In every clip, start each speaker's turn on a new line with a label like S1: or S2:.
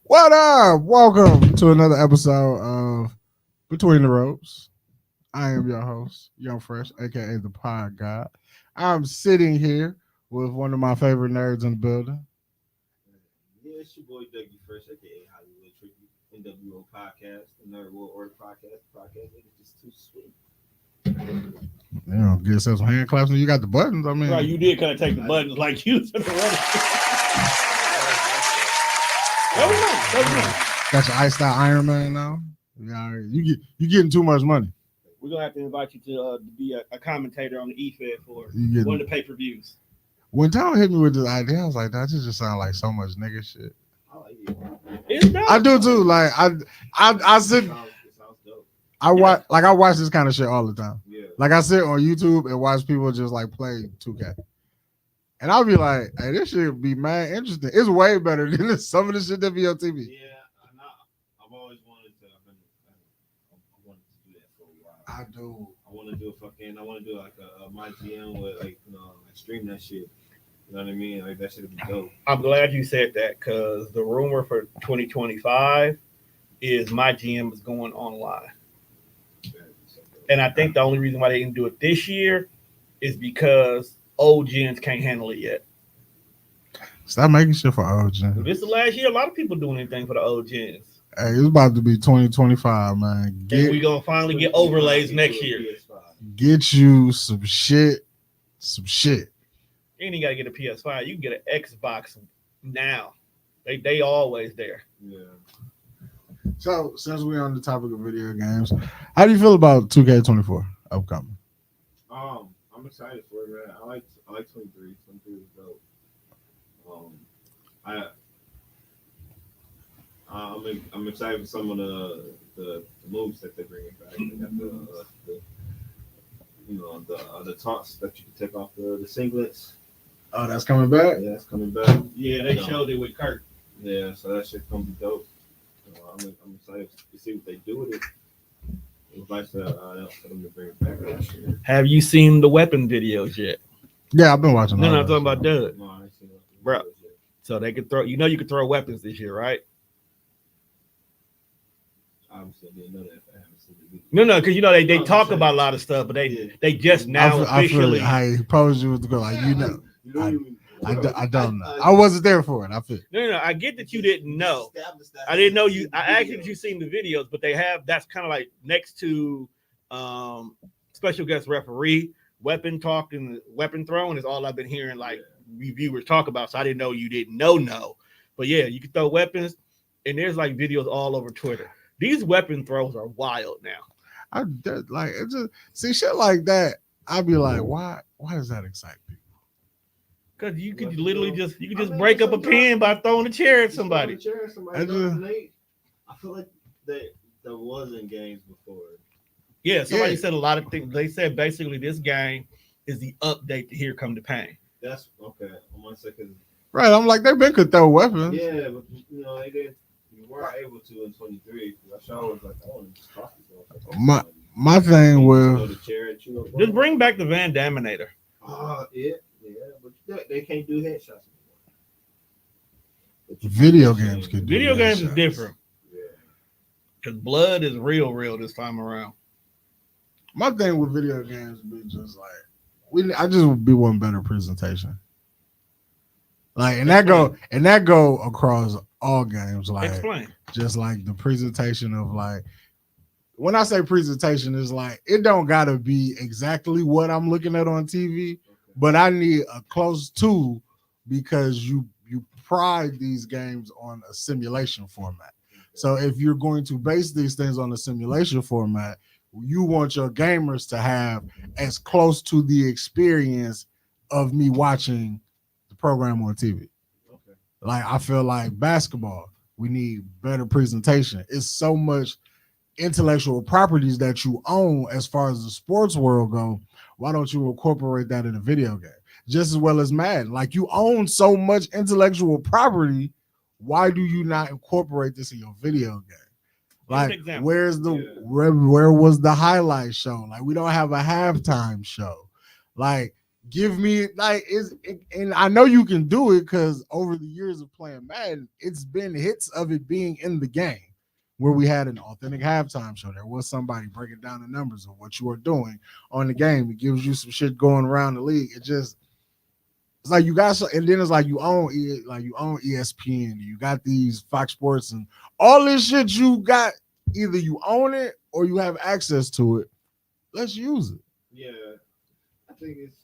S1: What up? Welcome to another episode of Between the Ropes. I am your host, Young Fresh, aka the Pod God. I'm sitting here with one of my favorite nerds in the building.
S2: Yeah, it's your boy Dougie Fresh, aka Hollywood Tricky, NWO Podcast, the Nerd World Order Podcast. The podcast is just too sweet.
S1: You know, get yourself some hand claps and you got the buttons. I mean,
S3: Right, you did kind of take the buttons like you took the running. That was nice.
S1: got your iced out Iron Man now. Yeah, you getting too much money.
S3: We're gonna have to invite you to be a commentator on the eFed for
S1: You getting,
S3: one of the pay-per-views.
S1: when Tom hit me with this idea, I was like, that just sounds like so much nigga shit.
S2: I like it.
S3: It's not.
S1: I do too. Like I sit,
S2: It sounds dope.
S1: I watch this kind of shit all the time.
S2: Yeah.
S1: Like I sit on YouTube and watch people just like play 2K. And I'll be like, hey, this shit be mad interesting. It's way better than some of the shit that be on TV.
S2: Yeah, I've always wanted to. I wanted to do that for a while.
S1: I do.
S2: I want to do like a my GM with like stream that shit. You know what I mean? Like that shit would be dope.
S3: I'm glad you said that because the rumor for 2025 is my GM is going online, and I think the only reason why they didn't do it this year is because old gens can't handle it yet.
S1: Stop making shit for old
S3: If
S1: gen.
S3: this is the last year, a lot of people doing anything for the old gens.
S1: Hey, it's about to be 2025, man.
S3: And we gonna finally get overlays next year.
S1: Get you some shit. Some shit.
S3: You ain't even gotta get a PS5. You can get an Xbox now. They always there.
S2: Yeah.
S1: So since we're on the topic of video games, how do you feel about 2K24 upcoming?
S2: I'm excited for it, man. I like 23. 23 is dope. I'm excited for some of the moves that they're bringing back. They got the taunts that you can take off the singlets.
S1: Oh, that's coming back?
S2: Yeah, that's coming back.
S3: Yeah, they showed it with Kurt.
S2: Yeah, so that shit's gonna be dope. I'm excited to see what they do with it. It's nice for them to bring it back last year.
S3: Have you seen the weapon videos yet?
S1: Yeah, I've been watching.
S3: No,
S1: all
S3: I'm
S1: those.
S3: talking about Doug.
S2: No, I ain't seen it.
S3: Bro. So they could throw. You know, you could throw weapons this year, right?
S2: Obviously, I didn't know that. If I haven't seen the video.
S3: No, because you know they
S2: No,
S3: talk
S2: sure.
S3: about a lot of stuff, but they
S2: Yeah.
S3: they just now
S1: I feel
S3: officially.
S1: how he posed you with the girl. Like, you know,
S2: You don't even-
S1: I don't know. I wasn't there for it. I feel.
S3: No, I get that you didn't know. I didn't know you. I asked if you seen the videos, but they have. That's kind of like next to special guest referee, weapon talk, and weapon throwing is all I've been hearing like reviewers talk about. So I didn't know you didn't know. But yeah, you can throw weapons, and there's like videos all over Twitter. These weapon throws are wild now.
S1: It's just see shit like that. I'd be like, why does that excite people?
S3: Because you could literally just break up a pen by throwing a chair at somebody.
S2: I feel like there wasn't games before.
S3: Yeah, somebody
S1: Yeah.
S3: said a lot of things. They said basically this game is the update to Here Come the Pain.
S2: That's okay. On one second.
S1: Right. I'm like, they've been could throw weapons.
S2: Yeah, but they didn't. You weren't able to in 23. I sure was like, I want to just talk to you.
S1: My thing with
S3: Just bring back the Van Daminator.
S2: Yeah, but they can't do headshots anymore.
S1: video games could do
S3: Video
S1: that
S3: games
S1: shit.
S3: is different.
S2: Yeah.
S3: Because blood is real this time around.
S1: My thing with video games would be just like I just would be one better presentation. Like and that go across all games. Like
S3: Explain.
S1: just like the presentation of like when I say presentation is like it don't gotta be exactly what I'm looking at on TV, but I need a close to because you pride these games on a simulation format. So if you're going to base these things on a simulation format, you want your gamers to have as close to the experience of me watching the program on TV.
S2: Okay.
S1: Like I feel like basketball, we need better presentation. It's so much intellectual properties that you own as far as the sports world go. Why don't you incorporate that in a video game? Just as well as Madden. Like you own so much intellectual property. Why do you not incorporate this in your video game? Like, where's the where was the highlight show? Like, we don't have a halftime show. Like, give me and I know you can do it because over the years of playing Madden, it's been hits of it being in the game where we had an authentic halftime show. There was somebody breaking down the numbers of what you are doing on the game. It gives you some shit going around the league. It's like you got and then it's like you own ESPN, you got these Fox Sports and all this shit you got. Either you own it or you have access to it. Let's use it.
S2: Yeah, I think it's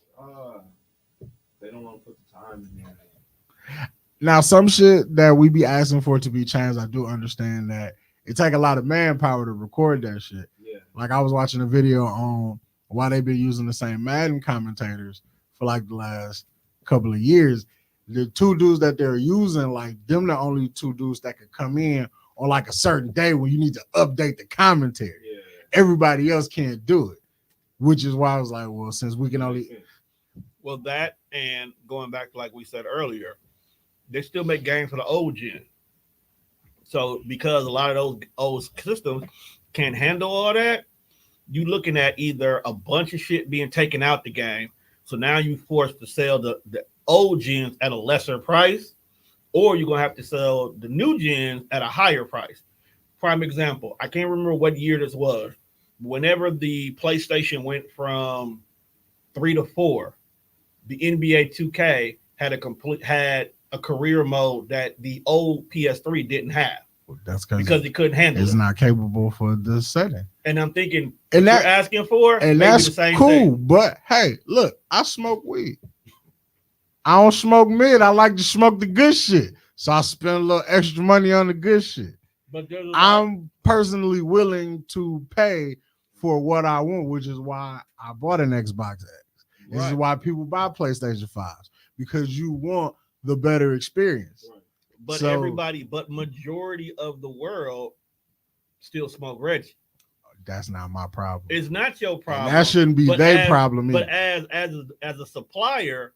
S2: they don't want to put the time in there.
S1: Now, some shit that we be asking for to be changed, I do understand that it take a lot of manpower to record that shit.
S2: Yeah,
S1: like I was watching a video on why they've been using the same Madden commentators for like the last couple of years. The two dudes that they're using, like them, the only two dudes that could come in on like a certain day when you need to update the commentary.
S2: yeah.
S1: Everybody else can't do it, which is why I was like, well, since we can only.
S3: Well, that and going back to like we said earlier, they still make games for the old gen. So because a lot of those old systems can't handle all that, you looking at either a bunch of shit being taken out the game. So now you forced to sell the old gens at a lesser price, or you're gonna have to sell the new gens at a higher price. Prime example, I can't remember what year this was. Whenever the PlayStation went from 3 to 4, the NBA 2K had a career mode that the old PS3 didn't have.
S1: That's
S3: because it couldn't handle
S1: it's
S3: it.
S1: not capable for this setting.
S3: And I'm thinking,
S1: and
S3: that you're asking for,
S1: and that's the same cool. Thing. But hey, look, I smoke weed. I don't smoke mid. I like to smoke the good shit. So I spend a little extra money on the good shit.
S3: But
S1: I'm personally willing to pay for what I want, which is why I bought an Xbox X. This is why people buy PlayStation 5s, because you want the better experience.
S3: Right. But majority of the world still smoke Reggie.
S1: That's not my problem.
S3: It's not your problem.
S1: And that shouldn't be their problem either.
S3: But as a supplier,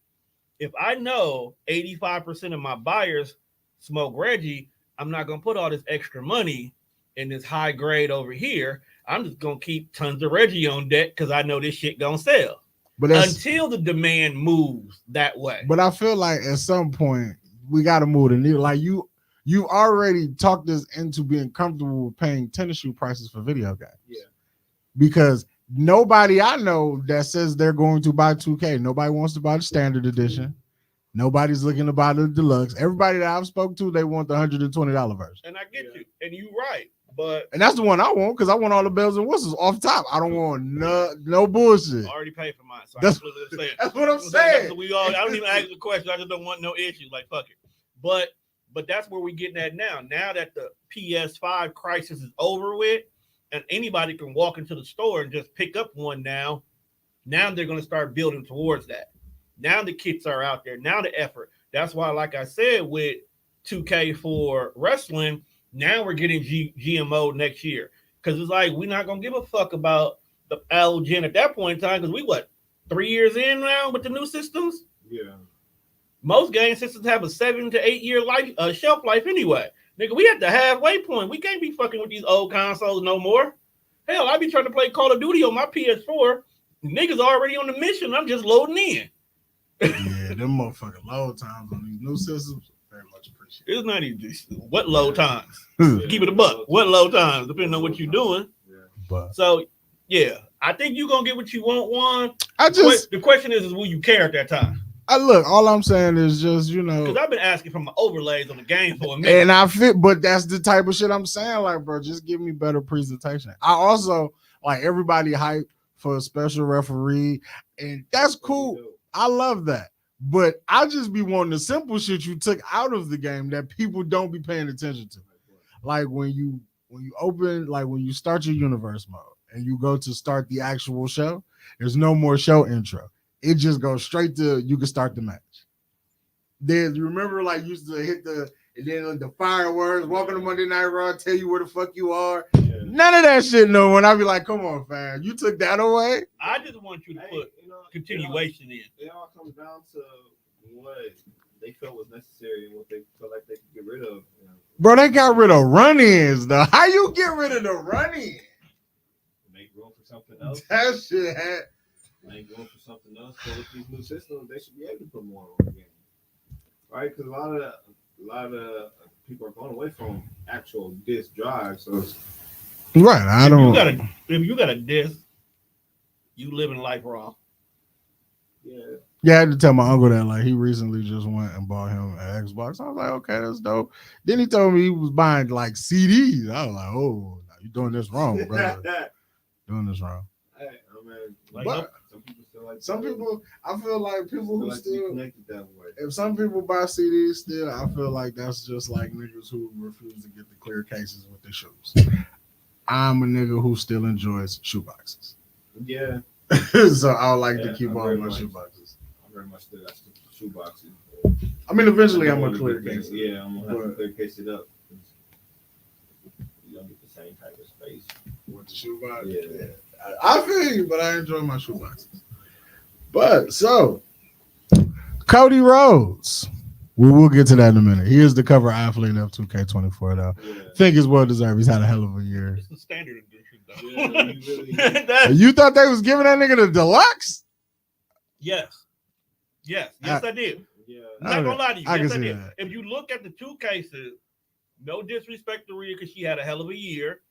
S3: if I know 85% of my buyers smoke Reggie, I'm not gonna put all this extra money in this high grade over here. I'm just gonna keep tons of Reggie on deck because I know this shit gonna sell. But until the demand moves that way.
S1: But I feel like at some point we got to move the needle. Like you already talked us into being comfortable with paying tennis shoe prices for video games.
S2: Yeah.
S1: Because nobody I know that says they're going to buy 2K. Nobody wants to buy the standard edition. Nobody's looking to buy the deluxe. Everybody that I've spoken to, they want the $120 version.
S3: And I get you. And you're right. And
S1: that's the one I want because I want all the bells and whistles off top. I don't want no bullshit.
S3: I already paid for mine. So
S1: that's what I'm saying.
S3: I don't even ask the question. I just don't want no issues. Like, fuck it. But that's where we're getting at now. Now that the PS5 crisis is over with, and anybody can walk into the store and just pick up one now they're going to start building towards that. Now the kits are out there. Now the effort. That's why, like I said, with 2K for wrestling, now we're getting GMO next year. Because it's like, we're not going to give a fuck about the old gen at that point in time. Because we, 3 years in now with the new systems?
S2: Yeah.
S3: Most game systems have a 7 to 8 year shelf life anyway. Nigga, we at the halfway point. We can't be fucking with these old consoles no more. Hell, I be trying to play Call of Duty on my PS4. Niggas already on the mission. I'm just loading in.
S1: Yeah, them motherfucking load times on these new systems, very much appreciated.
S3: It's not even what load times. Keep it a buck. What load times, depending on what you're doing.
S1: But
S3: so, yeah, I think you're gonna get what you want. One, the question is will you care at that time?
S1: All I'm saying is just,
S3: because I've been asking for my overlays on the game for a minute,
S1: and I fit, but that's the type of shit I'm saying. Like, bro, just give me better presentation. I also like everybody hype for a special referee, and that's cool. I love that. But I just be wanting the simple shit you took out of the game that people don't be paying attention to. Like when you open, like when you start your universe mode and you go to start the actual show, there's no more show intro. It just goes straight to you can start the match. Then you remember like you used to hit and then the fireworks, welcome to Monday Night Raw, tell you where the fuck you are. Yeah. None of that shit no one. I'd be like, come on, fam. You took that away.
S3: I just want you to put continuation in.
S2: It all comes down to what they felt was necessary and what they felt like they could get rid of.
S1: Bro, they got rid of run-ins, though. How you get rid of the run-in?
S2: Make room for something else.
S1: That shit had...
S2: ain't going for something else. So with these new systems, they should be able to put more on the game, right? Because a lot of people are going away from actual disc drive. So
S1: Right. I don't.
S3: If you got a disc, you living life wrong.
S2: yeah.
S1: Yeah, I had to tell my uncle that like he recently just went and bought him an Xbox. I was like, okay, that's dope. Then he told me he was buying like CDs. I was like, oh, you're doing this wrong, brother. Doing this wrong.
S2: Hey, I mean,
S1: But
S2: some people still like
S1: some people, I feel like people who
S2: like to be
S1: still,
S2: connected that way.
S1: if some people buy CDs still, I feel like that's just like niggas who refuse to get the clear cases with their shoes. I'm a nigga who still enjoys shoeboxes.
S2: Yeah.
S1: So I would like to keep
S2: I
S1: all
S2: very
S1: my
S2: much-
S1: shoeboxes.
S2: I very much still got shoeboxes.
S1: I mean, eventually
S2: I
S1: I'm
S2: don't
S1: gonna
S2: wanna
S1: clear
S2: get
S1: case.
S2: Yeah, I'm gonna have to
S1: But-
S2: clear case it up. You don't get the same type of space.
S1: With the shoebox.
S2: Yeah.
S1: I feel you, but I enjoy my shoeboxes. But so, Cody Rhodes. We'll get to that in a minute. He is the cover athlete of 2K24, though.
S2: Yeah.
S1: Think it's well deserved. He's had a hell of a year.
S3: It's the standard edition, though.
S2: Yeah, you really-
S3: That's-
S1: You thought they was giving that nigga the deluxe?
S3: yes, I did.
S2: Yeah.
S3: I'm not gonna lie to you.
S1: I can
S3: Yes, I
S1: see
S3: did.
S1: that.
S3: If you look at the two cases, no disrespect to Rhea because she had a hell of a year.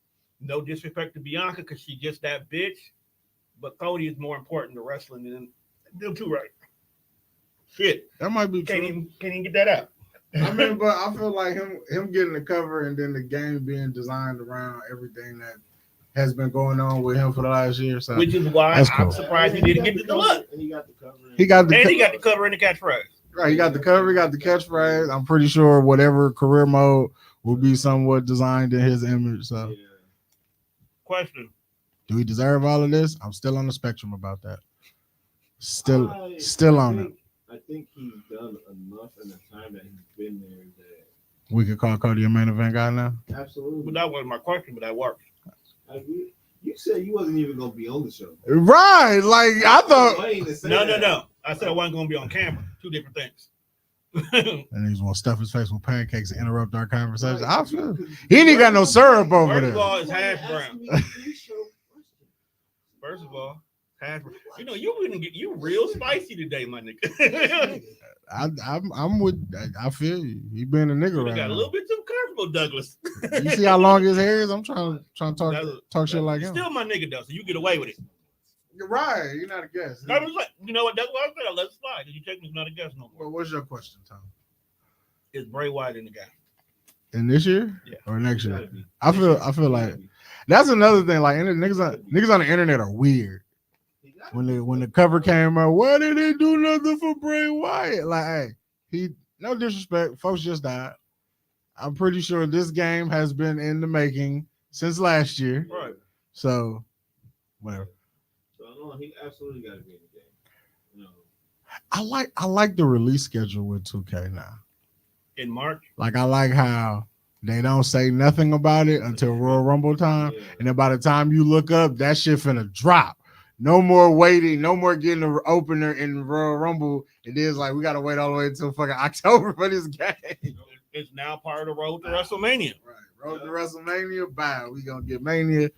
S3: No disrespect to Bianca because she just that bitch. But Cody is more important to wrestling than them two, right? Shit,
S1: That might be
S3: can't
S1: true.
S3: even get that out.
S1: I mean, but I feel like him getting the cover and then the game being designed around everything that has been going on with him for the last year. So
S3: Which is why
S1: That's
S3: I'm
S1: cool.
S3: surprised he didn't get the deluxe.
S2: And he got the cover.
S1: He got the
S3: And he got the cover and the catchphrase.
S1: right. He got the cover. He got the catchphrase. I'm pretty sure whatever career mode will be somewhat designed in his image. So,
S2: Yeah.
S3: Question:
S1: do he deserve all of this? I'm still on the spectrum about that. Still
S2: I
S1: on it.
S2: think, I think he's done enough in the time that he's been there that
S1: We could call Cody a main event guy now.
S2: absolutely.
S3: but that wasn't my question, but that worked.
S2: Like, you said you wasn't even gonna be on the show.
S1: Right. Like I thought.
S2: Waiting to say
S3: No.
S2: that.
S3: I said I wasn't going to be on camera. Two different things.
S1: And he's gonna stuff his face with pancakes and interrupt our conversation.
S2: Like,
S1: I feel
S2: because-
S1: he ain't even got no syrup over
S3: First of
S1: there.
S3: all, it's hash
S2: Ask
S3: brown.
S2: me a pre-show question.
S3: First of all, hash brown. You know, you real spicy today, my nigga.
S1: I'm with. I feel you. He being a nigga
S3: You
S1: right
S3: got a
S1: now.
S3: little bit too comfortable, Douglas.
S1: You see how long his hair is? I'm trying to
S3: That's-
S1: talk shit like
S3: You're
S1: him.
S3: still my nigga though, so you get away with it.
S1: You're right. You're not a guest.
S3: I was like, you know what? That's what I said. Let it slide. You technically not a guest no more.
S1: Well, what's your question, Tom?
S3: Is Bray Wyatt in the game?
S1: In this year
S3: Yeah.
S1: or next
S2: Gotta
S1: year?
S2: be.
S1: I feel like that's another thing. Like niggas on the internet are weird. When the cover came out, why did they do nothing for Bray Wyatt? Like, hey, he no disrespect, folks just died. I'm pretty sure this game has been in the making since last year.
S3: Right.
S1: So, whatever.
S2: So no, he absolutely got to be in the game. No.
S1: I like the release schedule with 2K now.
S3: In March?
S1: Like I like how they don't say nothing about it until Royal Rumble time,
S2: Yeah.
S1: and then by the time you look up, that shit finna drop. No more waiting, no more getting the opener in Royal Rumble. It is like we gotta wait all the way until fucking October for this game.
S3: It's now part of the road to WrestleMania.
S1: Right, road to WrestleMania. Bye. We gonna get Mania,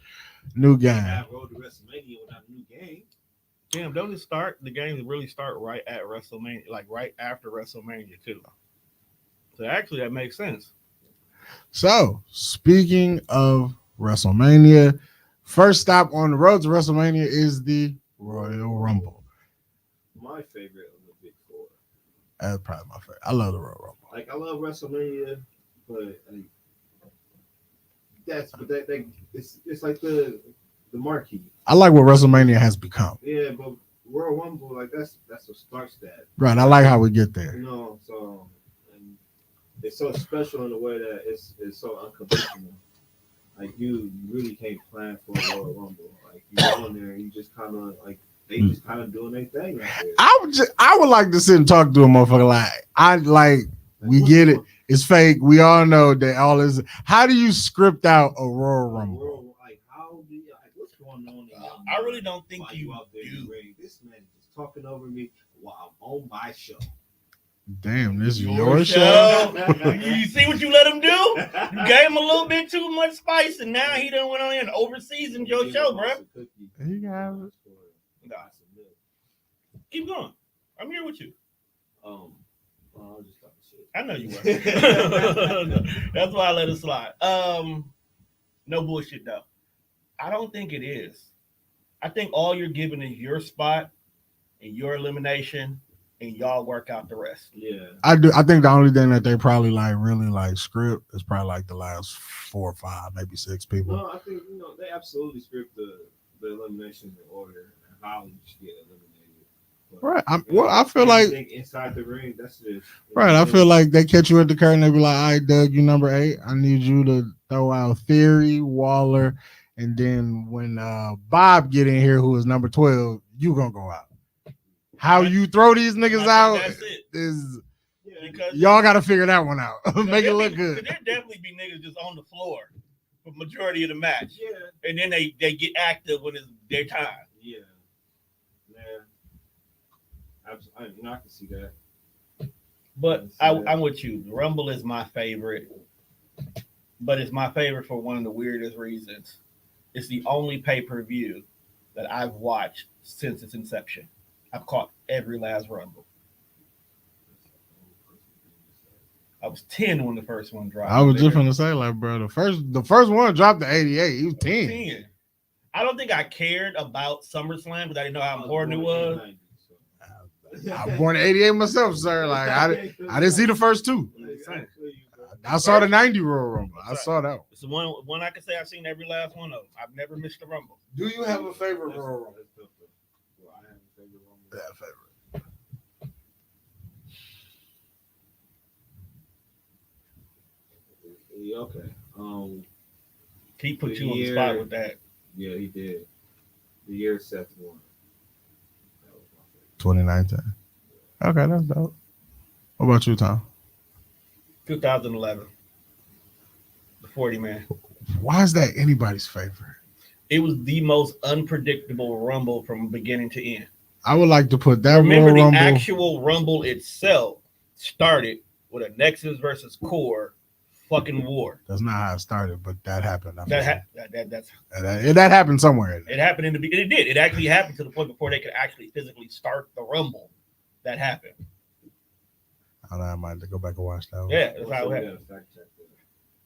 S1: new game.
S2: Have Road to WrestleMania without a new game.
S3: Damn, don't it start? The games really start right at WrestleMania, like right after WrestleMania too. So actually, that makes sense.
S1: So speaking of WrestleMania, first stop on the road to WrestleMania is the Royal Rumble.
S2: My favorite of the big four.
S1: That's probably my favorite. I love the Royal Rumble.
S2: Like I love WrestleMania, but like, it's like the marquee.
S1: I like what WrestleMania has become.
S2: Yeah, but Royal Rumble, like that's what starts that.
S1: Right. I like how we get there.
S2: You know, so and it's so special in a way that it's so unconventional. Like you really can't plan for a Royal Rumble. Like you go in there and you just kind of like they just kind of doing their thing out there.
S1: I would like to sit and talk to a motherfucker we get it. It's fake. We all know that all is. How do you script out a Royal Rumble?
S2: Like how do you like what's going on? In your
S3: I really don't think
S2: mind
S3: you
S2: out there in
S3: do.
S2: the ring? This man is just talking over me while I'm on my show.
S1: Damn, this is
S3: Your
S1: your show.
S3: You see what you let him do? You gave him a little bit too much spice, and now he done went on in and overseasoned your show, bro.
S1: He got it.
S3: Keep going. I'm here with you.
S2: Well, I'll just talk shit.
S3: I know you were. That's why I let it slide. No bullshit though. I don't think it is. I think all you're giving is your spot and your elimination, and y'all work out the rest.
S2: Yeah,
S1: I do. I think the only thing that they probably like really like script is probably like the last 4 or 5, maybe 6 people.
S2: no, I think they absolutely script the eliminations in order and how you should get eliminated. But,
S1: Right. I feel like
S2: inside the ring, that's just
S1: right. I feel like they catch you at the curtain. They be like, "All right, Doug, you number 8. I need you to throw out Theory, Waller, and then when Bob get in here, who is number 12, you gonna go out." How you throw these niggas out
S3: That's it.
S1: is
S3: Because
S1: y'all got to figure that one out. Make it look good.
S3: There definitely be niggas just on the floor for majority of the match.
S2: Yeah,
S3: And then they get active when it's their time.
S2: yeah, man. I can see that.
S3: But I'm with you. The Rumble is my favorite. But it's my favorite for one of the weirdest reasons. It's the only pay-per-view that I've watched since its inception. I've caught every last Rumble. I was 10 when the first one dropped.
S1: I was just gonna say, like, bro, the first one dropped to 88. He was 10.
S3: I don't think I cared about SummerSlam because I didn't know how important it was.
S1: I was born in 88 myself, sir. Like, I didn't see the first 2. I saw the 90 Royal Rumble. I saw that one.
S3: It's the one I can say I've seen every last one of them. I've never missed a Rumble.
S1: Do you have a favorite Royal Rumble?
S2: Well, I have a favorite Rumble.
S1: Yeah, favorite.
S2: Yeah, okay.
S3: He put you on the spot with that.
S2: Yeah, he did. The year Seth won. That was my favorite.
S1: 2019. Okay, that's dope. What about you, Tom?
S3: 2011. The 40 man.
S1: Why is that anybody's favorite?
S3: It was the most unpredictable Rumble from beginning to end.
S1: I would like to put that
S3: Remember,
S1: Royal
S3: the
S1: Rumble.
S3: actual Rumble itself started with a Nexus versus Core fucking war.
S1: That's not how it started, but that happened.
S3: That
S1: happened somewhere.
S3: It happened in the beginning. It did. It actually happened to the point before they could actually physically start the Rumble. That happened.
S1: I don't know, I might have to go back and watch that one.
S3: Yeah, that's how it happened.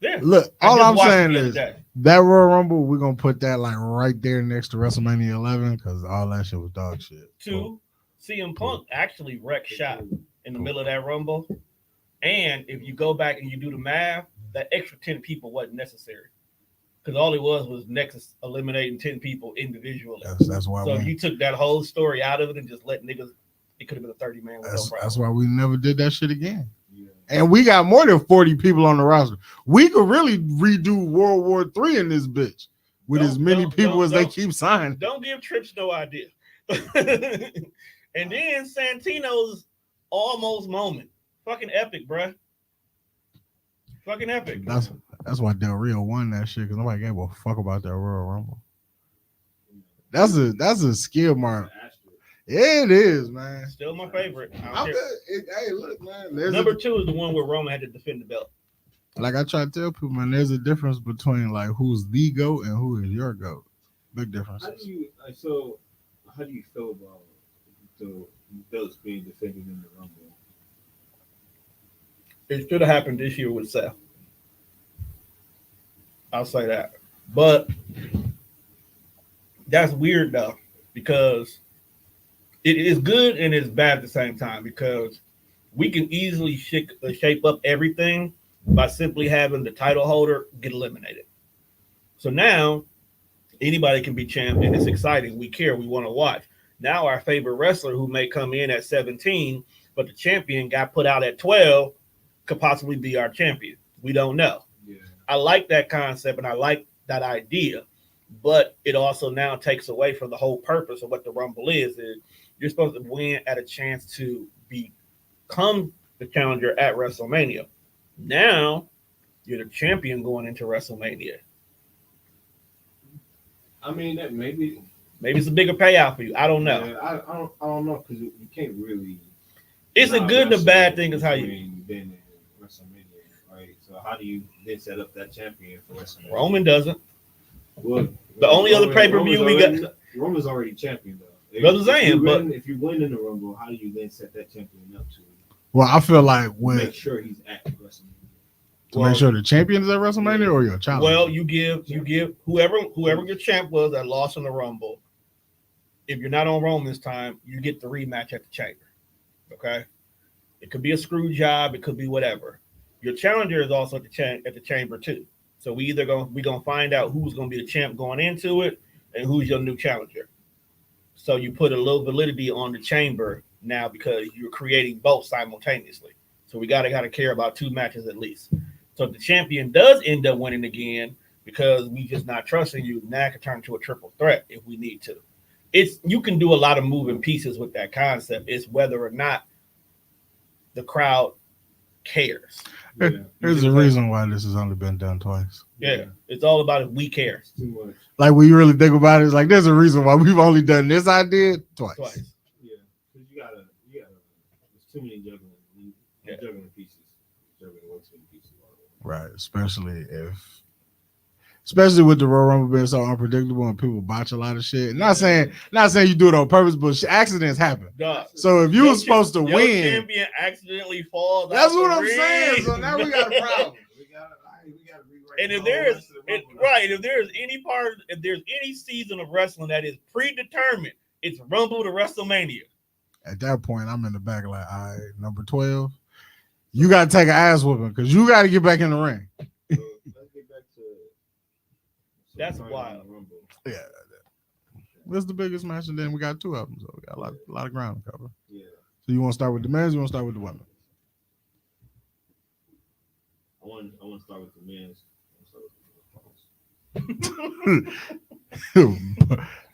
S3: Yeah.
S1: Look,
S3: I
S1: all
S3: just
S1: I'm
S3: watched
S1: saying
S3: it the other
S1: is
S3: day.
S1: that Royal Rumble, we're gonna put that like right there next to WrestleMania 11 because all that shit was dog shit.
S3: 2, CM Punk actually wrecked shop in the middle of that Rumble. And if you go back and you do the math, that extra 10 people wasn't necessary. Because all it was Nexus eliminating 10 people individually.
S1: That's why.
S3: So if you took that whole story out of it and just let niggas, it could have been a 30-man.
S1: That's why we never did that shit again. Yeah. And we got more than 40 people on the roster. We could really redo World War III in this bitch with as many people as they keep signing.
S3: Don't give Trips no idea. And then Santino's almost moment. Fucking epic, bruh. Fucking epic.
S1: That's why Del Rio won that shit because nobody gave a fuck about that Royal Rumble. That's a skill mark. Yeah, it is, man.
S3: Still my favorite.
S1: Hey, look, man.
S3: Number 2 is the one where Roman had to defend the belt.
S1: Like I try to tell people, man, there's a difference between like who's the GOAT and who is your GOAT. Big difference.
S2: How do you feel about the belts being defended in the Rumble?
S3: It should have happened this year with Seth. I'll say that. But that's weird though, because it is good and it's bad at the same time, because we can easily shape up everything by simply having the title holder get eliminated. So now anybody can be champion. It's exciting. We care. We want to watch. Now our favorite wrestler who may come in at 17, but the champion got put out at 12, could possibly be our champion. We don't know. Yeah. I like that concept and I like that idea, but it also now takes away from the whole purpose of what the Rumble is. You're supposed to win at a chance to become the challenger at WrestleMania. Now you're the champion going into WrestleMania.
S2: I mean, that maybe
S3: it's a bigger payout for you. I don't know.
S2: Yeah, I don't know, because you can't really.
S3: It's a good and a bad thing. Is how you
S2: been in WrestleMania, right? So how do you then set up that champion for WrestleMania?
S3: Roman doesn't.
S2: Well,
S3: the only other pay-per-view we got.
S2: Roman's already champion though.
S3: That's what I'm saying. But
S2: if you win in the Rumble, how do you then set that champion up to
S1: Well, I feel like
S2: make sure he's at WrestleMania?
S1: make sure the champion is at WrestleMania or your challenger.
S3: Well, you give whoever your champ was that lost in the Rumble. If you're not on Roman's time, you get the rematch at the Chamber. Okay, it could be a screw job, it could be whatever. Your challenger is also at the Chamber too. So we're gonna find out who's gonna be the champ going into it and who's your new challenger. So you put a little validity on the Chamber now because you're creating both simultaneously. So we gotta care about 2 matches at least. So if the champion does end up winning again because we just not trusting you, now it can turn to a triple threat if we need to. You can do a lot of moving pieces with that concept. It's whether or not the crowd cares.
S1: There's a reason why this has only been done twice.
S3: Yeah, it's all about if we care.
S2: Too much.
S1: Like when you really think about it, it's like there's a reason why we've only done this idea twice.
S2: Yeah, because you gotta. There's too many juggling pieces. Juggling way too many pieces.
S1: Right, especially with the Royal Rumble being so unpredictable and people botch a lot of shit. Not saying you do it on purpose, but accidents happen.
S3: Duh.
S1: So if you were supposed to win,
S3: champion accidentally falls.
S1: That's what I'm saying. So now we got a problem.
S2: We gotta rewrite.
S3: And if there's any season of wrestling that is predetermined, it's Rumble to WrestleMania.
S1: At that point, I'm in the back like, all right, number 12. You got to take an ass whooping because you got to get back in the ring.
S2: Let's get back to.
S3: That's wild.
S1: Yeah, that's the biggest match, and then we got 2 of them, so we got a lot of ground to cover.
S2: Yeah.
S1: So you want to start with the men's? You want to start with the women?
S2: I want to start with the men's.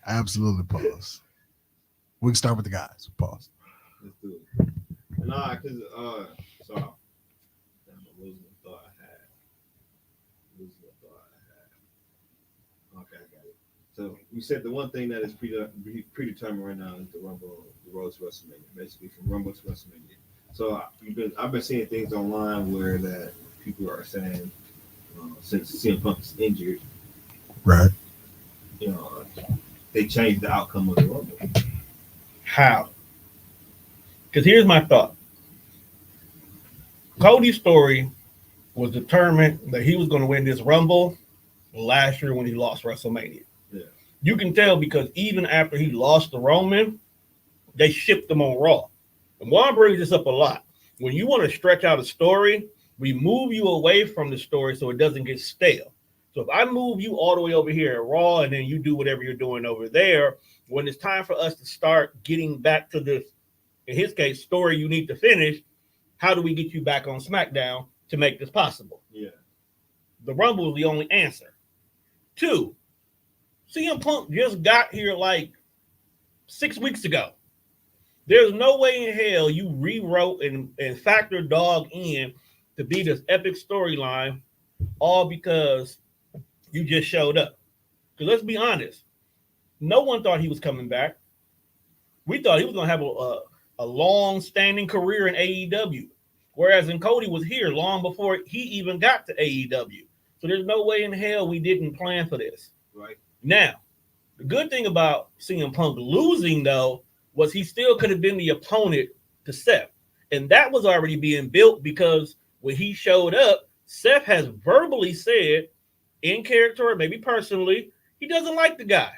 S1: Absolutely pause. We can start with the guys. Pause.
S2: Let's do it. Nah, because so I'm losing the thought I had. Okay, I got it. So you said the one thing that is predetermined right now is the Rumble, the road to WrestleMania, basically from Rumble to WrestleMania. So I've been seeing things online where that people are saying since CM Punk is injured,
S1: right?
S2: They changed the outcome of the Rumble.
S3: How? Because here's my thought. Cody's story was determined that he was going to win this Rumble last year when he lost WrestleMania.
S2: Yeah.
S3: You can tell because even after he lost to Roman, they shipped him on Raw. And Juan brings this up a lot. When you want to stretch out a story, we move you away from the story so it doesn't get stale. So if I move you all the way over here at Raw and then you do whatever you're doing over there, when it's time for us to start getting back to this, in his case, story you need to finish, how do we get you back on SmackDown to make this possible?
S2: Yeah.
S3: The Rumble is the only answer. 2, CM Punk just got here like 6 weeks ago. There's no way in hell you rewrote and factor Dog in to be this epic storyline all because you just showed up. Because let's be honest, no one thought he was coming back. We thought he was going to have a long-standing career in AEW, whereas Cody was here long before he even got to AEW. So there's no way in hell we didn't plan for this.
S2: Right.
S3: Now, the good thing about CM Punk losing, though, was he still could have been the opponent to Seth. And that was already being built because when he showed up, Seth has verbally said, in character or maybe personally, he doesn't like the guy.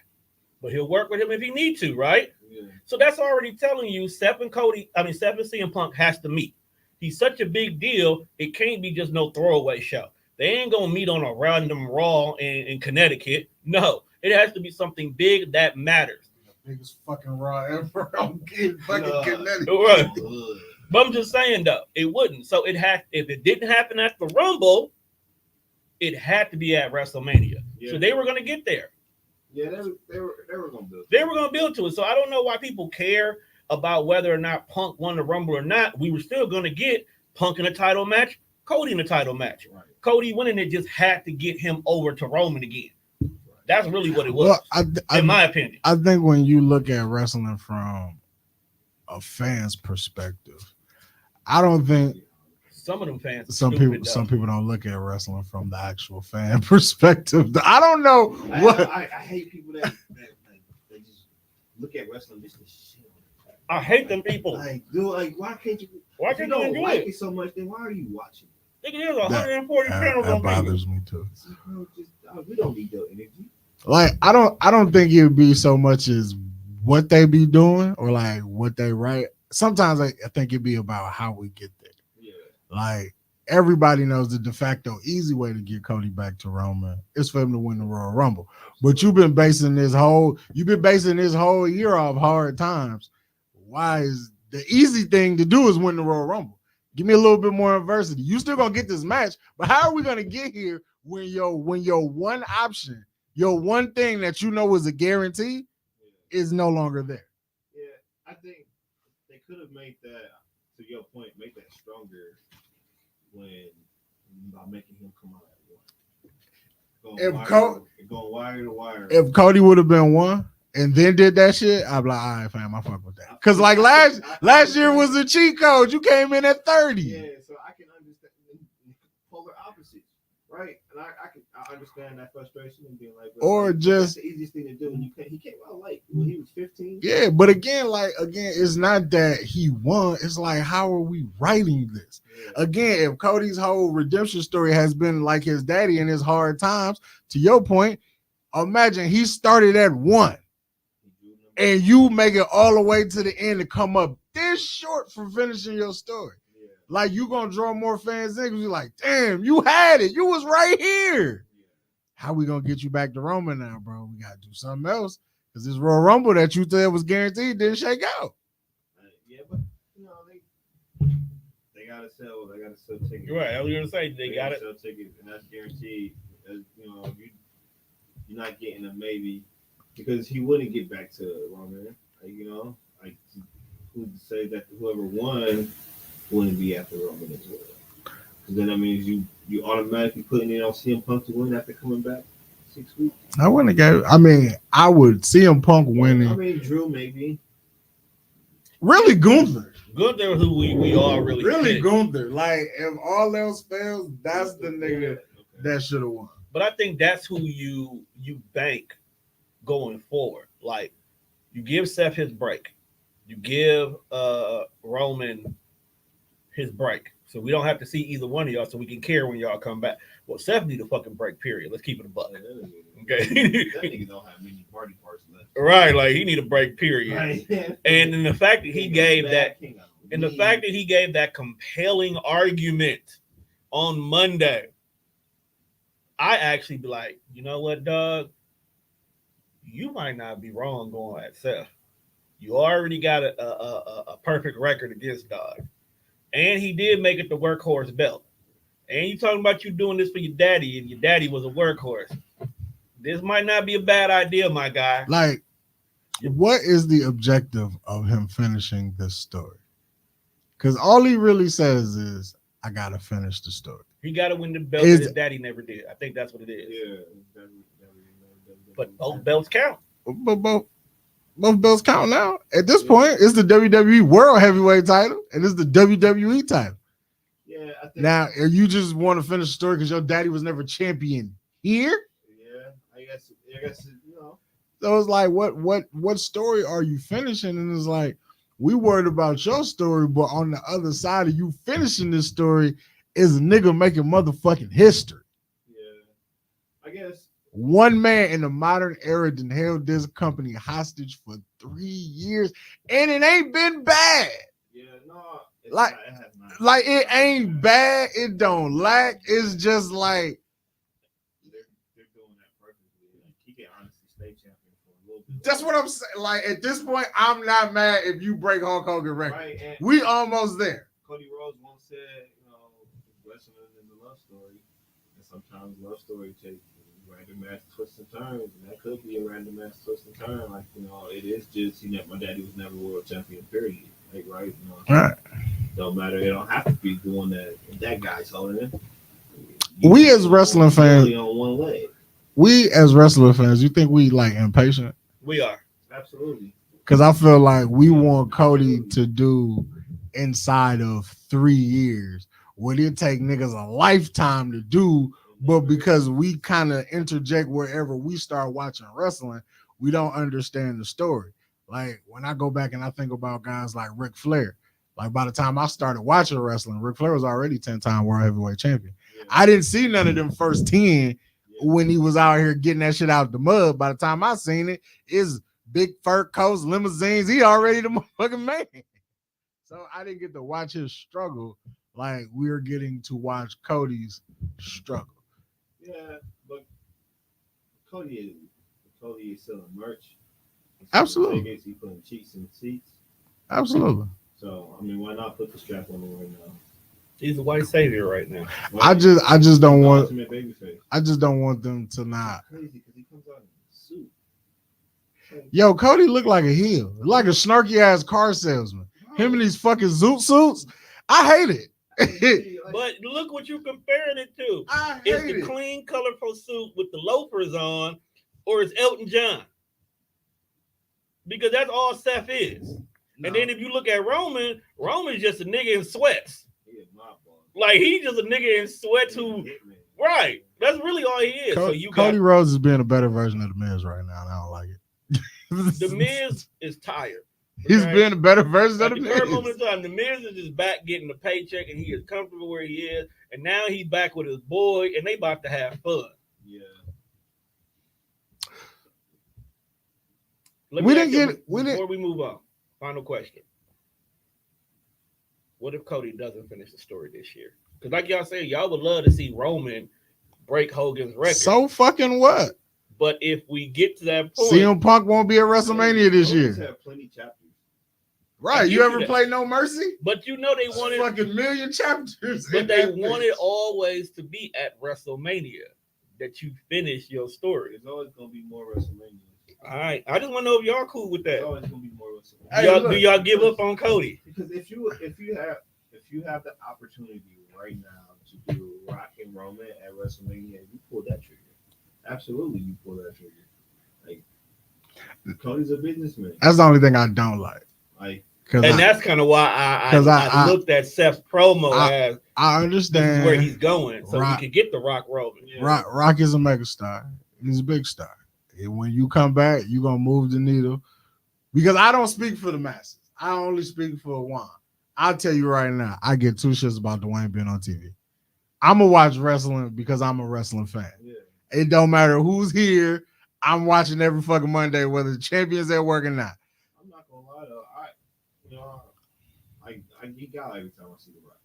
S3: But he'll work with him if he needs to, right?
S2: Yeah.
S3: So that's already telling you Seth and CM Punk has to meet. He's such a big deal, it can't be just no throwaway show. They ain't going to meet on a random Raw in Connecticut. No, it has to be something big that matters.
S1: The biggest fucking Raw ever. I'm kidding. Fucking Connecticut.
S3: Right. But I'm just saying, though, it wouldn't. So if it didn't happen at the Rumble, it had to be at WrestleMania. Yeah. So they were going to get there.
S2: Yeah, they were going to build.
S3: They were going to build to it. So I don't know why people care about whether or not Punk won the Rumble or not. We were still going to get Punk in a title match, Cody in a title match. Right. Cody winning it just had to get him over to Roman again. Right. That's really what it was, in my opinion.
S1: I think when you look at wrestling from a fan's perspective, I don't think
S3: some of them fans.
S1: Some people don't look at wrestling from the actual fan perspective. I don't know what.
S2: I hate people that just look at wrestling just as shit.
S3: I hate them people.
S2: Like, dude, like, why can't you?
S3: Why
S2: If you
S3: can't you
S2: don't
S3: enjoy
S2: like
S3: it?
S2: it so much, then why are you watching?
S3: Nigga, there's 140 channels
S1: That
S3: on video.
S1: bothers me too.
S2: It's like, bro, just, we don't need your energy.
S1: Like I don't think it'd be so much as what they be doing or like what they write. Sometimes I think it'd be about how we get there.
S2: Yeah.
S1: Like everybody knows the de facto easy way to get Cody back to Roman is for him to win the Royal Rumble. But you've been basing this whole year off hard times. Why is the easy thing to do is win the Royal Rumble? Give me a little bit more adversity. You still gonna get this match, but how are we gonna get here when your one option, your one thing that you know is a guarantee, is no longer there?
S2: Yeah, I think they could have made that, to your point, make that stronger by making him come out at one. Going wire to wire.
S1: If Cody would have been one and then did that shit, I'd be like, all right, fam, I fuck with that. Because like last year was a cheat code. You came in at 30.
S2: Yeah, so I can understand polar opposites, right? And I understand that frustration and being like,
S1: or just
S2: that's the easiest thing to do. And he came out like when he was 15.
S1: Yeah, but again, it's not that he won. It's like, how are we writing this? Yeah. Again, if Cody's whole redemption story has been like his daddy in his hard times, to your point, imagine he started at 1. And you make it all the way to the end to come up this short for finishing your story. Yeah. Like, you going to draw more fans in because you're like, damn, you had it. You was right here. Yeah. How we going to get you back to Roman now, bro? We got to do something else because this Royal Rumble that you said was guaranteed didn't shake out.
S2: Yeah, but, they got to sell. They got to sell tickets.
S3: You're right. I was going to say they got
S2: to sell tickets, and that's guaranteed. You're not getting a maybe. Because he wouldn't get back to Roman, like who say that whoever won wouldn't be after Roman as well. Because then that means you automatically putting it on CM Punk to win after coming back 6 weeks.
S1: I wouldn't get. I mean, I would CM Punk winning.
S2: I mean, Drew maybe.
S1: Really, Gunther.
S3: Gunther, who we all really picked.
S1: Gunther. Like if all else fails, that's the nigga that should have won.
S3: But I think that's who you bank going forward. Like, you give Seth his break, you give Roman his break, so we don't have to see either one of y'all, so we can care when y'all come back. Well, Seth need a fucking break, period. Let's keep it a buck. Okay.
S2: That nigga don't have many party parts left.
S3: Right, like he need a break, period.
S2: Right.
S3: And then the fact that he gave that compelling argument on Monday, I actually be like, you know what, dog? You might not be wrong going at Seth. You already got a perfect record against dog. And he did make it the workhorse belt. And you talking about you doing this for your daddy, and your daddy was a workhorse. This might not be a bad idea, my guy.
S1: Like, what is the objective of him finishing this story? Because all he really says is, I got to finish the story.
S3: He got to win the belt that his daddy never did. I think that's what it is.
S2: Yeah.
S3: But both belts count.
S1: Both belts count now. At this point, it's the WWE World Heavyweight title and it's the WWE title.
S2: Yeah, I think
S1: now, you just want to finish the story because your daddy was never champion here?
S2: Yeah, I guess
S1: So it's like, what story are you finishing? And it's like, we worried about your story, but on the other side of you finishing this story is a nigga making motherfucking history.
S2: Yeah, I guess.
S1: One man in the modern era done held this company hostage for 3 years, and it ain't been bad.
S2: Yeah, no,
S1: like it ain't bad. It don't lack. It's just like
S2: they're doing that perfectly. Like, he can honestly stay champion for a little bit.
S1: That's what I'm saying. Like at this point, I'm not mad if you break Hulk Hogan record.
S2: Right,
S1: we almost there.
S2: Cody Rhodes once said, wrestling is a love story, and sometimes love story takes random ass twists and turns, and that could be a random ass twist and turn. Like, it is just, my daddy was never world champion, period. Like, right?
S1: Right.
S2: Don't matter. It don't have to be the one that guy's holding it.
S1: We as wrestling fans,
S2: on one leg.
S1: We as wrestling fans, you think we like impatient?
S3: We are.
S2: Absolutely.
S1: Because I feel like we want Cody to do inside of 3 years what it take niggas a lifetime to do. But because we kind of interject wherever we start watching wrestling, we don't understand the story. Like when I go back and I think about guys like Ric Flair, like by the time I started watching wrestling, Ric Flair was already 10-time world heavyweight champion.
S2: Yeah.
S1: I didn't see none of them first 10 when he was out here getting that shit out the mud. By the time I seen it, is big fur coats, limousines. He already the motherfucking man. So I didn't get to watch his struggle like we're getting to watch Cody's struggle.
S2: Yeah, but Cody is selling merch.
S1: Absolutely.
S2: Tickets, he putting cheeks in seats.
S1: Absolutely.
S2: So I mean, why not put the strap on him right now?
S3: He's a white savior right now.
S1: I just don't want.
S2: Ultimate babyface.
S1: I just don't want them to not.
S2: It's crazy because he comes out in a suit.
S1: Yo, Cody looked like a heel, like a snarky ass car salesman. Him and these fucking zoot suits. I hate it.
S3: But look what you're comparing it to.
S1: I
S3: It's
S1: hate
S3: the
S1: it.
S3: clean, colorful suit with the loafers on, or it's Elton John. Because that's all Seth is.
S2: No.
S3: And then if you look at Roman's just a nigga in sweats.
S2: He is my boss.
S3: Like he's just a nigga in sweats
S2: He a
S3: who,
S2: hitman.
S3: right? That's really all he is. So you
S1: Cody
S3: got
S1: Rhodes is being a better version of the Miz right now, and I don't like it.
S3: the Miz is tired.
S1: He's
S3: okay?
S1: being a better version
S3: At
S1: of
S3: the
S1: the
S3: current moment
S1: Miz.
S3: in time, the Miz is just back getting a paycheck, and he is comfortable where he is. And now he's back with his boy, and they about to have fun.
S2: Yeah.
S3: Let
S1: We
S3: me
S1: didn't
S3: ask you,
S1: get- we
S3: before
S1: didn't-
S3: we move on. Final question: what if Cody doesn't finish the story this year? Because, like y'all say, y'all would love to see Roman break Hogan's record.
S1: So fucking what?
S3: But if we get to that point,
S1: CM Punk won't be at WrestleMania this
S2: Always
S1: year.
S2: have plenty chapters.
S1: Right?
S3: give
S1: You
S3: you
S1: ever
S3: that.
S1: play No Mercy?
S3: but you know they wanted,
S1: Fucking million chapters.
S3: but
S1: in
S3: they
S1: that
S3: wanted
S1: bitch.
S3: always to be at WrestleMania that you finish your story.
S2: There's always gonna be more WrestleMania.
S3: All right, I just want to know if y'all cool with
S2: There's
S3: that.
S2: always gonna be more WrestleMania.
S1: Hey,
S3: Do
S1: look,
S3: y'all give up on Cody?
S2: Because if you have the opportunity right now to do Rock and Roman at WrestleMania, you pull that trigger. Absolutely, you pull that trigger. Like Cody's a businessman.
S1: That's the only thing I don't like.
S2: Like
S1: Because
S3: And that's kind of why I
S1: 'Cause I-
S3: looked at Seth's promo as
S1: I
S3: this is
S1: understand
S3: where he's going, so
S1: Rock-
S3: we could get the Rock Roman.
S2: yeah,
S1: Rock is a megastar. He's a big star. And when you come back, you're gonna move the needle. Because I don't speak for the masses. I only speak for Juan. I'll tell you right now, I get two shits about Dwayne being on TV. I'm gonna watch wrestling because I'm a wrestling fan.
S2: yeah.
S1: It don't matter who's here. I'm watching every fucking Monday, whether the champion's at work or not.
S2: I'm not gonna lie though. I geek out every time I see the Rock.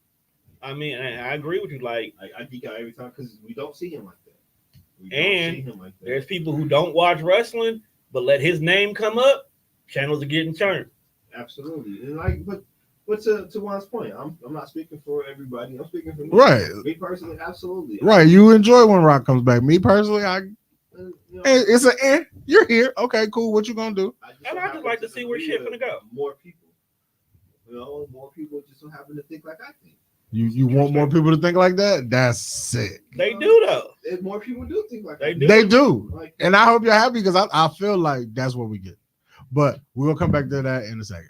S3: I mean, I agree with you. Like,
S2: I geek out every time because we don't see him like that. We
S3: And
S2: don't see him like that.
S3: there's people who don't watch wrestling, but let his name come up, channels are getting turned.
S2: Absolutely, and but to Juan's point, I'm not speaking for everybody. I'm speaking for me.
S1: Right.
S2: Me personally, absolutely.
S1: Right. You enjoy when Rock comes back. Me personally,
S2: You know,
S1: it's an you're here. Okay, cool. What you gonna do?
S3: And I just like to see where shit finna go.
S2: More people. You know, more people just don't happen to think like I think.
S1: You want more people to think like that? That's sick.
S3: They do though.
S2: And more people do think like
S3: They
S2: I
S3: do.
S1: They do.
S2: Like,
S1: And I hope you're happy because I feel like that's what we get. But we'll come back to that in a second.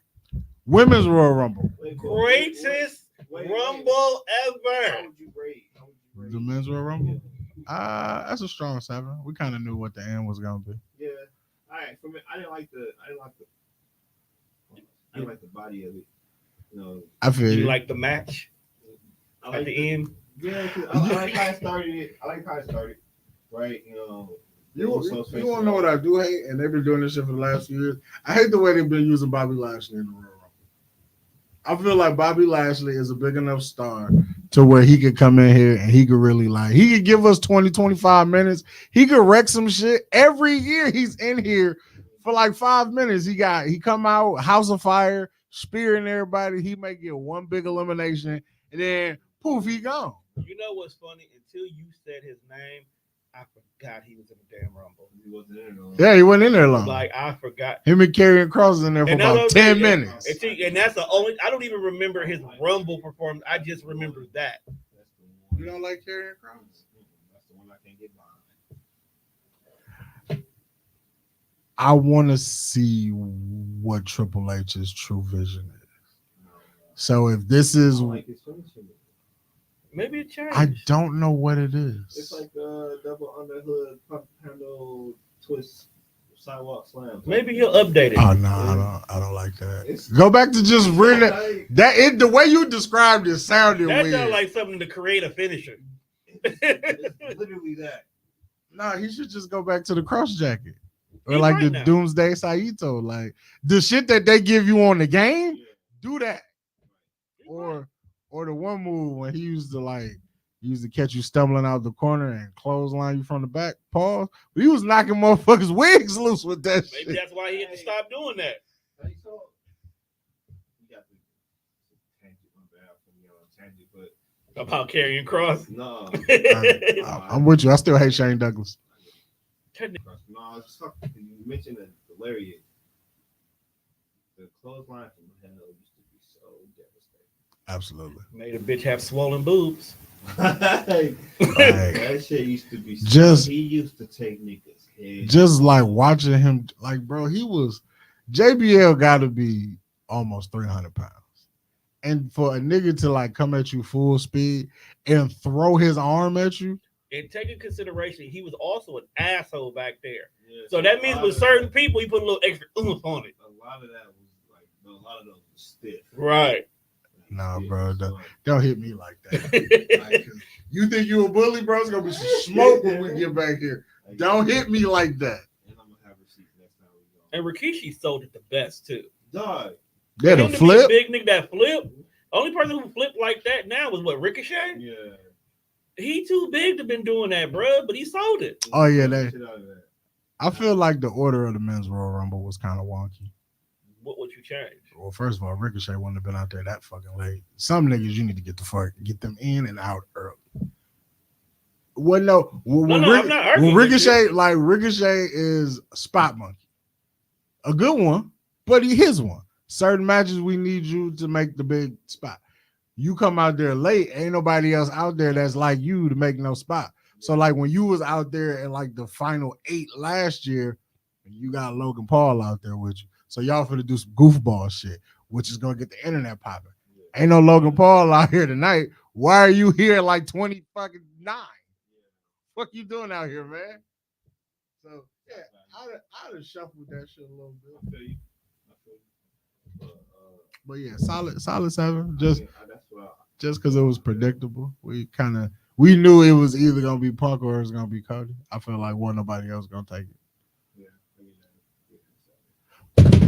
S1: Women's Royal Rumble.
S3: Greatest Rumble
S2: How
S3: ever.
S2: would you rate?
S1: The men's Royal Rumble? That's a strong 7. We kind of knew what the end was gonna be.
S2: Yeah. All right. For me, I didn't like the body of it. You know,
S1: I feel
S3: You
S1: you.
S3: like the match
S2: I
S3: at
S2: like
S3: the end?
S2: Yeah, 'cause I like how it started. Right. You know.
S1: You want to know what I do hate? And they've been doing this shit for the last few years. I hate the way they've been using Bobby Lashley in the Royal Rumble. I feel like Bobby Lashley is a big enough star to where he could come in here and he could really he could give us 20, 25 minutes. He could wreck some shit. Every year he's in here for like 5 minutes. He come out, House of Fire, spearing everybody. He may get one big elimination and then poof, he gone.
S3: You know what's funny? Until you said his name, I forgot he was in the damn Rumble.
S2: He wasn't in it.
S1: Yeah, he wasn't in there long.
S3: Like I forgot.
S1: Him and Karrion Kross in there for
S3: And that's what
S1: about
S3: I'm
S1: 10
S3: saying.
S1: minutes.
S3: And, see, and that's the only. I don't even remember his Rumble performance. I just remember that.
S2: That's the one.
S1: You don't like Karrion Kross?
S2: That's the one I can't get behind.
S1: I want to see what Triple H's true vision is. So if this
S2: I
S1: is,
S2: don't like his finishing.
S3: Maybe it changed.
S1: I don't know what it
S2: It's
S1: is.
S2: like a double underhood pump handle twist Sidewalk Slam.
S3: Maybe he'll update it.
S1: Oh no, I don't like that. Go back to just reading that. The way you described it sounded
S3: That
S1: weird.
S3: sounds like something to create a finisher.
S2: It's literally that.
S1: Nah, he should just go back to the cross jacket. Or
S3: He
S1: like
S3: right
S1: the
S3: now.
S1: Doomsday Saito. Like the shit that they give you on the game, do that. Or the one move when he used to catch you stumbling out the corner and clothesline you from the back. Pause. But he was knocking motherfuckers' wigs loose with that
S3: Maybe
S1: shit.
S3: that's why he had to stop doing that.
S2: You got the tangent, my bad for me on tangent, but
S3: About carrying cross.
S2: no.
S1: I'm with you. I still hate Shane Douglas.
S2: No, I was just talking. You mentioned the lariat. The clothesline from hell used to be so devastating.
S1: Absolutely.
S3: Made a bitch have swollen boobs.
S2: That shit used to be. He used to take niggas' head.
S1: Just like watching him, like bro, JBL got to be almost 300 pounds. And for a nigga to like come at you full speed and throw his arm at you.
S3: And take in consideration, he was also an asshole back there.
S2: Yeah,
S3: so that means with certain people, he put a little extra oomph on it.
S2: A lot of that was like, a lot of those was stiff.
S3: Right.
S1: Nah, bro, don't hit me like that. Like, you think you a bully, bro? It's gonna be some smoke when we get back here. Don't hit me like that.
S2: And I'm gonna have receipts next time we go.
S3: And Rikishi sold it the best too.
S2: Dog.
S1: Yeah, the flip.
S3: Big nigga that flip. Only person who flipped like that now was what, Ricochet?
S2: Yeah.
S3: He too big to been doing that, bro. But he sold it.
S1: Oh yeah, I feel like the order of the men's Royal Rumble was kind of wonky.
S3: What would you change?
S1: Well, first of all, Ricochet wouldn't have been out there that fucking late. Some niggas you need to get them in and out early. Well, no,
S3: I'm not arguing
S1: Ricochet is a spot monkey, a good one, but his one. Certain matches we need you to make the big spot. You come out there late, ain't nobody else out there that's like you to make no spot. So like when you was out there in like the final 8 last year, you got Logan Paul out there with you. So y'all finna do some goofball shit, which is gonna get the internet popping. Ain't no Logan Paul out here tonight. Why are you here like 20 fucking 9? What you doing out here, man? So yeah, I'd have shuffled that shit a little bit. But yeah, solid 7. Just because it was predictable. We knew it was either gonna be Punk or it was gonna be Cody. I feel like nobody else gonna take it.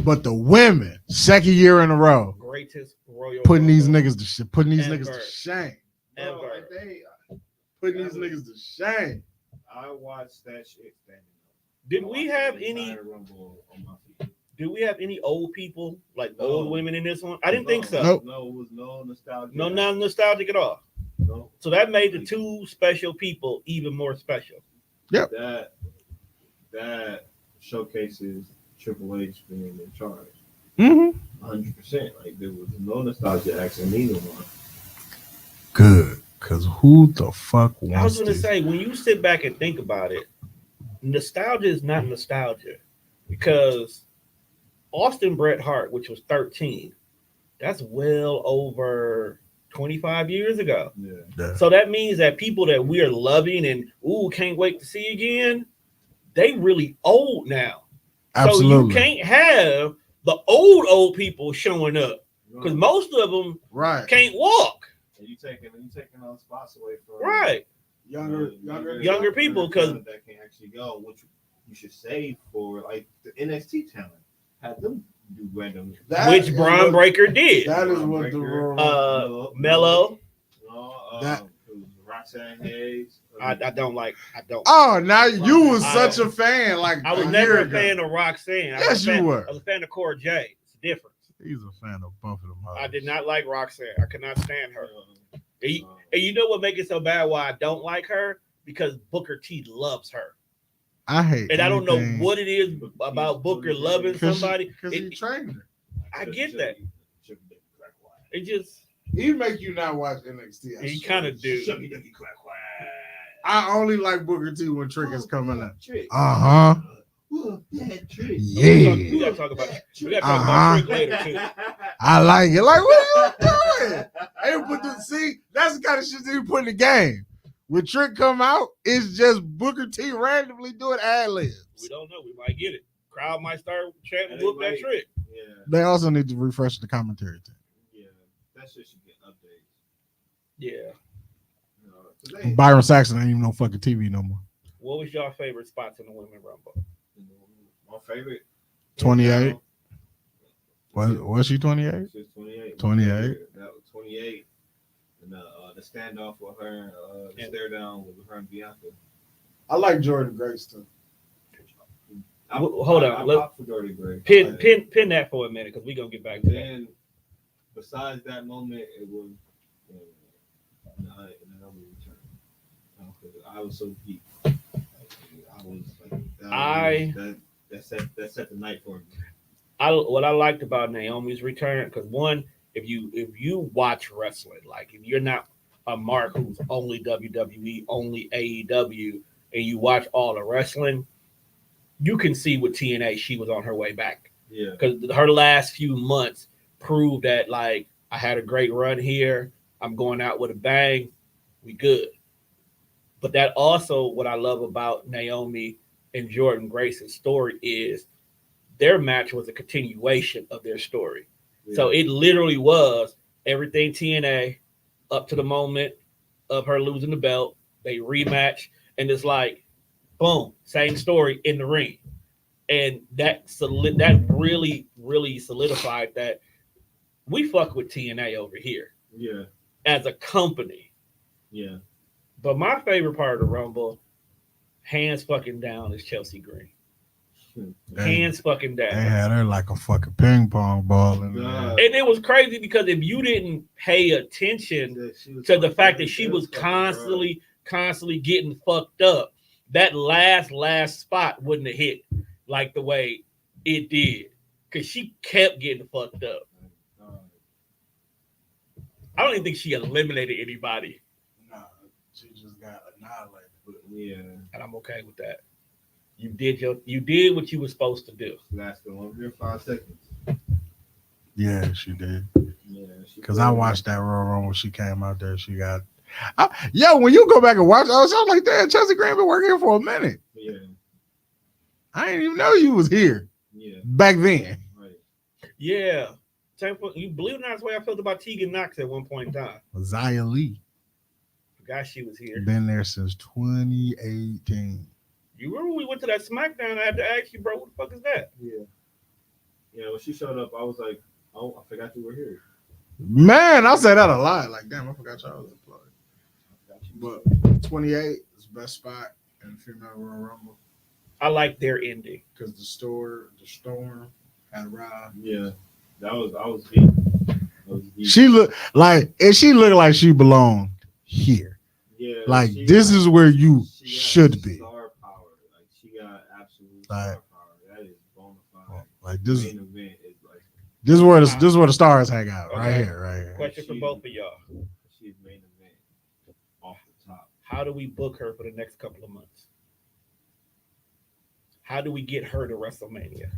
S1: But the women, second year in a row,
S3: greatest Royal
S1: putting these
S3: Rumble
S1: niggas to shit, putting these
S3: ever.
S1: niggas to shame.
S3: Ever.
S1: Putting these niggas to shame.
S2: I watched that shit standing up.
S3: Did we have any old people, like old women in this one? I didn't think so.
S1: Nope.
S2: No, it was no nostalgia.
S3: No, not nostalgic at all.
S2: No.
S3: So that made the 2 special people even more special.
S1: Yep.
S2: That showcases Triple H being in charge. 100%. Like there was no nostalgia acts in either one.
S1: Good. Cause who the fuck wants
S3: I was gonna
S1: this?
S3: say, when you sit back and think about it, nostalgia is not nostalgia, because Austin Bret Hart, which was 13, that's well over 25 years ago.
S1: Yeah.
S3: So that means that people that we're loving and can't wait to see again, they really old now.
S1: Absolutely.
S3: So you can't have the old people showing up, because most of them can't walk.
S2: And you taking those spots away from
S3: younger people, because
S2: that can actually go, which you should save for like the NXT talent. Have them do random,
S3: which Braun Breaker did.
S1: That is what the
S3: Mello.
S2: Roxanne Hayes.
S3: I don't.
S1: Oh, now you was such a fan. Like
S3: I was never a fan of Roxanne.
S1: You were.
S3: I was a fan of Cora Jade. It's different.
S1: He's a fan of both of them.
S3: I did not like Roxanne. I could not stand her. And you know what makes it so bad? Why I don't like her? Because Booker T loves her.
S1: I hate.
S3: And I don't know what it is about Booker loving somebody.
S1: Because he trained her.
S3: I get that. It just.
S1: He make you not watch NXT.
S3: He kind of do.
S1: I only like Booker T when Trick is coming up. Yeah.
S3: We gotta talk about Trick later too.
S1: I like it. Like, what are you doing? Hey, that's the kind of shit that you put in the game. When Trick come out, it's just Booker T randomly doing ad libs.
S3: We don't know. We might get it. crowd might start chanting
S2: And they
S3: whoop that
S2: might-
S3: trick.
S2: Yeah,
S1: They also need to refresh the commentary team.
S2: yeah. That shit should get updates.
S3: Yeah.
S2: You know, 'cause they-
S1: Byron Saxon ain't even no fucking TV no more.
S3: What was your favorite spots in the Women Rumble?
S2: My favorite.
S1: 28. Was she 28?
S2: She was 28.
S1: 28.
S2: That was 28. And the standoff with her, the stare down with her and Bianca.
S1: I like Jordan Grace too.
S3: Hold on,
S2: I
S3: look.
S2: popped for Jordan Gray.
S3: Pin that for a minute because we're gonna get back to that.
S2: Then, besides that moment, it was in the number return. I was so deep. I was like, that set the night for me.
S3: What I liked about Naomi's return, because one, if you watch wrestling, like if you're not a Mark who's only WWE, only AEW, and you watch all the wrestling, you can see with TNA she was on her way back.
S2: Yeah.
S3: Because her last few months proved that, like, I had a great run here. I'm going out with a bang. We good. But that also, what I love about Naomi and Jordan Grace's story is their match was a continuation of their story.
S2: Yeah.
S3: So it literally was everything TNA up to the moment of her losing the belt. They rematch, and it's like, boom, same story in the ring. And that really, really solidified that we fuck with TNA over here.
S2: Yeah.
S3: As a company.
S2: Yeah.
S3: But my favorite part of the Rumble, hands fucking down, is Chelsea Green. Hands fucking down.
S1: They had her like a fucking ping pong ball in there.
S2: God.
S3: And it was crazy because if you didn't pay attention to the fact that she was constantly getting fucked up, that last spot wouldn't have hit like the way it did. Because she kept getting fucked up. I don't even think she eliminated anybody.
S1: Nah, she just got annihilated.
S2: Yeah.
S3: And I'm okay with that. You did what you were supposed to do.
S2: Lasted 1 minute 5 seconds.
S1: Yeah, she did.
S2: Yeah.
S1: Because I watched that Royal Rumble when she came out there. She got, when you go back and watch, I was like, damn, Chelsea Green been working here for a minute.
S2: Yeah.
S1: I didn't even know you was here.
S2: Yeah.
S1: Back then.
S2: Right.
S3: Yeah. You believe it or not, that's the way I felt about Tegan Knox at one point in time.
S1: Zia Lee.
S3: Forgot she was here.
S1: Been there since 2018.
S3: You remember when we went to that SmackDown? I had to ask you, bro, what the fuck is that?
S2: Yeah. Yeah, when she showed up, I was like, oh, I forgot you were here.
S1: Man, I say that a lot. Like, damn, I forgot y'all was employed. But 28 is best spot in the female Royal Rumble.
S3: I like their ending.
S1: Because the storm had arrived.
S2: Yeah. I was deep.
S1: She looked like she belonged here.
S2: Yeah.
S1: Like, this is where you should be.
S2: Star power. Like, she got absolute
S1: Like,
S2: star power. That is bona fide.
S1: Like, this
S2: Main event is like,
S1: this is where the stars hang out. Right here.
S3: Question for both of y'all.
S2: she's main event off the top.
S3: How do we book her for the next couple of months? How do we get her to WrestleMania?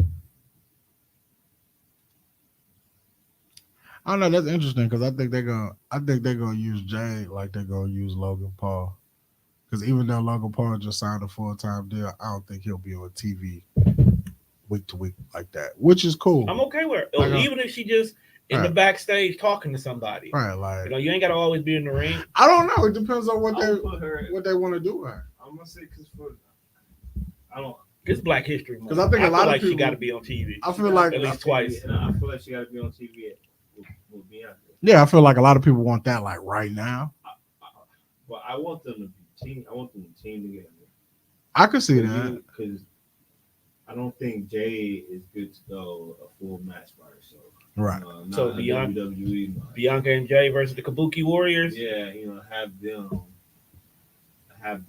S1: I don't know. That's interesting because I think they're gonna use Jade like they're gonna use Logan Paul. Because even though Logan Paul just signed a full-time deal, I don't think he'll be on TV week to week like that, which is cool.
S3: I'm okay with her. Even if she just in the backstage talking to somebody.
S1: Right, like,
S3: you ain't got to always be in the ring.
S1: I don't know. It depends on what they want to do with her.
S2: I'm gonna say because I don't.
S3: It's Black History Month.
S1: Because I think a lot of
S3: like
S1: people
S3: she got to be on TV.
S1: I feel like
S3: at least twice.
S2: And I feel like she got to be on TV with Bianca.
S1: Yeah, I feel like a lot of people want that like right now.
S2: Well, I want them to be team. I want them to team together.
S1: I could see that
S2: because I don't think Jade is good to go a full match by herself.
S1: Right.
S3: So Bianca and Jay versus the Kabuki Warriors.
S2: Yeah, have them.
S3: That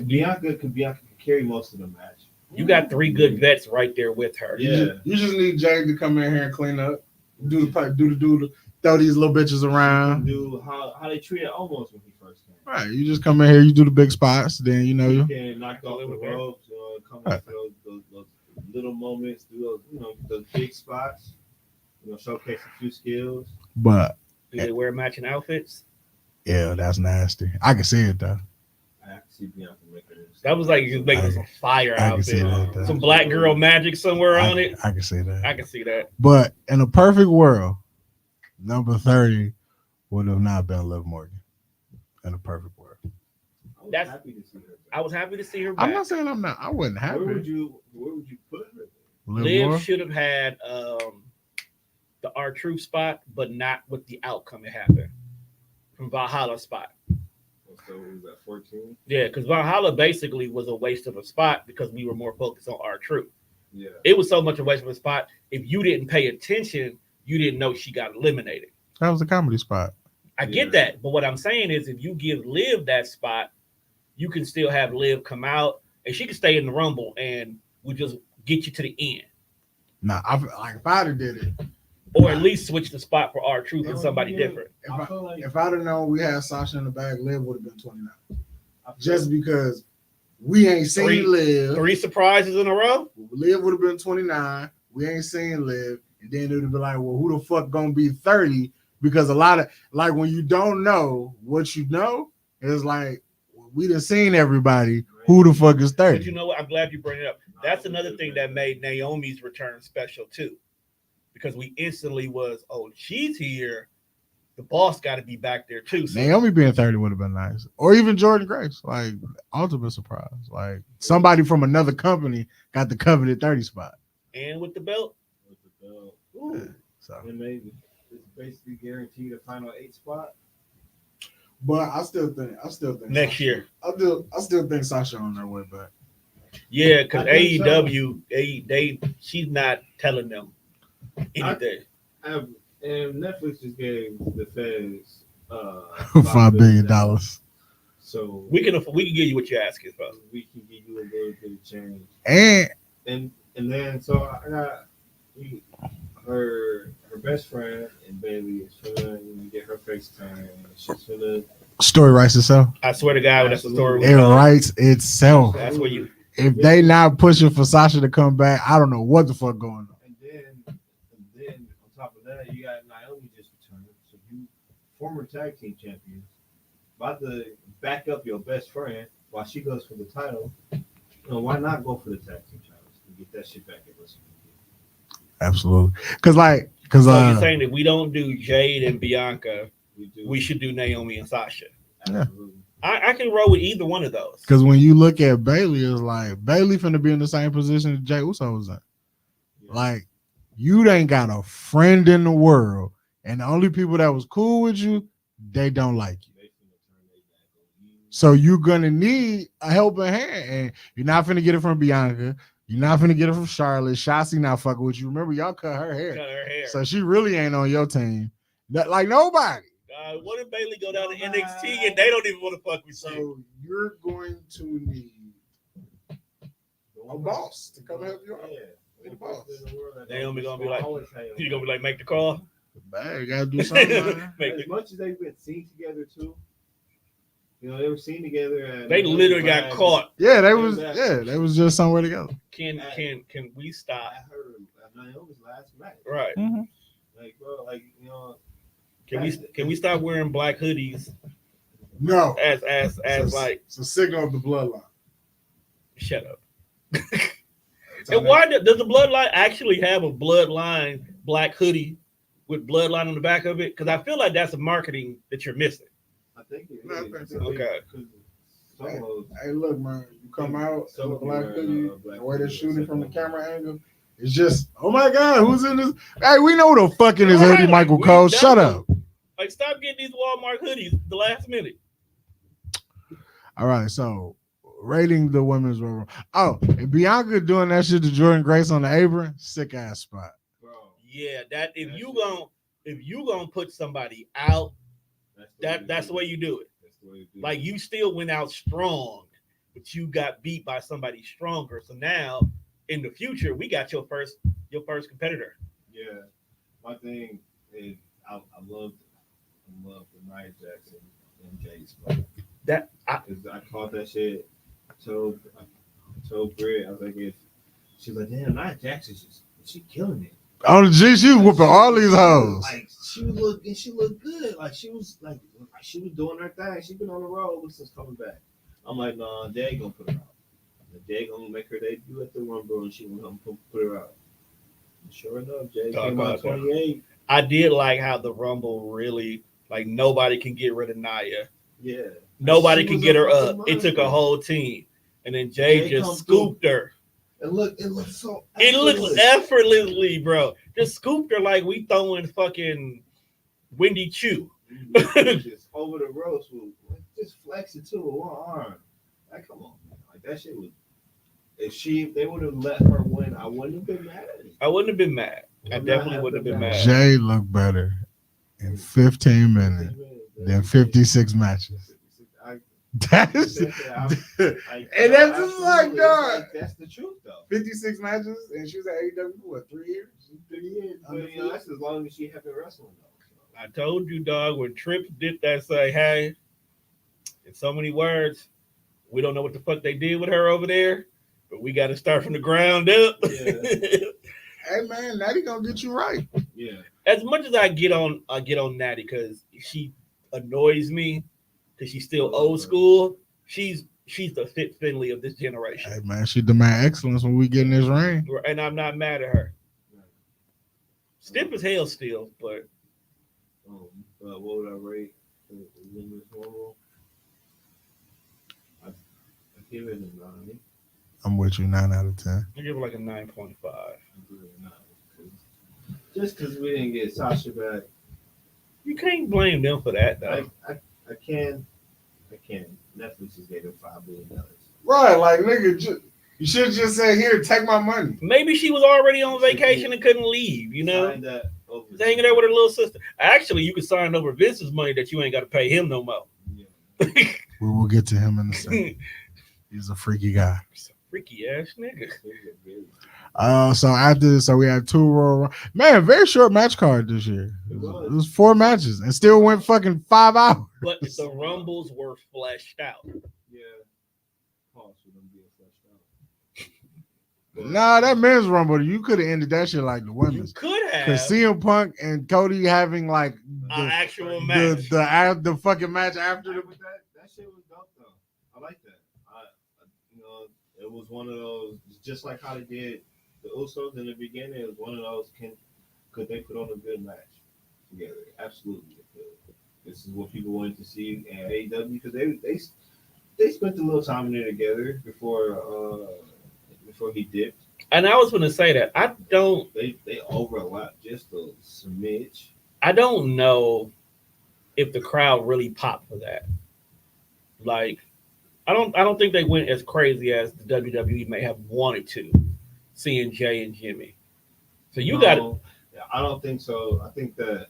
S2: Bianca can carry most of the match.
S3: You got 3 good vets right there with her.
S2: Yeah.
S1: You just need Jade to come in here and clean up, do throw these little bitches around.
S2: Do how they treated almost when he first came.
S1: Right. You just come in here, you do the big spots, then you
S2: can knock off the ropes, come right. those little moments, do those big spots, showcase a few skills.
S1: But
S3: do they wear matching outfits?
S1: Yeah, that's nasty. I can see it though.
S2: I have see Bianca making this.
S3: That was like just making some fire
S1: I can see
S3: outfit.
S1: that.
S3: Some black girl magic somewhere on it.
S1: I can see that.
S3: I can see that.
S1: But in a perfect world, number 30 would have not been Liv Morgan. In a perfect world.
S2: I was happy to see her.
S3: I was happy to see her back.
S1: I'm not saying I'm not. I wasn't happy.
S2: Where would you put her?
S3: Liv should have had the R-Truth spot, but not with the outcome it happened. From Valhalla spot.
S2: So was that 14?
S3: Yeah, because Valhalla basically was a waste of a spot because we were more focused on R-Truth.
S2: Yeah.
S3: It was so much a waste of a spot. If you didn't pay attention, you didn't know she got eliminated.
S1: That was a comedy spot.
S3: I get that. But what I'm saying is if you give Liv that spot, you can still have Liv come out and she can stay in the Rumble and we'll just get you to the end.
S1: Nah, if I'd have did it.
S3: Or at least switch the spot for R-Truth and somebody different.
S1: If I'd have known we had Sasha in the bag, Liv would have been 29. Just because we ain't seen Liv.
S3: 3 surprises in a row?
S1: Liv would have been 29. We ain't seen Liv. And then it would have been like, well, who the fuck gonna be 30? Because a lot of, like, when you don't know what you know, it's like, we done seen everybody. Who the fuck is 30?
S3: But you know what? I'm glad you brought it up. That's another thing that made Naomi's return special too. Because we instantly was, oh, she's here. The boss got to be back there too. So
S1: Naomi being 30 would have been nice. Or even Jordan Grace. Like, ultimate surprise. Like, somebody from another company got the coveted 30 spot.
S3: And with the belt?
S2: With the belt.
S1: Yeah, so.
S2: And maybe it's basically guaranteed a final 8 spot.
S1: But I still think
S3: Next year.
S1: I still think Sasha on their way back.
S3: Yeah, because AEW, she's not telling them anything.
S2: And Netflix just gave the feds
S1: $5 billion.
S2: So
S3: we can give you what you're asking for.
S2: We can give you a little bit of change. And then so I got her best friend and Bailey is gonna get her FaceTime. She's gonna
S1: story writes itself.
S3: I swear to God, that's the story.
S1: It writes itself.
S3: That's what you.
S1: If they not pushing for Sasha to come back, I don't know what the fuck going on.
S2: And then on top of that, you got Naomi just returned. So you former tag team champions about to back up your best friend while she goes for the title. You know, why not go for the tag team titles and get that shit back at WrestleMania?
S1: Absolutely. Because
S3: so you're saying if we don't do Jade and Bianca, we should do Naomi and Sasha.
S2: Absolutely.
S3: I can roll with either one of those.
S1: Because when you look at Bailey, it's like Bailey finna be in the same position that Jey Uso was in. Yeah. Like, you ain't got a friend in the world, and the only people that was cool with you, they don't like you. So you're gonna need a helping hand, and you're not finna get it from Bianca. You're not finna get it from Charlotte. Shotzi not fucking with you. Remember, y'all cut her hair. So she really ain't on your team. Like nobody.
S3: What if Bailey go down to NXT and they don't even want to fuck with you?
S1: So you're going to need a boss to come help you out.
S2: Yeah.
S3: Boss. Naomi gonna be like, you gonna be like, make the call.
S1: Man, you gotta do something.
S2: As much as they've been seen together too. You know, they were seen together.
S3: They literally got caught.
S1: Yeah, they was just somewhere together.
S3: Can we stop?
S2: I heard Naomi's last match.
S3: Right.
S1: Mm-hmm.
S2: Like, bro, like, you know.
S3: Can we stop wearing black hoodies?
S1: No.
S3: As like
S1: it's a signal of the bloodline.
S3: Shut up. And why does the bloodline actually have a bloodline black hoodie with bloodline on the back of it? Because I feel like that's a marketing that you're missing.
S2: I think it is.
S3: Okay.
S1: Hey, look, man, you come out in a black hoodie, the way they're shooting from the camera angle. It's just, oh my God, who's in this? Hey, we know who the fuck in this hoodie, Michael Cole. Shut up.
S3: Like, stop getting these Walmart hoodies the last minute.
S1: All right, so rating the women's Royal Rumble. Oh, and Bianca doing that shit to Jordan Grace on the apron, sick ass spot.
S3: Bro. Yeah, that if you gonna put somebody out, that's the way you do it. Like, you still went out strong, but you got beat by somebody stronger. So now, in the future, we got your first competitor.
S2: Yeah, my thing is I love the Nia Jackson and Jade's fight. I caught that shit. I told Britt, I was like, if she's like, damn, Nia Jackson's she killing it.
S1: On the G, she was whooping all these hoes.
S2: Like she looked good. Like she was doing her thing. She's been on the road since coming back. I'm like, nah, they ain't gonna put her out. They gonna make her debut at the Rumble, and she gonna put her out. And sure enough, Jade came out 28.
S3: I did like how the Rumble really, like, nobody can get rid of Nia.
S2: Yeah.
S3: Nobody can get her up. It took a whole team. And then Jade just scooped her.
S2: And look, it looks so
S3: effortless. It looked effortlessly, bro. Just scooped her like we throwing fucking Wendy Chu.
S2: Just over the ropes, just flex it too with one arm. Like, come on, man. Like, that shit was. If they would have let her win, I wouldn't have been mad at it.
S3: I wouldn't have been mad. I definitely wouldn't have been mad.
S1: Jay looked better in 15 minutes than 56 matches. That's and that's just like, dog.
S2: That's the truth, though.
S1: 56 matches, and she was at AEW for what, 3 years?
S2: 3 years. But, you know, that's as long as she have been wrestling, though.
S3: I told you, dog, when Trips did that, say, hey, in so many words, we don't know what the fuck they did with her over there, but we got to start from the ground up.
S2: Yeah.
S1: Hey, man, Natty gonna get you right.
S2: Yeah.
S3: As much as I get on Natty because she annoys me because she's still old school. She's the Fit Finley of this generation.
S1: Hey, man, she demand excellence when we get in this ring.
S3: And I'm not mad at her. Stiff as hell still, but.
S2: What would I rate the Women's Rumble? I give it a 9.
S1: I'm with you, 9 out of 10.
S3: I give it like a 9.5.
S2: Just because we didn't get Sasha back.
S3: You can't blame them for that, though.
S2: I can. Netflix just gave them $5 billion.
S1: Right, like, nigga, you should have just said, here, take my money.
S3: Maybe she was already on vacation and couldn't leave, you know? Hanging there with her little sister. Actually, you could sign over Vince's money that you ain't got to pay him no more.
S1: Yeah. We will get to him in a second. He's a freaky guy.
S3: He's a freaky ass nigga.
S1: So we had 2 Royal. Man, very short match card this year. It was 4 matches and still went fucking 5 hours.
S3: But the Rumbles were fleshed out.
S2: Yeah. Pause for them being fleshed out.
S1: Nah, that men's Rumble, you could have ended that shit like the women's.
S3: You could have.
S1: Because CM Punk and Cody having like
S3: an actual match.
S1: The fucking match after the.
S2: That shit was dope though. I like that. It was one of those, just like how they did the Usos in the beginning. It was one of those. Could they put on a good match together? Absolutely, they could. This is what people wanted to see at AEW because they spent a little time in there together before he dipped.
S3: And I was going to say that
S2: they overlap just a smidge.
S3: I don't know if the crowd really popped for that. Like, I don't think they went as crazy as the WWE may have wanted to, seeing Jay and Jimmy. So
S2: I don't think so. I think that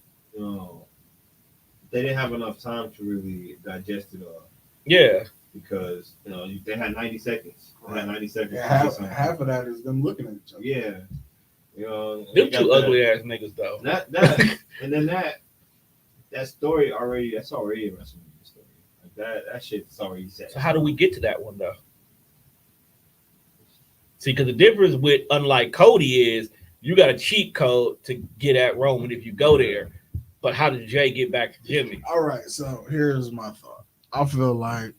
S2: they didn't have enough time to really digest it all.
S3: Yeah.
S2: Because they had 90 seconds. They had 90 seconds.
S1: Yeah, half of that is them looking at each other.
S2: Yeah.
S3: Them 2 ugly ass niggas though.
S2: That and then that story that's already a WrestleMania story. Like that shit's already set.
S3: So how do we get to that one though? See, because the difference with unlike Cody is you got a cheat code to get at Roman if you go there. But how did Jay get back to Jimmy?
S1: All right, so here's my thought. I feel like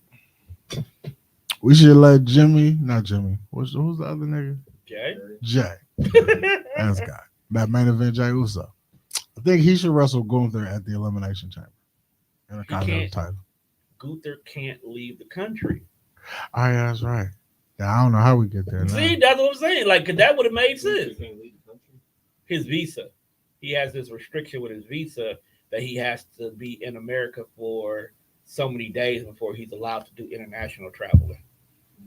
S1: we should let not Jimmy. Who's the other nigga? Jay. That's guy. That main event, Jay Uso. I think he should wrestle Gunther at the Elimination Chamber in a Continental title.
S3: Gunther can't leave the country.
S1: Oh, yeah, that's right. Yeah, I don't know how we get there.
S3: See, that's what I'm saying. Like, that would have made sense. His visa. He has this restriction with his visa that he has to be in America for so many days before he's allowed to do international traveling.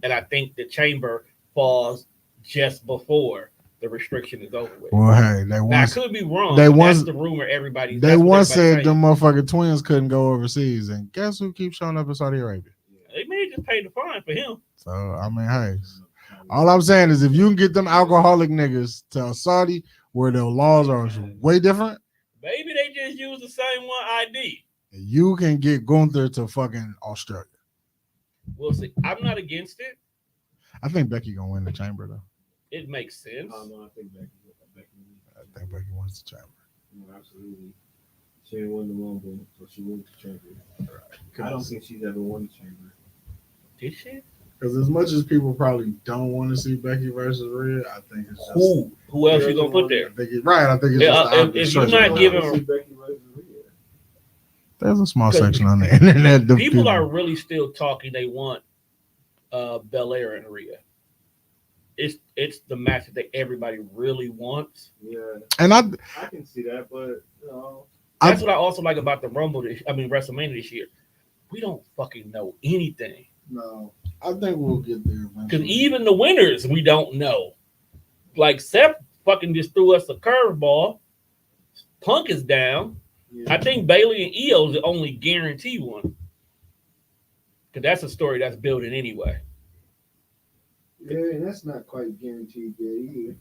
S3: And I think the chamber falls just before the restriction is over with.
S1: Well, hey,
S3: I could be wrong. That's the rumor everybody.
S1: They once said the motherfucking twins couldn't go overseas, and guess who keeps showing up in Saudi Arabia?
S3: They may just pay the fine for him.
S1: So I mean, hey, all I'm saying is if you can get them alcoholic niggas to Saudi where their laws are way different,
S3: maybe they just use the same one ID.
S1: You can get Gunther to fucking Australia.
S3: We'll see. I'm not against it.
S1: I think Becky gonna win the chamber though.
S3: It makes sense.
S2: No, I think Becky
S1: wins the chamber.
S2: No, absolutely. She didn't win the Rumble, so she wins the chamber. Right. I don't think she's ever won the chamber.
S3: Did she?
S1: Because as much as people probably don't want to see Becky versus Rhea, I think it's just
S3: Who else you gonna put there?
S1: I think it's just the obvious
S3: if you're
S1: choice.
S3: not giving
S1: There's a small section on the internet.
S3: People are really still talking. They want Belair and Rhea. It's the match that everybody really wants.
S2: Yeah,
S1: and I
S2: can see that, but
S3: that's what I also like about the Rumble. WrestleMania this year. We don't fucking know anything.
S1: No, I think we'll get there.
S3: Because even the winners, we don't know. Like Seth fucking just threw us a curveball. Punk is down. Yeah. I think Bayley and Io is the only guaranteed one. Because that's a story that's building anyway.
S2: Yeah, and that's not quite guaranteed yet either.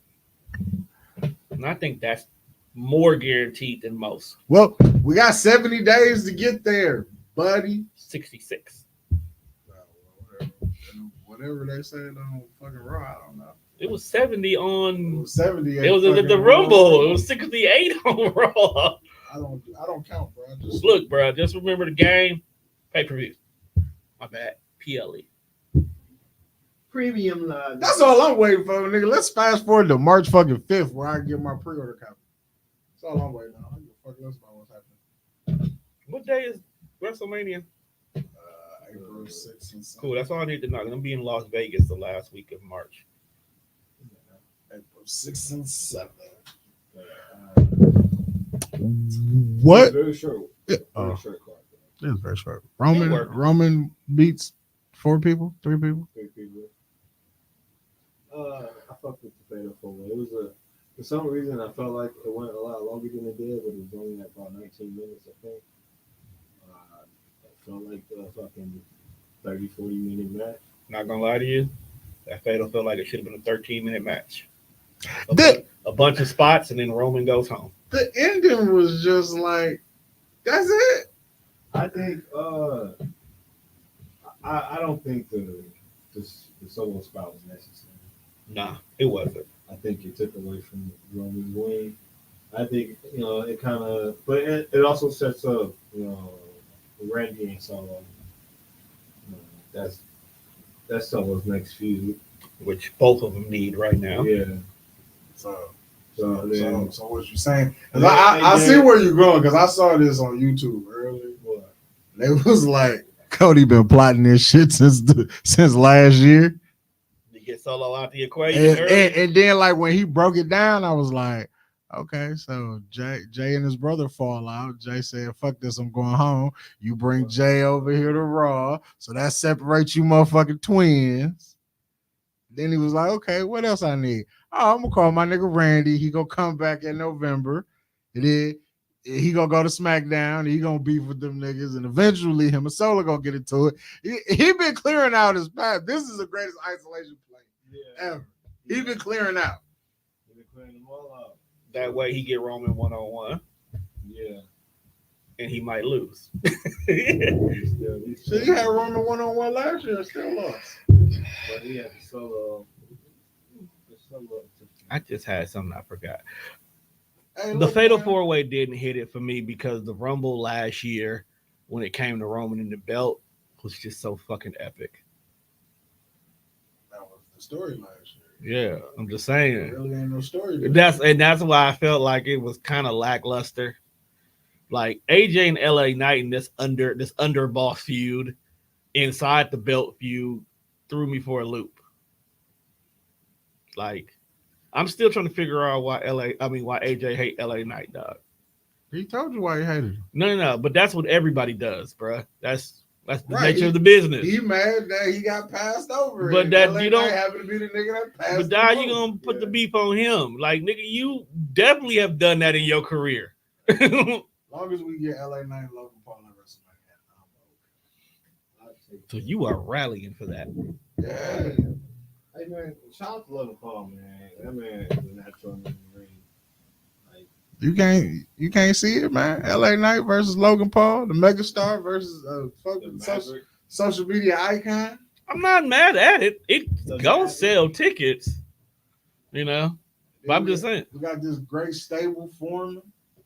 S3: And I think that's more guaranteed than most.
S1: Well, we got 70 days to get there, buddy.
S3: 66.
S1: Whatever they said on fucking Raw, I don't know.
S3: It was 70 on.
S1: It was 70.
S3: It was at the Rumble. It was 68 on Raw.
S1: I don't count, bro.
S3: Look, bro. Just remember the game. Pay-per-view. My bad. PLE.
S2: Premium live.
S1: That's all I'm waiting for, nigga. Let's fast forward to March fucking 5th, where I get my pre-order copy. That's all I'm waiting on. I don't give a fuck else about what's happening.
S3: What day is WrestleMania?
S1: April 6th and 7th.
S3: Cool. That's all I need to know. I'm gonna be in Las Vegas the last week of March.
S1: April 6th and 7th. What?
S2: Very short.
S1: Very short card. It is very short. Roman beats 3 people.
S2: I fucked with the Fatal 4-Way. It was for some reason I felt like it went a lot longer than it did, but it was only like about 19 minutes, I think. It felt like a fucking 30, 40-minute match.
S3: Not gonna lie to you, that Fatal felt like it should have been a 13-minute match. A bunch of spots, and then Roman goes home.
S1: The ending was just like, that's it.
S2: I think I don't think the solo spot was necessary.
S3: Nah, it wasn't.
S2: I think it took away from Roman's win. I think it kind of, but it also sets up Randy and Solo. That's Solo's next feud,
S3: which both of them need right now.
S2: Yeah.
S1: So what you saying? I see where you're going, because I saw this on YouTube earlier. What? They was like, Cody been plotting this shit since last year.
S3: To get Solo out the equation.
S1: And then like when he broke it down, I was like, okay, so Jay and his brother fall out. Jay said, fuck this, I'm going home. You bring Jay over here to Raw, so that separates you motherfucking twins. Then he was like, okay, what else I need? Oh, I'm gonna call my nigga Randy. He gonna come back in November. And then he gonna go to SmackDown. He gonna beef with them niggas, and eventually him and Solo gonna get into it. He been clearing out his path. This is the greatest isolation play ever. He been clearing out.
S2: He been clearing them all out.
S3: That way he get Roman 1-on-1.
S2: Yeah.
S3: And he might lose.
S1: So you had Roman 1-on-1 last year and still lost.
S2: But he had Solo.
S3: I just had something I forgot.
S1: Hey,
S3: the Fatal 4-Way didn't hit it for me because the Rumble last year, when it came to Roman in the belt, was just so fucking epic.
S1: That was the story last year.
S3: Yeah, I'm just saying.
S1: There really ain't no story.
S3: That's why I felt like it was kind of lackluster. Like AJ and LA Knight in this underboss feud inside the belt feud threw me for a loop. Like, I'm still trying to figure out why AJ hate LA Knight, dog.
S1: He told you why he hated him.
S3: No, but that's what everybody does, bro. That's the nature of the business.
S1: He mad that he got passed over.
S3: But that
S1: LA
S3: you don't
S1: happen to be the nigga that passed.
S3: But dog, you gonna put the beef on him? Like, nigga, you definitely have done that in your career.
S1: As long as we get LA Knight, Logan Paul, and WrestleMania,
S3: so you are rallying for that.
S1: Yeah.
S2: Hey man, shout out to Logan Paul, man. That man is a natural in the ring. Like,
S1: you can't see it, man. LA Knight versus Logan Paul, the megastar versus fucking social media icon.
S3: I'm not mad at it. It gonna sell tickets, But I'm just saying.
S1: We got this great stable forming.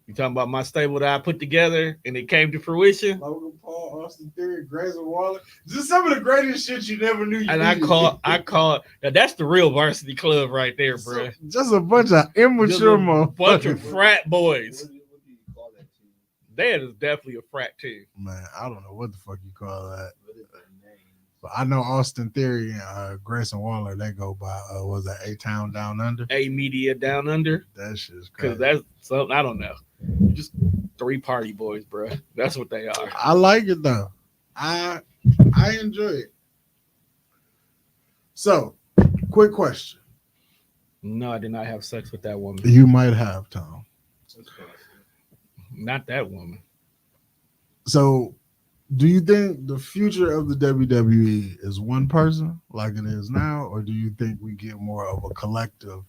S3: You talking about my stable that I put together and it came to fruition?
S1: Logan Paul, Austin Theory, Grayson Waller. Just some of the greatest shit you never knew you
S3: And
S1: needed.
S3: I call now that's the real varsity club right there, bro.
S1: Just a bunch of immature
S3: bunch of
S1: motherfuckers.
S3: frat boys.
S2: What do you call that team?
S3: That is definitely a frat team.
S1: Man, I don't know what the fuck you call that.
S2: What is that name?
S1: But I know Austin Theory and Grayson Waller, they go by, was that A-Town Down Under?
S3: A Media Down Under.
S1: That shit's
S3: Because
S1: crazy.
S3: that's something, I don't know. Just 3 party boys, bro. That's what they are.
S1: I like it though. I enjoy it. So, quick question.
S3: No, I did not have sex with that woman.
S1: You might have, Tom.
S2: That's possible.
S3: Not that woman.
S1: So, do you think the future of the WWE is one person like it is now, or do you think we get more of a collective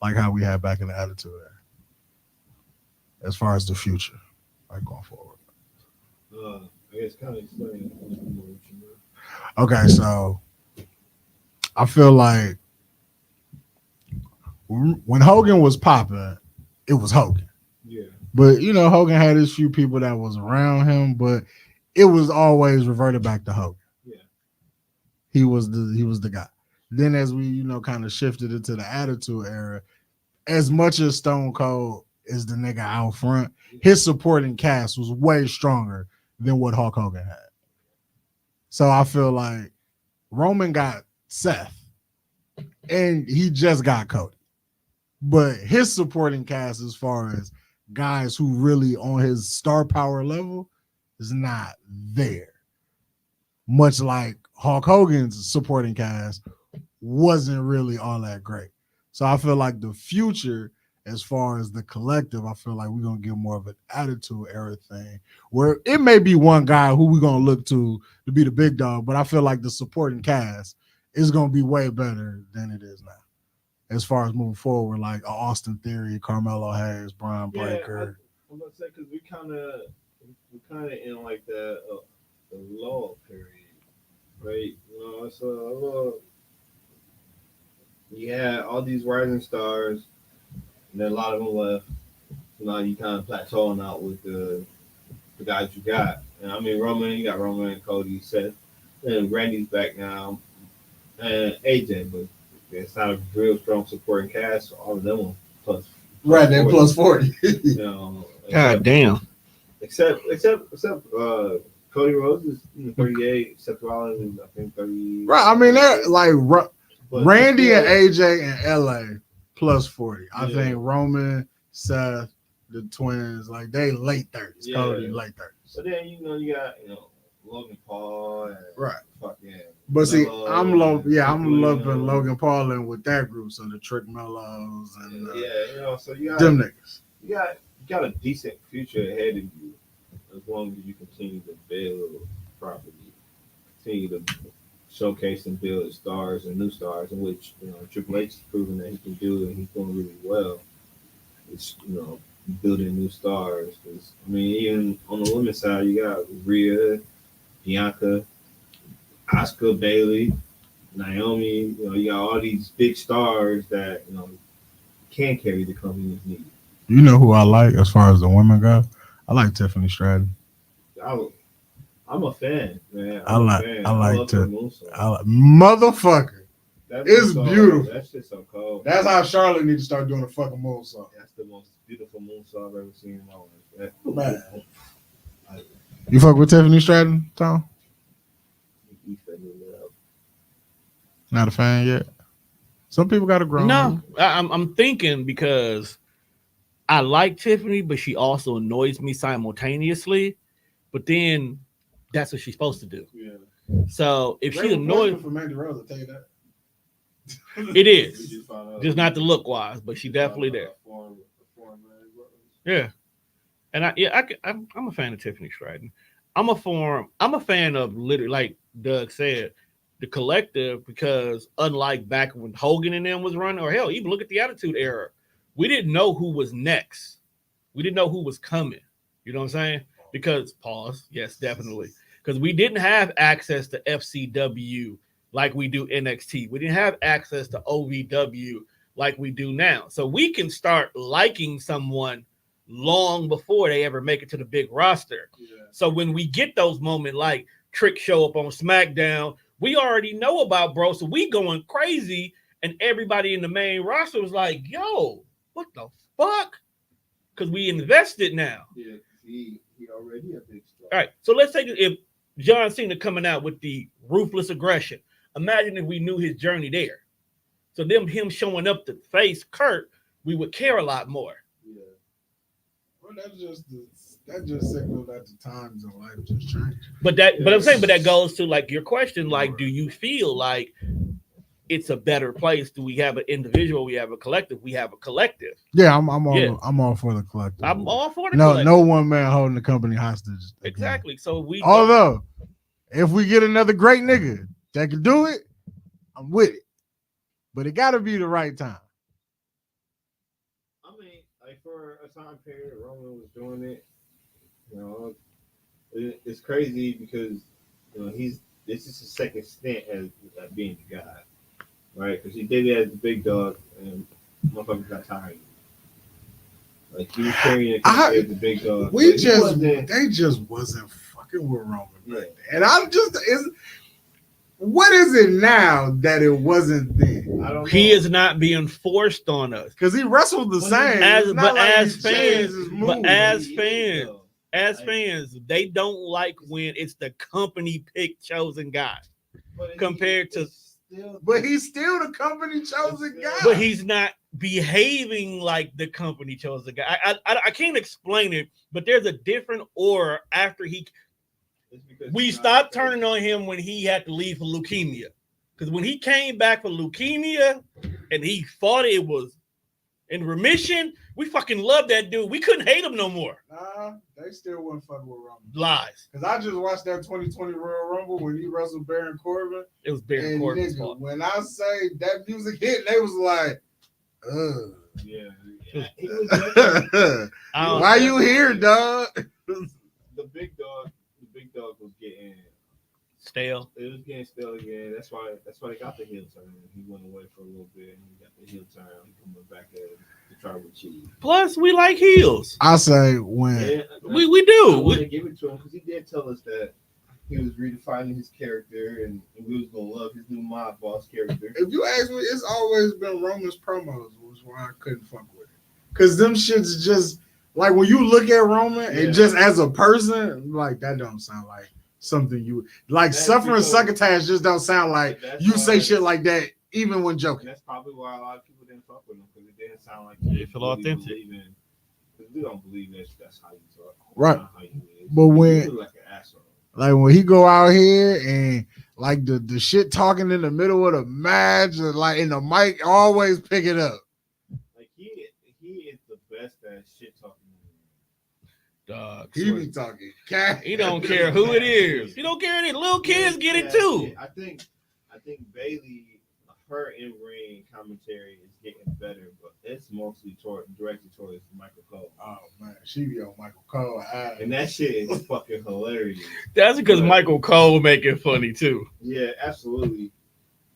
S1: like how we had back in the Attitude Era? As far as the future, like going forward.
S2: I guess kind of explain what you know.
S1: Okay, so I feel like when Hogan was popping, it was Hogan.
S2: Yeah.
S1: But you know, Hogan had his few people that was around him, but it was always reverted back to Hogan.
S2: Yeah.
S1: He was the guy. Then as we, kind of shifted into the Attitude Era, as much as Stone Cold is the nigga out front, his supporting cast was way stronger than what Hulk Hogan had. So I feel like Roman got Seth and he just got Cody. But his supporting cast, as far as guys who really on his star power level, is not there. Much like Hulk Hogan's supporting cast wasn't really all that great. So I feel like the future, as far as the collective, I feel like we're going to get more of an Attitude Era thing where it may be one guy who we're going to look to be the big dog, but I feel like the supporting cast is going to be way better than it is now. As far as moving forward, like Austin Theory, Carmelo Hayes, Brian Breaker.
S2: I'm going to say because we kind of in like the lull period, right? It's a little. You had all these rising stars, and then a lot of them left. So now you kind of plateauing out with the guys you got. And I mean, you got Roman, Cody, Seth, and Randy's back now, and AJ, but it's not a real strong supporting cast. So all of them are plus.
S1: Right, they're plus 40.
S3: God damn.
S2: Except Cody Rhodes is 38, Seth Rollins is I think 30.
S1: Right, I mean they're like
S2: But
S1: Randy and AJ and LA plus 40. I
S2: Yeah.
S1: think Roman, Seth, the twins, like they late 30s.
S2: Yeah.
S1: Cody late 30s.
S2: So then you got Logan Paul and
S1: Right.
S2: fucking.
S1: But see,
S2: Melo
S1: I'm
S2: and
S1: lumping Logan Paul in with that group. So the Trick Mellos and
S2: so you got
S1: them niggas.
S2: you got a decent future ahead of you as long as you continue to build properly, continue to showcase and build stars and new stars, in which Triple H has proven that he can do, and he's doing really well. It's building new stars. Because I mean, even on the women's side, you got Rhea, Bianca, Asuka, Bayley, Naomi. You got all these big stars that can carry the company if needed.
S1: You know who I like as far as the women go? I like Tiffany Stratton.
S2: I'm a fan, man.
S1: I like
S2: her moonsault.
S1: Motherfucker.
S2: That
S1: It's
S2: moonsault,
S1: beautiful.
S2: That shit's so cold.
S1: That's how Charlotte needs to start doing a fucking moonsault.
S2: That's the most beautiful moonsault I've ever seen in my life.
S1: Man. You fuck with Tiffany Stratton, Tom?
S2: He set me up.
S1: Not a fan yet. Some people got to grow.
S3: No, I'm thinking because I like Tiffany, but she also annoys me simultaneously. But then that's what she's supposed to do.
S2: Yeah.
S3: So if she annoys,
S1: for Mandy Rose, I'll tell you that.
S3: it is just not the look wise, but she definitely there. Yeah, and I'm a fan of Tiffany Stratton. I'm a fan of literally, like Doug said, the collective, because unlike back when Hogan and them was running, or hell, even look at the Attitude Era, we didn't know who was next. We didn't know who was coming. You know what I'm saying? Because yes, definitely. Because we didn't have access to FCW like we do NXT. We didn't have access to OVW like we do now. So we can start liking someone long before they ever make it to the big roster.
S1: Yeah.
S3: So when we get those moments like Trick show up on SmackDown, we already know about bro, so we going crazy, and everybody in the main roster was like, "Yo, what the fuck?" Because we invested now.
S2: Yeah, he already a big star.
S3: All right, so let's take it if John Cena coming out with the ruthless aggression. Imagine if we knew his journey there. So him showing up to face Kurt, we would care a lot more.
S2: Yeah.
S1: Well, that just signaled that the times in life just changed.
S3: But I'm saying, that goes to like your question, like, do you feel like it's a better place? Do we have an individual? We have a collective. We have a collective.
S1: Yeah, I'm all for the collective.
S3: I'm all for the collective.
S1: No one man holding the company hostage. Again.
S3: Exactly. So
S1: although if we get another great nigga that can do it, I'm with it. But it gotta be the right time.
S2: I mean, like for a time period, Roman was doing it. You know, it's crazy because this is his second stint as being the guy, right? Because he did it as the big dog, and motherfuckers got tired. Like he was carrying as the big dog.
S1: They just wasn't fucking with Roman.
S2: Yeah.
S1: And what is it now that it wasn't then?
S2: I don't know.
S3: He is not being forced on us
S1: because he wrestled the same.
S3: As fans, they don't like when it's the company picked chosen guy.
S1: But he's still the company chosen guy.
S3: But he's not behaving like the company chosen guy. I can't explain it, but there's a different aura after we stopped turning on him when he had to leave for leukemia. Because when he came back for leukemia and he thought it was in remission, we fucking loved that dude. We couldn't hate him no more.
S1: Nah, they still wouldn't fuck with Rumble.
S3: Lies.
S1: Because I just watched that 2020 Royal Rumble when he wrestled Baron Corbin.
S3: It was Baron Corbin's fault.
S1: When I say that music hit, they was like, ugh.
S2: Yeah.
S1: Why you here, dog?
S2: The big dog was getting
S3: stale.
S2: It was getting stale again. That's why they got the heel turn. He went away for a little bit and he got the heel turn. He coming back to try to achieve.
S3: Plus, we like heels.
S1: I say when
S3: we do.
S2: I want to give it to him because he did tell us that he was redefining his character and we was gonna love his new mob boss character.
S1: If you ask me, it's always been Roman's promos was why I couldn't fuck with it. Cause them shits just like when you look at Roman and just as a person, like that don't sound like something you like. Suffering succotash just don't sound like you say shit like that even when joking.
S2: That's probably why a lot of people didn't fuck with him because it didn't sound like
S3: it feel authentic.
S2: Because we don't believe that's how you talk,
S1: right?
S2: How you is.
S1: But when
S2: you like an asshole.
S1: Like when he go out here and like the shit talking in the middle of the match, and like in the mic, always pick it up.
S2: Like he is the best at shit talking.
S3: Dog,
S1: he be talking.
S3: He don't care who it is. He don't care any little kids get it too.
S2: I think Bailey, her in ring commentary is getting better, but it's mostly directed towards Michael Cole.
S1: Oh man, she be on Michael Cole,
S2: and that shit is fucking hilarious.
S3: That's because Michael Cole make it funny too.
S2: Yeah, absolutely.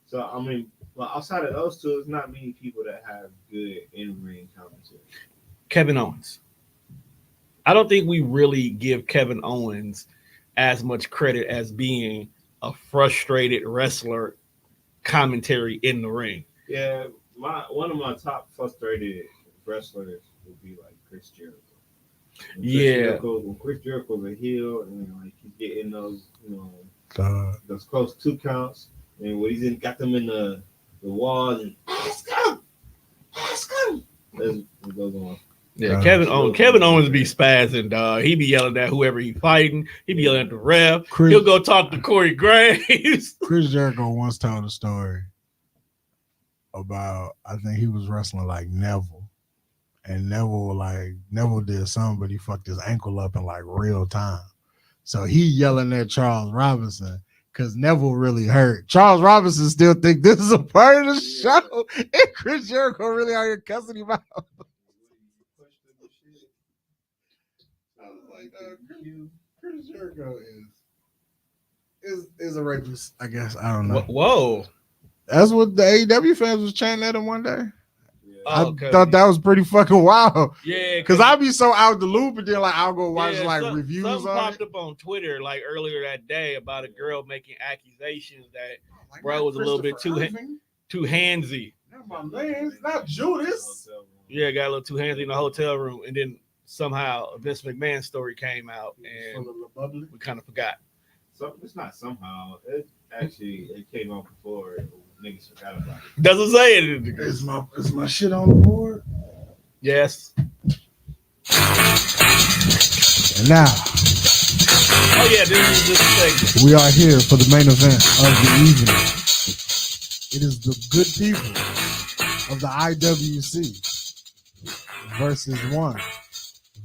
S2: So I mean, well, outside of those two, there's not many people that have good in ring commentary.
S3: Kevin Owens. I don't think we really give Kevin Owens as much credit as being a frustrated wrestler commentary in the ring.
S2: Yeah, one of my top frustrated wrestlers would be like Chris Jericho. When Chris Jericho's a heel and like he's getting those, those close 2 counts, and when he's got them in the walls and let's go. That's what goes on.
S3: Yeah, Kevin Owens be spazzing, dog. He be yelling at whoever he fighting. He be yelling at the ref. He'll go talk to Corey Graves.
S1: Chris Jericho once told a story about, I think he was wrestling like Neville. And Neville did something, but he fucked his ankle up in like real time. So he yelling at Charles Robinson because Neville really hurt. Charles Robinson still think this is a part of the show. And Chris Jericho really out here cussing him out. Chris Jericho is a rapist, I guess. I don't know.
S3: Whoa.
S1: That's what the AEW fans was chanting at him one day. I thought that was pretty fucking wild.
S3: Yeah,
S1: because I be so out the loop, and then like I'll go watch reviews
S3: something
S1: on
S3: popped
S1: it.
S3: up on Twitter like earlier that day about a girl making accusations that
S1: Like,
S3: bro was a little bit too handsy.
S1: Not my man, it's not Judas.
S3: Yeah, got a little too handsy in the hotel room, and then somehow a Vince McMahon story came out, and we kind of forgot.
S2: So it's not somehow. It came out before niggas forgot about it.
S3: Doesn't say it.
S1: Is my shit on the board?
S3: Yes.
S1: And now,
S3: oh yeah, this is segment.
S1: We are here for the main event of the evening. It is the good people of the IWC versus one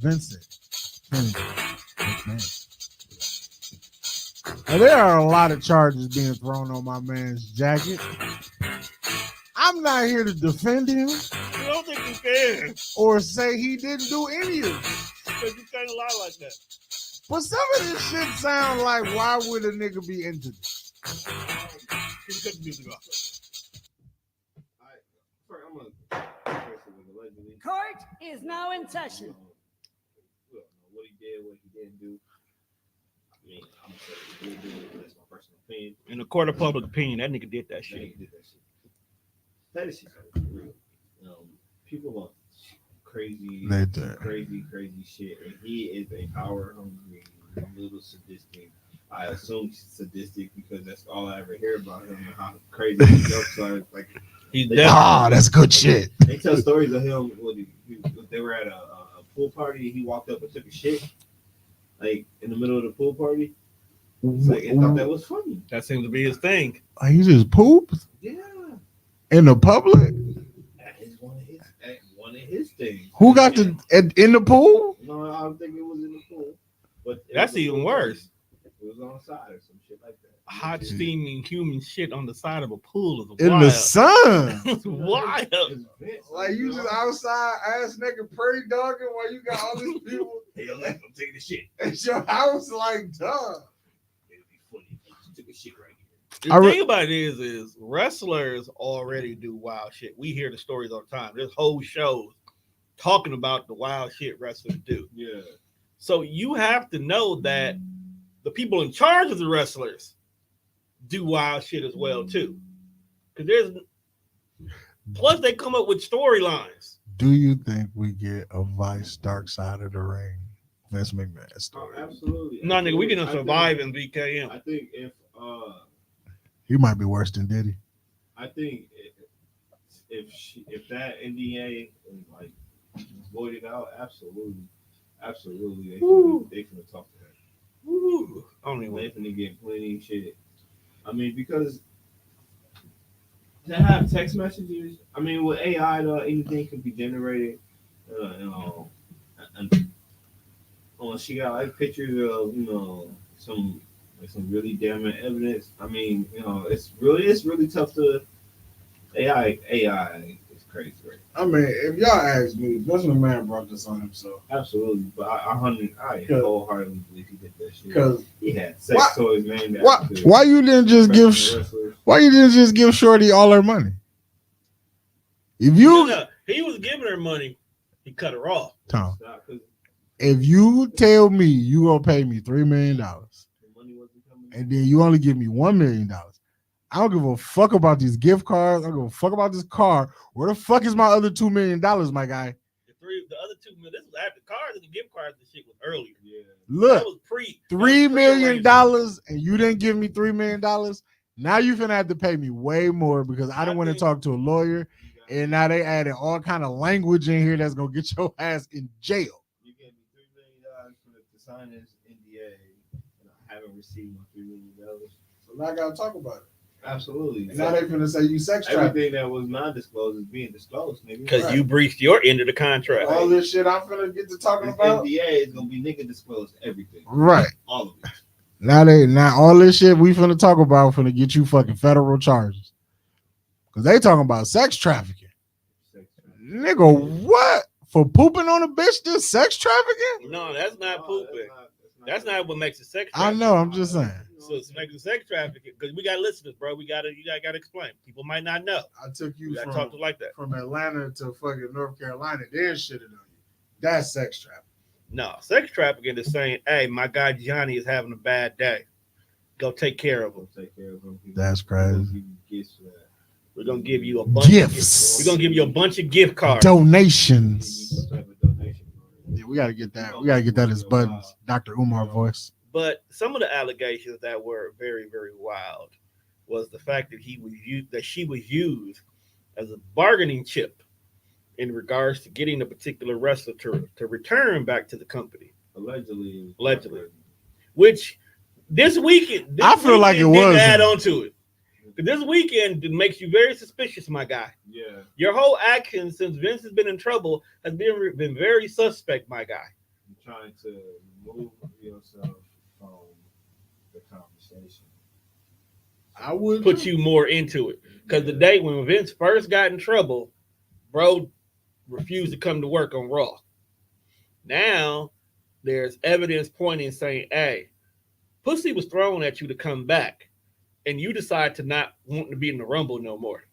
S1: Vincent Kennedy McMahon. Now, there are a lot of charges being thrown on my man's jacket. I'm not here to defend him.
S3: I don't think you can.
S1: Or say he didn't do any of it.
S3: Because you can't lie like that.
S1: But some of this shit sound like, why would a nigga be into this?
S3: Cut the music off.
S4: Court is now in session.
S2: What he did, what he didn't do. I mean, I'm gonna say he did do it. That's my personal opinion.
S3: In the court of public opinion, that nigga did that shit.
S2: That is real. People want crazy shit, and he is a power hungry, little sadistic. I assume he's sadistic because that's all I ever hear about him and how crazy his jokes are. Like,
S1: that's good shit.
S2: They tell stories of him when they were at a pool party. He walked up and took a shit, like in the middle of the pool party. Like, I thought that was funny.
S3: That seems to be his thing.
S1: He just pooped?
S2: Yeah.
S1: In the public?
S2: That is one of his things.
S1: Who got in the pool?
S2: No, I don't think it was in the pool. But
S3: that's even worse.
S2: It was on the side or some shit like that.
S3: Hot steaming human shit on the side of a pool is wild.
S1: In the sun.
S3: It's wild.
S1: Like you just outside ass naked prairie dogging while you got all these people.
S2: Hell, I'm taking the shit.
S1: It's your house, like, duh.
S2: It'd be funny if you took a shit right here.
S3: The thing about it is wrestlers already do wild shit. We hear the stories all the time. There's whole shows talking about the wild shit wrestlers do.
S2: Yeah.
S3: So you have to know that the people in charge of the wrestlers do wild shit as well too. Because plus they come up with storylines.
S1: Do you think we get a Vice Dark Side of the Ring Vince McMahon story?
S2: Oh, absolutely.
S3: No, nigga, we gonna survive in VKM.
S2: I think if
S1: he might be worse than Diddy.
S2: I think if that NDA is like voided out, absolutely, they can talk to her.
S3: Ooh, I don't even.
S2: They finna get plenty of shit. I mean, because to have text messages, I mean, with AI, though, anything can be generated. And she got like pictures of some really damning evidence. I mean, it's really tough to AI is crazy, right?
S1: I mean, if y'all ask me, Vince McMahon brought this on himself.
S2: Absolutely, but I wholeheartedly believe he did that shit.
S1: Because
S2: he had sex toys named after.
S1: Why you didn't just give Shorty all her money? If you
S3: he was giving her money, he cut her off.
S1: Tom, if you tell me you gonna pay me $3 million and then you only give me $1 million, I don't give a fuck about these gift cards. I don't give a fuck about this car. Where the fuck is my other $2 million, my guy?
S3: The other $2 million. This was after cards and the gift cards and shit was earlier. Yeah.
S1: Look,
S3: that was
S1: $3 million, and you didn't give me $3 million. Now you finna have to pay me way more because I didn't want to talk to a lawyer, and now they added all kind of language in here that's gonna get your ass in jail.
S2: You gave me $3 million to sign this NDA, and I haven't received my $3 million.
S1: So now I gotta talk about it.
S2: Absolutely.
S1: And now they finna say you sex trafficking.
S2: Everything that was not disclosed is being disclosed, nigga.
S3: Because you breached your end of the contract.
S1: All this shit I'm finna get to talking about.
S2: NDA is gonna be nigga disclosed everything.
S1: Right.
S2: All of it.
S1: Now all this shit we finna talk about finna get you fucking federal charges. Cause they talking about sex trafficking. Nigga, what? For pooping on a bitch, this sex trafficking?
S3: No, that's not pooping. That's not what makes it sex
S1: I
S3: trafficking.
S1: know. I'm just saying.
S3: So it's making sex trafficking because we got listeners, bro. You gotta explain. People might not know.
S1: I took
S3: You
S1: you
S3: gotta talk to like that.
S1: from Atlanta to fucking North Carolina. Then shitted on you. That's sex trafficking.
S3: No, sex trafficking is saying, "Hey, my guy Johnny is having a bad day. Go take care of him.
S2: Take care of him.
S1: That's crazy.
S3: We're gonna give you a bunch
S1: Gifts.
S3: We're gonna give you a bunch of gift cards.
S1: Donations. Yeah, we gotta get that. We gotta get that as Buttons. Dr. Umar voice.
S3: But some of the allegations that were very, very wild was the fact that she was used as a bargaining chip in regards to getting a particular wrestler to return back to the company.
S2: Allegedly.
S3: Which this weekend,
S1: I feel like it was
S3: add on to it. This weekend makes you very suspicious, my guy.
S2: Yeah.
S3: Your whole action since Vince has been in trouble has been very suspect, my guy.
S2: You're trying to remove yourself from the conversation.
S1: I would
S3: put you more into it. Because the day when Vince first got in trouble, bro refused to come to work on Raw. Now there's evidence pointing saying, hey, pussy was thrown at you to come back, and you decide to not want to be in the Rumble no more.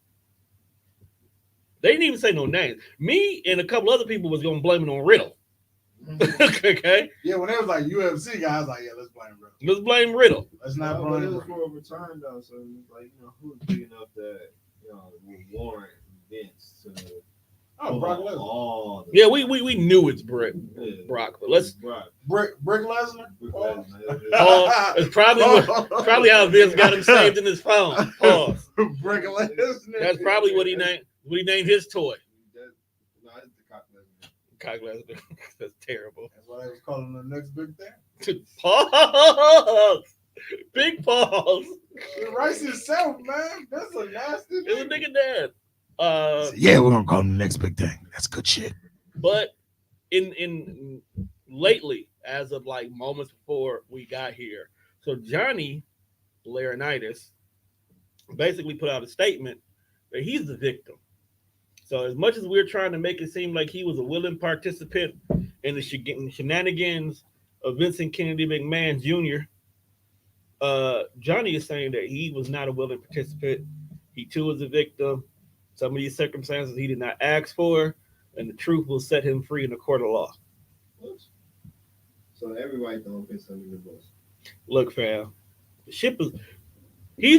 S3: They didn't even say no names. Me and a couple other people was gonna blame it on Riddle. Okay.
S1: Yeah, when it was like UFC guys, like, yeah, let's blame Riddle.
S3: Let's blame Riddle.
S1: Let's not
S2: But
S1: blame
S2: it was
S1: Riddle.
S2: for a return though, so it's like, who's big enough that will warrant Vince to
S1: Brock Lesnar.
S2: all the
S3: Yeah, we knew it's Brock, but let's
S2: Brock.
S1: Brick Lesnar.
S3: it's probably how Vince got him saved in his phone. Pause.
S1: Brick Lesnar.
S3: That's probably what he named his toy.
S2: No, it's the Cock Lesnar.
S3: Cock Lesnar. That's terrible.
S1: That's why they was calling the next big thing.
S3: Pause. Big pause.
S1: Rice himself, man. That's a nasty
S3: It's a
S1: thing.
S3: nigga dad.
S1: Yeah, we're gonna call him the next big thing. That's good shit.
S3: But in lately, as of like moments before we got here, so Johnny Laurinaitis basically put out a statement that he's the victim. So as much as we're trying to make it seem like he was a willing participant in the shenanigans of Vincent Kennedy McMahon Jr., Johnny is saying that he was not a willing participant. He too was a victim. Some of these circumstances he did not ask for, and the truth will set him free in the court of law.
S2: So everybody don't piss under the bus.
S3: Look, fam, the ship is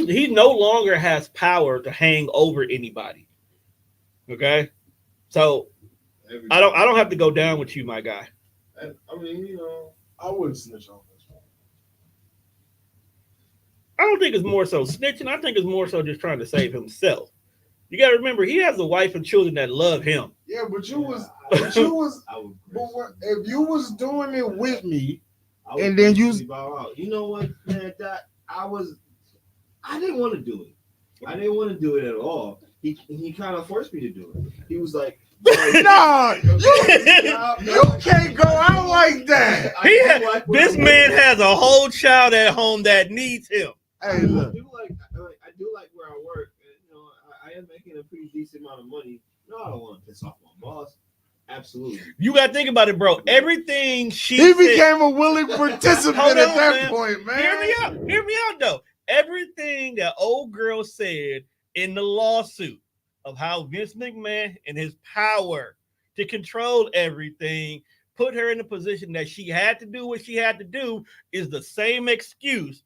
S3: he no longer has power to hang over anybody. Okay, so I don't have to go down with you, my guy.
S2: I mean,
S1: I wouldn't snitch on this one.
S3: I don't think it's more so snitching. I think it's more so just trying to save himself. You got to remember, he has a wife and children that love him.
S1: Yeah, but you was
S2: if
S1: if you was doing it with me,
S2: and then you know what, man, that I didn't want to do it. I didn't want to do it at all. He kind of forced me to do it. He was like,
S1: nah, you can't go out like that.
S3: This man has a whole child at home that needs him.
S1: Hey, look.
S2: I do like where I work. I am making a pretty decent amount of money. No, I don't want to piss off my boss. Absolutely.
S3: You got to think about it, bro. Everything
S1: He
S3: said,
S1: became a willing participant
S3: Hold
S1: at
S3: on,
S1: that
S3: man.
S1: point, man.
S3: Hear me out, though. Everything that old girl said in the lawsuit of how Vince McMahon and his power to control everything put her in a position that she had to do what she had to do is the same excuse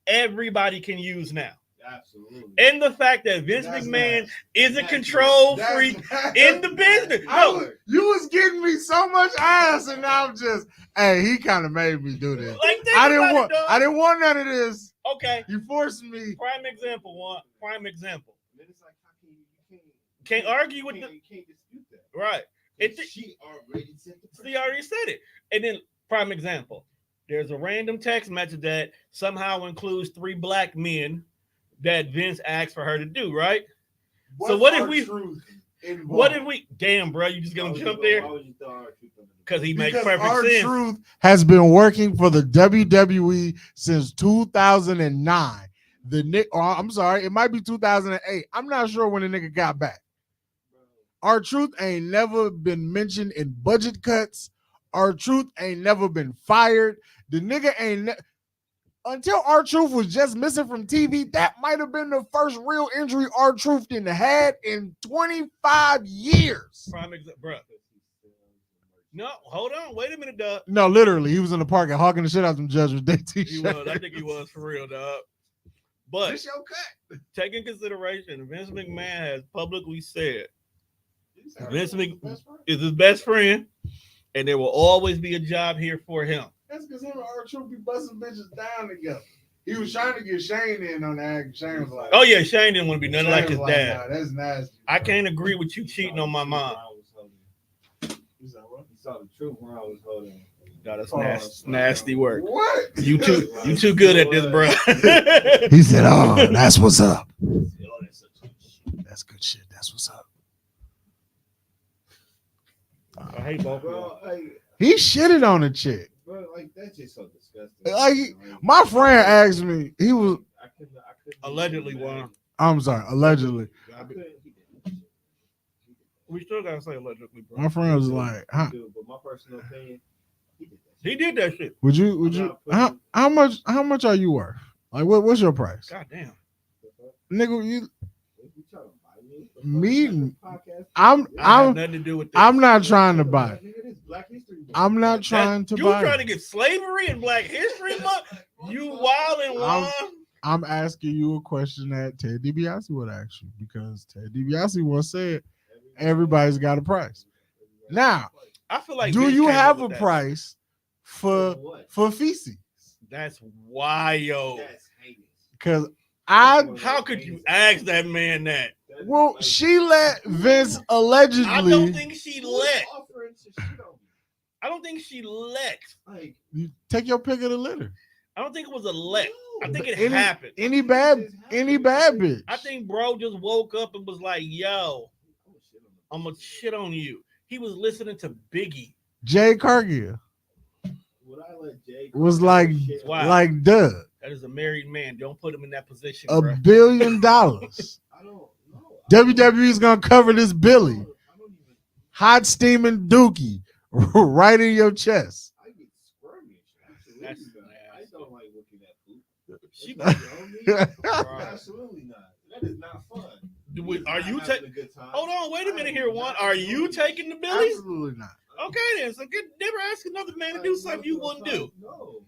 S3: everybody can use now.
S2: Absolutely.
S3: And the fact that Vince McMahon is a control freak in the business. No.
S1: You was getting me so much ass, and now I'm just, hey, he kind of made me do this.
S3: Like,
S1: I didn't want none of this.
S3: Okay.
S1: You forced me.
S3: Prime example.
S2: Then it's like, how you
S3: Can't argue with
S2: you
S3: the
S2: can't dispute that.
S3: right.
S2: She already said
S3: She already said it. And then prime example. There's a random text message that somehow includes 3 black men that Vince asked for her to do, right? So what if we damn, bro, you just gonna jump there? Because he makes perfect sense.
S1: R-Truth has been working for the WWE since 2009. I'm sorry, it might be 2008. I'm not sure when the nigga got back. R-Truth ain't never been mentioned in budget cuts R-Truth ain't never been fired. The nigga ain't until R-Truth was just missing from TV. That might have been the first real injury R-Truth didn't had in 25 years.
S3: Prime example, bro. No, hold on. Wait a minute, dog.
S1: No, literally, he was in the park and hawking the shit out of them Judgment Day t-shirts.
S3: He was. I think he was for real, dog. But
S1: This your cut.
S3: take in consideration, Vince McMahon has publicly said Vince McMahon is his best friend, and there will always be a job here for him.
S1: That's because him and R-Truth be busting bitches down together. He was trying to get Shane in on the act. Shane was like,
S3: Oh yeah, Shane didn't want to be nothing like his
S1: Shane was
S3: dad.
S1: Nah, that's nasty.
S3: I can't agree with you cheating on my mom.
S2: You saw the truth when I was holding.
S3: God, that's nasty work.
S1: What?
S3: You too good at this, bro.
S1: He said, "Oh, that's what's up. That's good shit. That's what's up."
S3: I hate both of them.
S2: Bro, like,
S1: He shitted on a chick.
S2: bro, like that's just so disgusting.
S1: Like, my friend asked me, he was,
S2: I couldn't
S3: Allegedly, one.
S1: I'm sorry, allegedly.
S2: I couldn't. He did.
S3: We still gotta say allegedly, bro.
S1: My friend was like, huh,
S2: Dude, but my personal opinion, he did that.
S3: He did that shit.
S1: would you, how much are you worth? Like, what's your price?
S3: God damn.
S1: Nigga, you,
S2: You trying to buy
S1: Me-
S2: me? Podcast?
S1: I'm,
S3: I have
S1: I'm,
S3: nothing to do with this.
S1: I'm not trying to buy it.
S2: Nigga, this Black History Month.
S1: I'm not
S3: That-
S1: trying to
S3: you
S1: buy
S3: trying to
S1: it.
S3: get slavery and Black History Month? You wild and wild.
S1: I'm asking you a question that Ted DiBiase would ask you because Ted DiBiase once said everybody's got a price. Now,
S3: I feel like
S1: do
S3: Vince
S1: you
S3: came
S1: have
S3: up
S1: a
S3: with that.
S1: price for
S2: What?
S1: feces?
S3: That's wild.
S2: That's heinous.
S1: Because
S3: How could you ask that man that?
S1: well, she let Vince allegedly.
S3: I don't think she
S2: Who's
S3: let.
S2: offering to shit on me?
S3: I don't think she let.
S2: Like,
S1: You take your pick of the litter.
S3: I don't think it was a let. I think it
S1: Any-
S3: happened.
S1: Any bad bitch.
S3: I think bro just woke up and was like, yo, I'm gonna shit on you. He was listening to Biggie.
S1: Jay Cargill
S2: would I let Jay
S1: was like,
S2: shit on me?
S3: Wow.
S1: like, duh,
S3: That is a married man. Don't put him in that position,
S1: $1
S3: bro.
S1: billion.
S2: I don't know.
S1: WWE's gonna cover this Billy.
S2: I don't even.
S1: Hot steaming dookie right in your chest.
S2: I get squirmy.
S3: That's
S2: Absolutely not. I
S3: nasty.
S2: don't like looking at poop.
S3: She
S2: It's not on me. Absolutely not. That is not fun.
S3: Are you
S2: taking
S3: taking?
S2: a good time?
S3: Hold on, wait a minute here, one. Are you taking the Billy?
S1: Absolutely not.
S3: Okay, then. So never ask another man to do something you wouldn't do.
S2: No.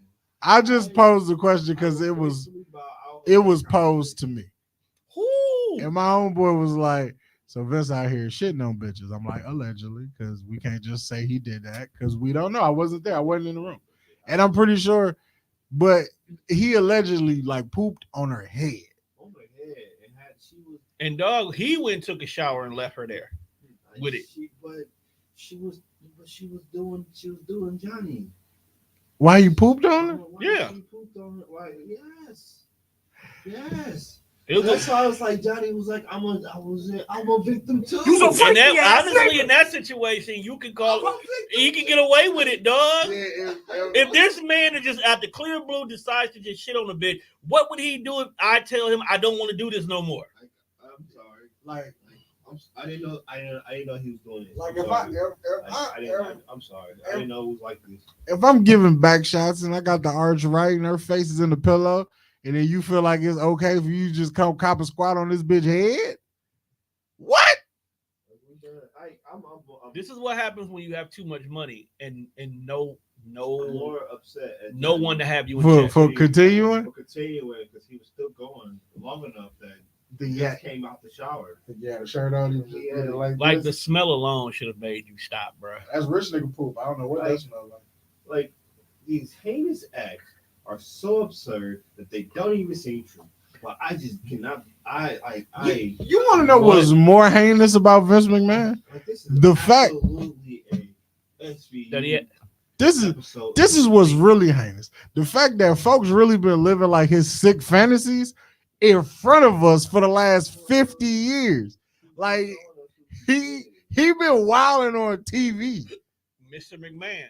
S1: I just posed the question because it was posed to me.
S3: Who?
S1: And my homeboy was like, so Vince out here shitting on bitches. I'm like, allegedly, because we can't just say he did that because we don't know. I wasn't there. I wasn't in the room. And I'm pretty sure, but he allegedly like pooped on her head.
S2: Oh my head. And had she was
S3: And dog, he went and took a shower and left her there. With it.
S2: She was doing Johnny.
S1: Why you pooped on her?
S2: Why
S3: Yeah.
S2: she pooped on her? Like, yes.
S3: It was
S2: That's why I was like, Johnny was like, I'm a victim too.
S4: You a
S3: and
S4: freaky
S3: that,
S4: ass
S3: honestly,
S4: nigga.
S3: in that situation, you can call
S2: I'm a
S3: him.
S2: victim
S3: He can
S2: too.
S3: get away with it, dog.
S1: If
S3: If this man is just out the clear blue decides to just shit on a bitch, what would he do if I tell him I don't want to do this no more?
S2: I'm sorry.
S1: like
S2: I didn't know he was doing it.
S1: like
S2: I'm
S1: if I
S2: sorry.
S1: if
S2: I'm sorry. I didn't know it was like this.
S1: if I'm giving back shots and I got the arch right and her face is in the pillow, and then you feel like it's okay for you to just come cop a squat on this bitch head? What?
S2: I'm
S3: This is what happens when you have too much money and no
S2: more upset. At
S3: no one to have you in
S1: For
S3: check.
S1: for continuing?
S2: For continuing because he was still going long enough that
S1: The
S2: he just came out the shower.
S1: the shirt on. He was just looking
S3: Like
S1: this.
S3: the smell alone should have made you stop, bro.
S1: That's rich nigga poop. I don't know what that
S2: Like-
S1: smells like.
S2: Like these heinous acts are so absurd that they don't even seem true. But I just cannot.
S1: You want to know what's more heinous about Vince McMahon?
S2: like, this is
S1: the fact-
S2: absolutely a SVU
S3: That he-
S1: This is
S2: episode.
S1: this is what's really heinous. The fact that folks really been living like his sick fantasies in front of us for the last 50 years. Like he been wilding on TV.
S3: Mr. McMahon.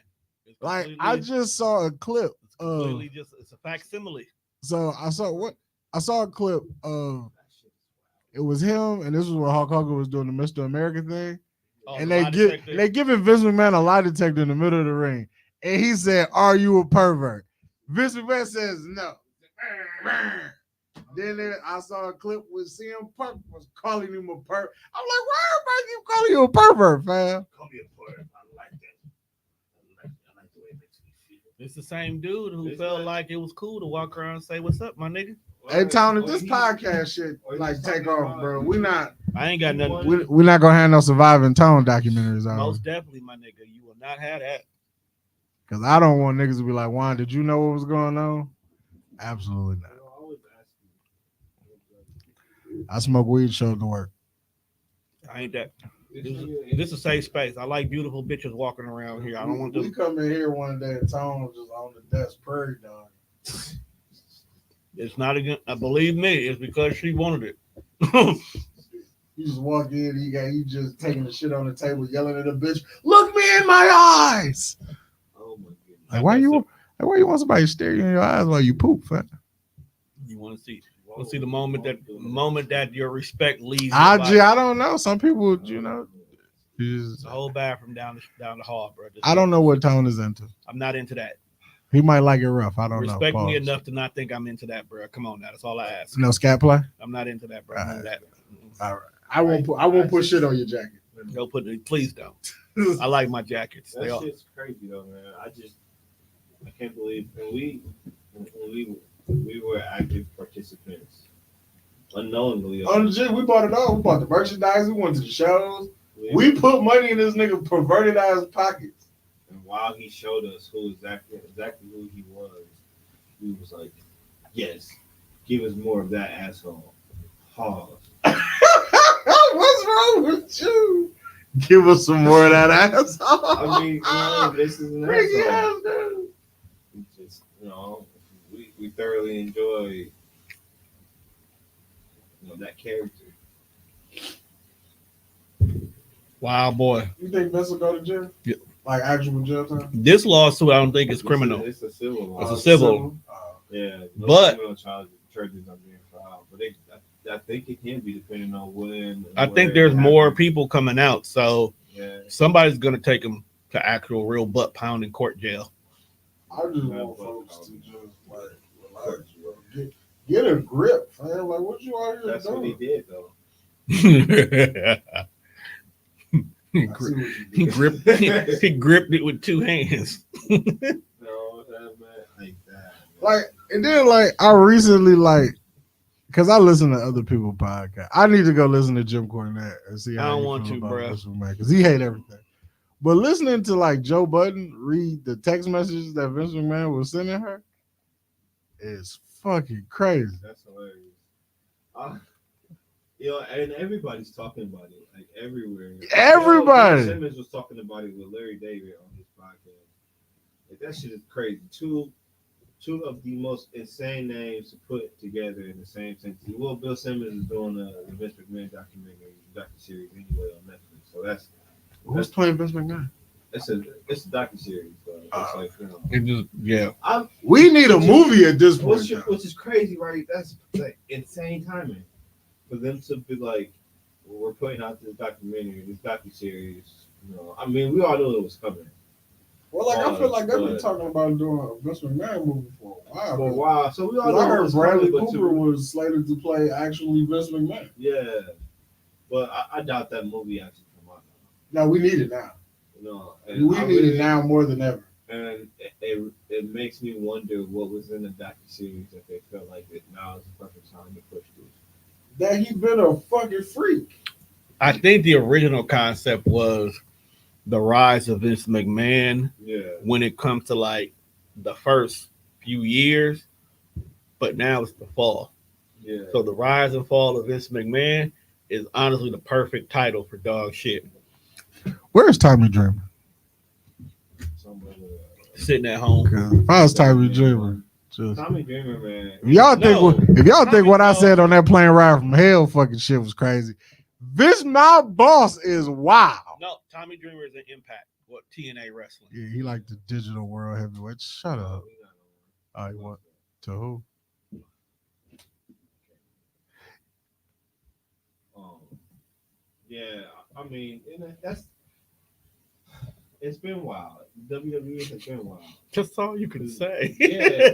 S3: It's
S1: Like
S3: completely-
S1: I just saw a clip
S3: it's
S1: of
S3: completely just it's a facsimile.
S1: so I saw a clip of it was him and this was when Hulk Hogan was doing the Mr. America thing. and they giving Vince McMahon a lie detector in the middle of the ring, and he said, "Are you a pervert?" Vince McMahon says, "No." Then I saw a clip with CM Punk was calling him a pervert. I'm like, why everybody keep calling you a pervert, fam?
S2: Call me a pervert. I like that. I like the way it makes me feel.
S3: It's the same dude who felt like it was cool to walk around and say, "What's up, my nigga?"
S1: Hey, Tony, this podcast shit like take off, bro.
S3: I ain't got nothing.
S1: We're not gonna have no surviving Tone documentaries on.
S3: Most definitely, my nigga. You will not have that.
S1: Because I don't want niggas to be like, Juan, did you know what was going on? Absolutely not. I smoke weed, show up to work.
S3: I ain't that. This is a safe space. I like beautiful bitches walking around here. I don't want to.
S1: We come in here one day and Tone was just on the desk, prairie dog.
S3: It's not again. Believe me, it's because she wanted it.
S1: You just walk in, you just taking the shit on the table, yelling at a bitch. Look me in my eyes.
S2: Oh my goodness!
S1: Like why you want somebody to stare you in your eyes while you poop, fam?
S3: You want to see? Want to see the moment that your respect leaves?
S1: I don't know. Some people,
S3: it's a whole bathroom down the hall, bro.
S1: I don't know what Tone is into.
S3: I'm not into that.
S1: He might like it rough. I don't know.
S3: Respect me enough to not think I'm into that, bro. Come on now, that's all I ask.
S1: No scat play.
S3: I'm not into that, bro.
S1: All right.
S3: That.
S1: All right. I won't put shit on your jacket.
S3: Go put it. Please don't. I like my jackets.
S2: That shit's crazy though, man. I can't believe when we were active participants unknowingly.
S1: On the gym, we bought it all. We bought the merchandise. We went to the shows. We put money in this nigga perverted ass pockets.
S2: And while he showed us exactly who he was like, "Yes, give us more of that asshole." Pause.
S1: What's wrong with you? Give us some more of that asshole.
S2: I mean, this is an asshole. Dude. Just, we thoroughly enjoy, that character.
S3: Wow, boy.
S1: You think Vince will go to jail?
S3: Yeah.
S1: Like actual jail time?
S3: This lawsuit, I don't think is criminal.
S2: It's a civil law.
S3: It's a civil.
S2: Yeah,
S3: but
S2: criminal charges are being filed, but I think it can be depending on when.
S3: I think there's more people coming out, so
S2: yeah,
S3: somebody's gonna take them to actual real butt pounding court jail.
S1: I just want folks to just relax, bro. Get a grip, man. Like what you out here
S2: That's
S1: doing?
S2: what he did though.
S3: he gripped it with two hands.
S2: No, that man like that.
S1: Like, and then I recently because I listen to other people's podcasts. I need to go listen to Jim Cornette and see how
S3: I don't
S1: he
S3: want
S1: feel
S3: to,
S1: about
S3: bro.
S1: this man because he hate everything. But listening to Joe Budden read the text messages that Vince McMahon was sending her is fucking crazy.
S2: That's hilarious. And everybody's talking about it, like everywhere.
S1: Everybody.
S2: Simmons was talking about it with Larry David on his podcast. Like that shit is crazy. Two of the most insane names to put together in the same sentence. Well, Bill Simmons is doing the Vince McMahon docu-series anyway on Netflix. So that's
S1: Who's playing Vince McMahon?
S2: it's a docu-series. So it's like
S3: It just
S1: we need a movie at this point.
S2: Which is crazy, right? That's like insane timing for them to be like, we're putting out this documentary, this docu-series. I mean, we all knew it was coming.
S1: Well, I feel like they've been talking about doing a Vince McMahon movie for a while.
S2: For a while, so we all know.
S1: I heard Bradley Cooper was slated to play actually Vince McMahon.
S2: Yeah, but I doubt that movie actually come out.
S1: No, we need it now. We need it now more than ever.
S2: And it makes me wonder what was in the docu-series that they felt like that now is the perfect time to push this.
S1: That he been a fucking freak.
S3: I think the original concept was the rise of Vince McMahon.
S2: Yeah.
S3: When it comes to the first few years, but now it's the fall.
S2: Yeah.
S3: So the rise and fall of Vince McMahon is honestly the perfect title for dog shit.
S1: Where's Tommy Dreamer?
S3: Sitting at home.
S1: If I was Tommy Dreamer,
S2: Tommy Dreamer, man.
S1: If y'all think what I said on that plane ride from hell fucking shit was crazy, this my boss is wild.
S3: No, Tommy Dreamer is an Impact. What TNA wrestling?
S1: Yeah, he like the digital world heavyweight. Shut up. I want to who?
S2: Yeah, I mean, that's it's been wild. WWE has been wild.
S3: That's all you can say.
S2: Yeah,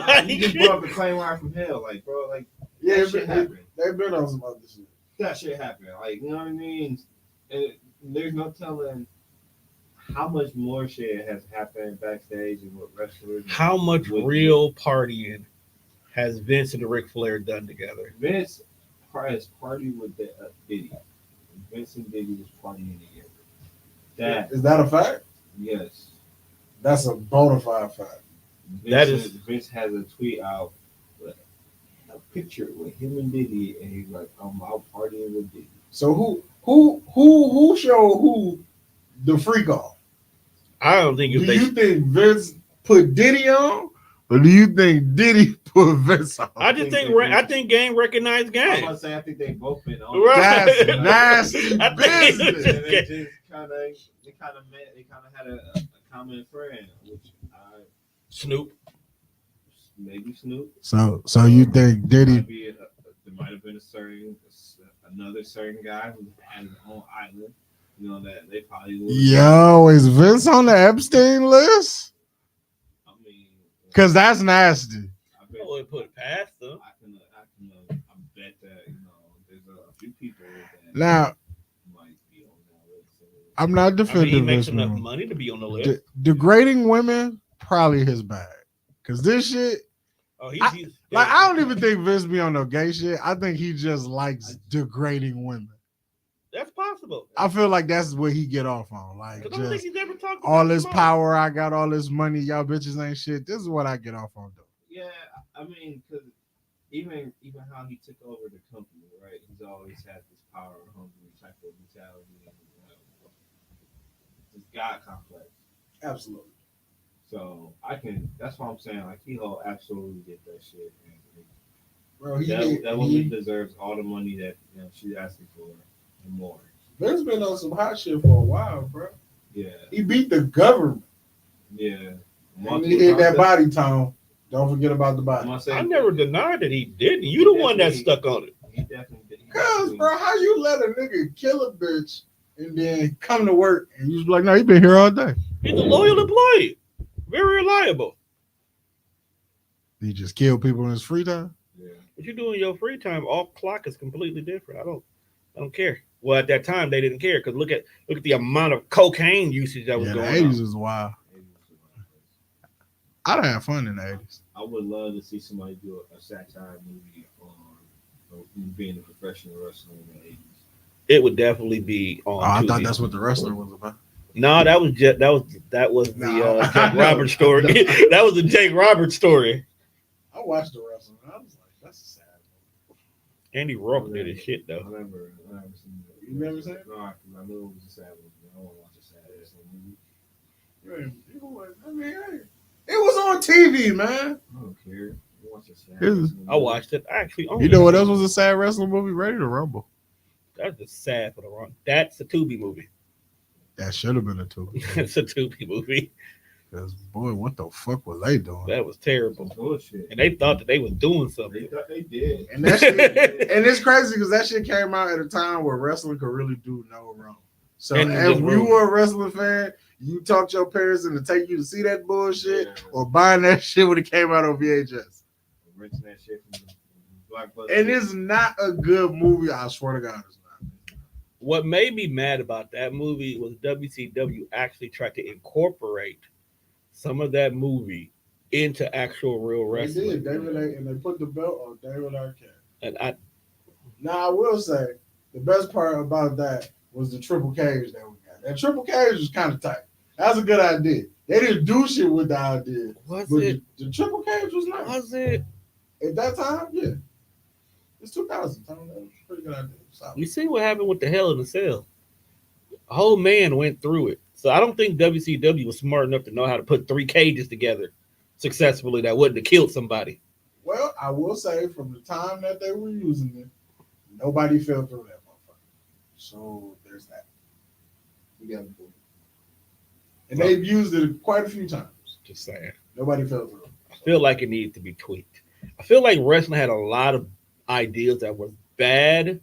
S3: Like,
S2: you just brought up the claim wire from hell, like bro, like
S1: Yeah,
S2: that shit happened.
S1: they've been on some other shit.
S2: That shit happened, like you know what I mean. And there's no telling how much more shit has happened backstage and with wrestlers.
S3: how much
S2: with
S3: real partying has Vince and Ric Flair done together?
S2: Vince has partied with Diddy. Vince and Diddy was partying together. That
S1: Is that a fact?
S2: yes.
S1: That's a bona fide fact.
S2: Vince has a tweet out with a picture with him and Diddy, and he's like, "I'm out partying with Diddy."
S1: So who showed who the freak off?
S3: I don't think
S1: Do
S3: if they.
S1: you think Vince put Diddy on, or do you think Diddy put Vince on?
S3: I just think I think game recognized
S2: I'm
S3: game.
S2: gonna say I think they both been on.
S3: Right.
S1: That's nasty
S3: I think-
S1: business.
S2: And they just kind of had a common friend, which
S3: Snoop.
S2: maybe Snoop.
S1: So you think Diddy?
S2: There might have been another certain guy who had his own island. You know that they probably would.
S1: Yo, is Vince on the Epstein list?
S2: I mean,
S1: Cause that's nasty.
S2: I bet
S3: I would put it past them.
S2: I bet that there's a few people that
S1: Now
S2: might be on that list.
S1: I'm not
S3: I mean, he
S1: defending
S3: makes
S1: Vince.
S3: enough
S1: Man.
S3: money to be on the list.
S1: Degrading women probably his bag. Cause this shit,
S3: Oh, he's
S1: like I don't even think Vince be on no gay shit. I think he just likes degrading women.
S3: That's possible.
S1: I feel like that's what he get off on. Like
S3: 'Cause I don't think
S1: just
S3: he's ever talked about
S1: all this
S3: the
S1: power I got, all this money, y'all bitches ain't shit. This is what I get off on though.
S2: Yeah, I mean, because even how he took over the company, right? He's always had this power hungry type of mentality, and this God complex.
S1: Absolutely.
S2: So that's what I'm saying. Like he'll absolutely get that shit. And
S1: Bro,
S2: that woman deserves all the money that she's asking for and more.
S1: Vince been on some hot shit for a while, bro.
S2: Yeah,
S1: He beat the government.
S2: yeah.
S1: And he hit that body tone. Don't forget about the body.
S3: I never denied that he didn't. You the one that stuck on it.
S2: He definitely did.
S1: Cause, bro, how you let a nigga kill a bitch and then come to work and you just be like, no, he been here all day.
S3: He's a loyal employee. Very reliable.
S1: He just kill people in his free time.
S2: Yeah.
S3: What you do in your free time, off clock is completely different. I don't care. Well, at that time they didn't care because look at the amount of cocaine usage that was
S1: The
S3: going
S1: 80s
S3: on.
S1: was wild. I'd have fun in the 80s.
S2: I would love to see somebody do a satire movie on being a professional wrestler in the 80s.
S3: It would definitely be on.
S1: I thought
S3: Tubi.
S1: that's what the wrestler was about.
S3: No, that was the
S1: No, I
S3: Jake
S1: know.
S3: Roberts story. That was the Jake Roberts story.
S1: I watched the wrestler. I was like, that's sad.
S3: Andy Rourke did his shit
S2: I
S3: though.
S2: never seen it.
S1: You never seen it?
S2: No, because I knew it was a sad movie. I don't want to watch a sad wrestling movie.
S1: I mean, hey, it was on TV, man.
S2: I don't care. I watch a sad
S1: It was-
S2: wrestling
S3: I watched it. I actually own
S1: You know what else was a sad wrestling movie? Ready to Rumble.
S3: That's just sad for the wrong. That's a Tubi movie.
S1: That should have been a two.
S3: That's a Tubi movie.
S1: Because boy, what the fuck was they doing?
S3: That was terrible.
S2: bullshit.
S3: And they thought that they was doing
S2: They
S3: something.
S2: thought they did.
S1: And that shit, and it's crazy because that shit came out at a time where wrestling could really do no wrong. So
S3: And
S1: if
S3: just
S1: you
S3: ruin
S1: were a wrestling fan, you talked your parents into take you to see that bullshit
S2: Yeah.
S1: or buying that shit when it came out on VHS.
S2: Renting that shit from Blockbuster.
S1: And it's not a good movie. I swear to God, it's not.
S3: What made me mad about that movie was WCW actually tried to incorporate some of that movie into actual real
S1: They
S3: wrestling.
S1: did, and they put the belt on David Arquette.
S3: And I
S1: Now I will say the best part about that was the triple cage that we got. That triple cage was kind of tight. That's a good idea. They didn't do shit with the idea,
S3: was
S1: but
S3: it
S1: the triple cage was nice.
S3: was it
S1: At that time, yeah. It's 2000. That was a pretty good idea. Solid.
S3: you see what happened with the Hell in a Cell? A whole man went through it. So I don't think WCW was smart enough to know how to put 3 cages together successfully that wouldn't have killed somebody.
S1: Well, I will say from the time that they were using it, nobody fell through that motherfucker. So there's that. We got it. And they've used it quite a few times.
S3: Just saying.
S1: Nobody fell through.
S3: I feel like it needed to be tweaked. I feel like wrestling had a lot of ideas that were bad,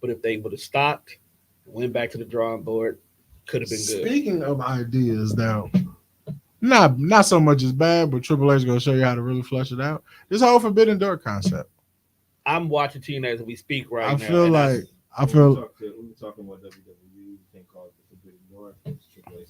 S3: but if they would have stopped, went back to the drawing board, could have been good.
S1: Speaking of ideas, though, not so much as bad, but Triple H gonna show you how to really flesh it out. This whole Forbidden Door concept.
S3: I'm watching TNA as we speak right now.
S1: I feel
S3: and
S1: like I
S2: When
S1: feel
S2: we talking about WWE, you can't call it the Forbidden Door. It's Triple H.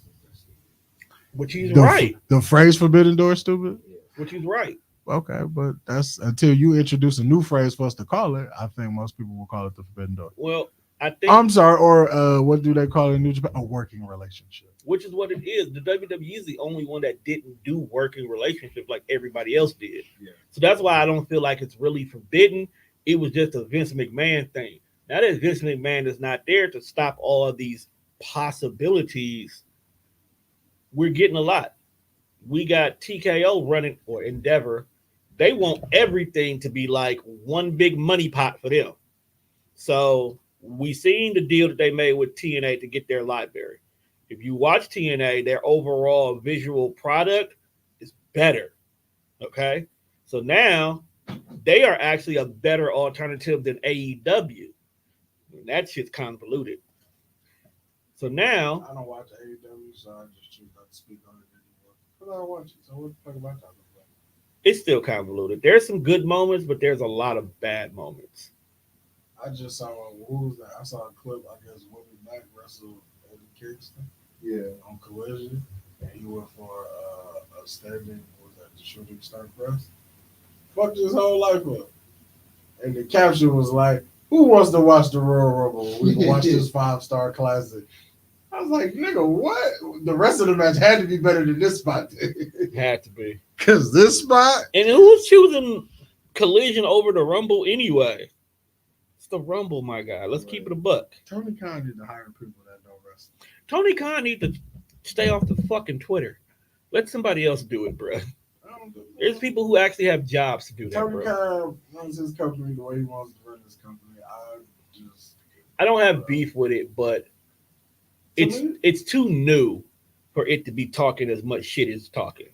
S3: which he's
S1: the,
S3: right.
S1: the phrase Forbidden Door is stupid.
S3: Which he's right.
S1: Okay, but that's until you introduce a new phrase for us to call it. I think most people will call it the Forbidden Door.
S3: Well, I think
S1: I'm sorry, or what do they call it in New Japan? A working relationship.
S3: which is what it is. The WWE is the only one that didn't do working relationships like everybody else did.
S2: Yeah.
S3: So that's why I don't feel like it's really forbidden. It was just a Vince McMahon thing. Now that Vince McMahon is not there to stop all of these possibilities, we're getting a lot. We got TKO running, or Endeavor. They want everything to be like one big money pot for them. So we seen the deal that they made with TNA to get their library. If you watch TNA, their overall visual product is better. Okay. So now they are actually a better alternative than AEW. And that shit's convoluted. So now
S1: I don't watch AEW, so I just choose not to speak on it anymore. But I don't watch it, so what the fuck am I talking about?
S3: it's still convoluted. There's some good moments, but there's a lot of bad moments.
S1: I just saw who was that? I saw a clip. I guess Willie Mack wrestled Eddie Kingston.
S2: Yeah.
S1: On Collision, and he went for a standing. What was that? The shooting star press. Fucked his whole life up. And the caption was like, "Who wants to watch the Royal Rumble? We can watch this 5-star classic." I was like, "Nigga, what?" The rest of the match had to be better than this spot.
S3: Had to be.
S1: Cause this spot.
S3: And who's choosing Collision over the Rumble anyway? It's the Rumble, my guy. Let's keep it a buck.
S1: Tony Khan need to hire people that don't wrestle.
S3: Tony Khan needs to stay off the fucking Twitter. Let somebody else do it, bro. There's people who actually have jobs to do that,
S1: Tony
S3: bro.
S1: Khan runs his company the way he wants to run his company.
S3: I don't have beef with it, but it's too new for it to be talking as much shit as talking.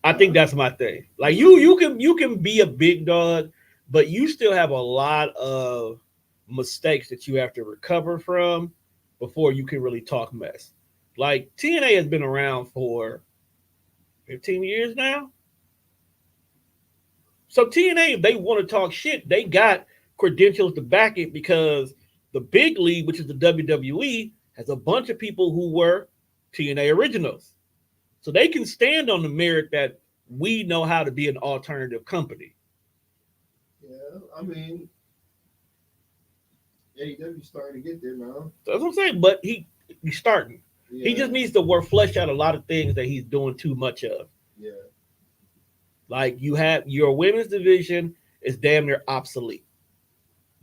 S3: I think that's my thing. Like you can be a big dog, but you still have a lot of mistakes that you have to recover from before you can really talk mess. Like TNA has been around for 15 years now. So TNA, if they want to talk shit, they got credentials to back it because the big league, which is the WWE, has a bunch of people who were TNA originals. So they can stand on the merit that we know how to be an alternative company.
S2: Yeah, I mean, AEW starting to get there now.
S3: That's what I'm saying. But he's starting.
S2: Yeah.
S3: He just needs to flesh out a lot of things that he's doing too much of.
S2: Yeah.
S3: Like you have your women's division is damn near obsolete.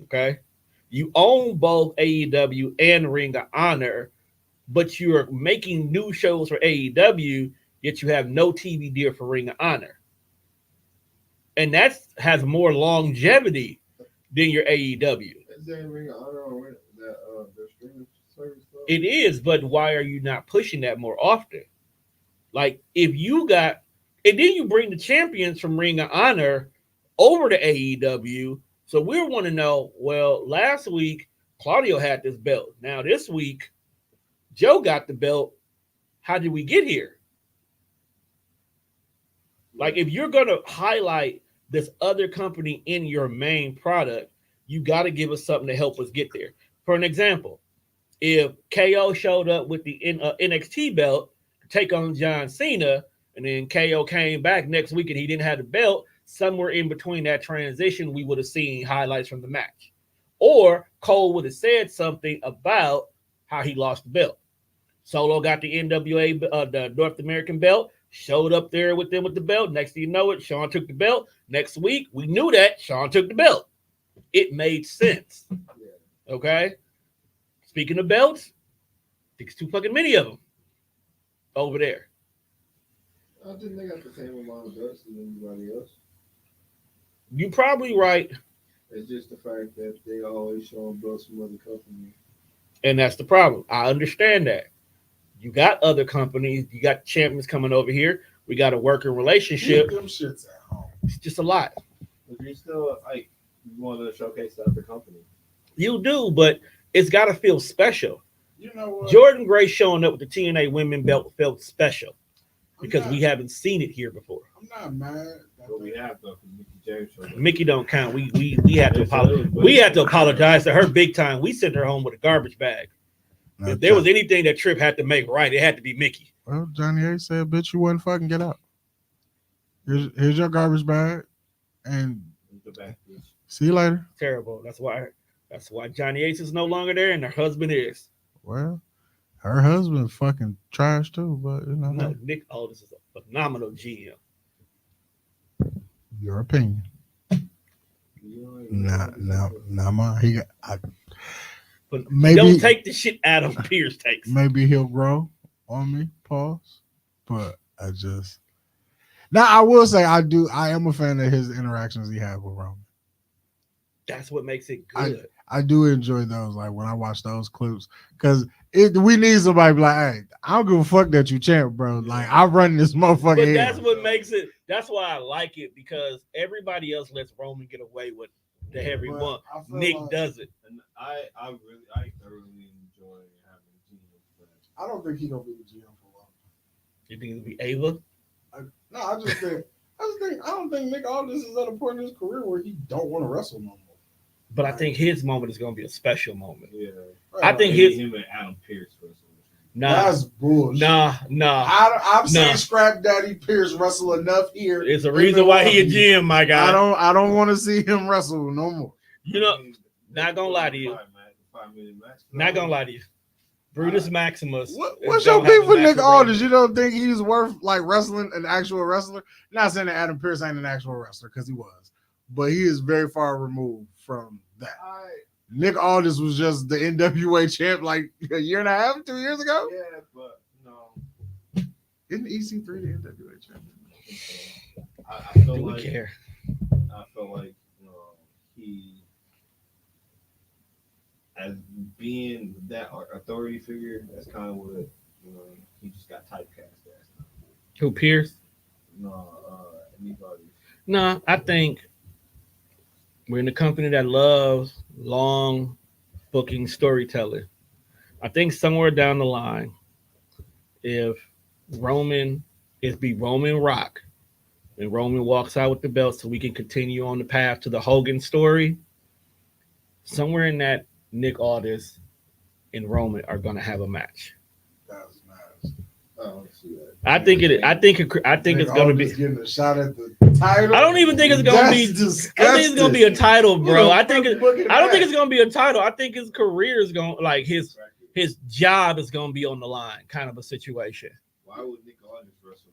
S3: Okay. You own both AEW and Ring of Honor, but you're making new shows for AEW, yet you have no TV deal for Ring of Honor. And that has more longevity than your AEW.
S2: Is there a Ring of Honor on that their streaming service? Though?
S3: It is, but why are you not pushing that more often? Like if you got, and then you bring the champions from Ring of Honor over to AEW. So we want to know, well, last week, Claudio had this belt. Now this week, Joe got the belt. How did we get here? Like if you're going to highlight this other company in your main product, you got to give us something to help us get there. For an example, if KO showed up with the NXT belt to take on John Cena, and then KO came back next week and he didn't have the belt, somewhere in between that transition, we would have seen highlights from the match. Or Cole would have said something about how he lost the belt. Solo got the NWA, the North American belt, showed up there with them with the belt. Next thing you know it, Shawn took the belt. Next week, we knew that Shawn took the belt. It made sense. Okay? Speaking of belts, I think it's too fucking many of them over there.
S2: I think they got the same amount of belts as anybody else.
S3: You're probably right.
S2: It's just the fact that they always showing belts from other companies.
S3: And that's the problem. I understand that. You got other companies. You got champions coming over here. We got a working relationship.
S1: Them shits at home.
S3: It's just a lot.
S2: But you're still like you want to showcase the other company.
S3: You do, but it's got to feel special.
S1: You know what?
S3: Jordan Gray showing up with the TNA women belt felt special because we haven't seen it here before.
S1: I'm not mad.
S2: But we have though, because Mickey James showed up.
S3: Mickey don't count. We have to apologize. We have to apologize to her big time. We sent her home with a garbage bag. If there was anything that Tripp had to make right, it had to be Mickey.
S1: Well, Johnny A said, "Bitch, you wouldn't fucking get out. Here's your garbage bag, and see you later."
S3: Terrible. That's why Johnny Ace is no longer there, and her husband is.
S1: Well, her husband fucking trash too, but you know.
S3: No, Nick Aldis is a phenomenal GM.
S1: Your opinion. Nah, mine.
S3: But
S1: maybe
S3: don't take the shit Adam Pierce takes.
S1: Maybe he'll grow on me. Pause. But I will say I am a fan of his interactions he had with Roman.
S3: That's what makes it good.
S1: I do enjoy those, like when I watch those clips, because we need somebody to be like, hey, I don't give a fuck that you champ, bro. Like, I run this motherfucker.
S3: But that's what makes it. That's why I like it, because everybody else lets Roman get away with the heavy one. Nick doesn't.
S2: And I thoroughly enjoy having GM.
S1: I don't think he's gonna be the GM for long.
S3: You think it'll be Ava?
S1: I don't think Nick Aldis is at a point in his career where he don't want to wrestle no more.
S3: But I think his moment is going to be a special moment.
S2: Yeah.
S3: I think
S2: him and Adam Pierce wrestle.
S1: That's bullshit.
S3: Nah.
S1: I've seen Scrap Daddy Pierce wrestle enough here.
S3: It's a reason why he a GM, my guy.
S1: I don't want to see him wrestle no more.
S3: You know, not gonna lie to you. Not gonna lie to you. Brutus Maximus.
S1: What's your beef with Nick Aldis? You don't think he's worth like wrestling an actual wrestler? Not saying that Adam Pierce ain't an actual wrestler, because he was, but he is very far removed from that. Nick Aldis was just the NWA champ like a year and a half, 2 years ago.
S2: Yeah, but no.
S1: Isn't EC3 the NWA champ?
S2: I feel
S3: Do
S2: like
S3: we care?
S2: I feel like he, as being that authority figure, that's kind of what he just got typecast as.
S3: Who, Pierce?
S2: No, anybody.
S3: No, I think we're in a company that loves long booking storytelling. I think somewhere down the line, if Roman Rock, and Roman walks out with the belt so we can continue on the path to the Hogan story, somewhere in that, Nick Aldis and Roman are going to have a match.
S1: That's nice. I don't see that.
S3: I think it's going to be
S1: getting a shot at the title.
S3: I don't even think it's going to be.
S1: Disgusting.
S3: I think it's going to be a title, bro. I don't think it's going to be a title. I think his career is going, like his job is going to be on the line, kind of a situation.
S2: Why would Nick Aldis wrestle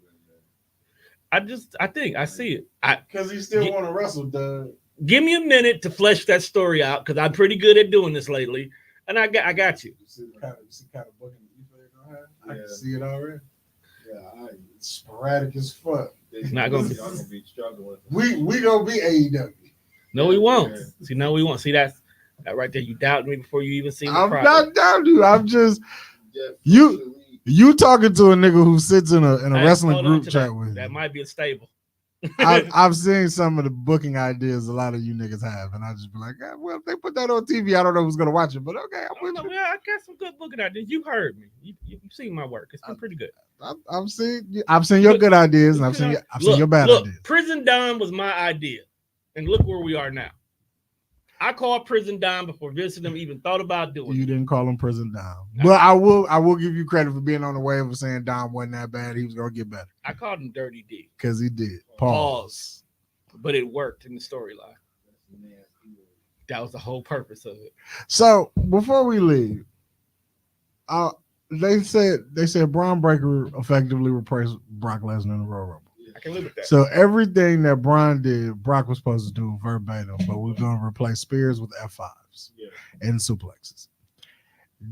S3: I see it.
S1: Because he still want to wrestle, Doug.
S3: Give me a minute to flesh that story out, because I'm pretty good at doing this lately, and I got you.
S1: You see the kind of booking you feel you're gonna have? I can see it already. Yeah, it's sporadic as fuck.
S3: It's not gonna
S2: be struggling.
S1: We gonna be AEW.
S3: No, we won't. See, no, we won't. See, that right there. You doubt me before you even see the
S1: I'm
S3: product.
S1: not doubting you. I'm just you talking to a nigga who sits in a wrestling group chat with you.
S3: That might be a stable.
S1: I've seen some of the booking ideas a lot of you niggas have, and I just be like, well, if they put that on TV, I don't know who's gonna watch it, but okay, I'm with you.
S3: I got some good booking ideas. You heard me. You've seen my work. It's been pretty good.
S1: I've seen your good ideas, and I've seen your bad ideas.
S3: Prison Dom was my idea, and look where we are now. I called Prison Dom before Vince and them even thought about doing it.
S1: You didn't call him Prison Dom. But I will give you credit for being on the wave of saying Dom wasn't that bad. He was gonna get better.
S3: I called him Dirty D.
S1: Because he did. Pause.
S3: But it worked in the storyline. That was the whole purpose of it.
S1: So before we leave, they said Braun Breaker effectively replaced Brock Lesnar in the Royal Rumble.
S3: I can live with that.
S1: So everything that Braun did, Brock was supposed to do verbatim, but we're going to replace Spears with F5s and suplexes.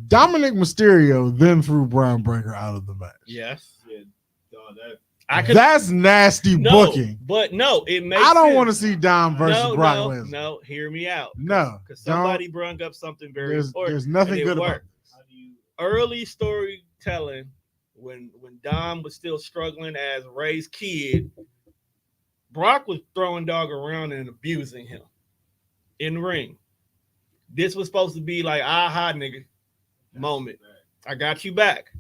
S1: Dominic Mysterio then threw Braun Breaker out of the match.
S3: Yes.
S2: Yeah,
S1: that's nasty booking.
S3: But no, it makes
S1: I don't
S3: sense.
S1: want to see Dom versus Brock Lesnar.
S3: No, hear me out.
S1: No.
S3: Because somebody brung up something very important.
S1: There's nothing good about it.
S3: Early storytelling, when Dom was still struggling as Ray's kid, Brock was throwing dog around and abusing him in the ring. This was supposed to be like aha nigga moment. I got you back.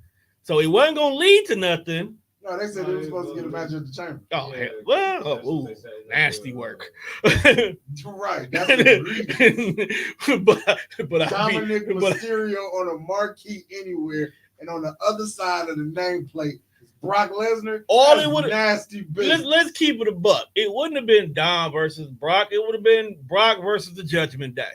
S3: So it wasn't gonna lead to nothing.
S1: No, they said they were supposed to get a match at the chamber.
S3: Oh
S2: Yeah,
S3: hell, well,
S2: that's what
S3: ooh,
S2: they say.
S3: nasty work.
S1: You're right. That's egregious.
S3: but
S1: Dominic Mysterio on a marquee anywhere, and on the other side of the nameplate is Brock Lesnar.
S3: All
S1: That's
S3: it would
S1: nasty business.
S3: let's keep it a buck. It wouldn't have been Dom versus Brock. It would have been Brock versus the Judgment Day.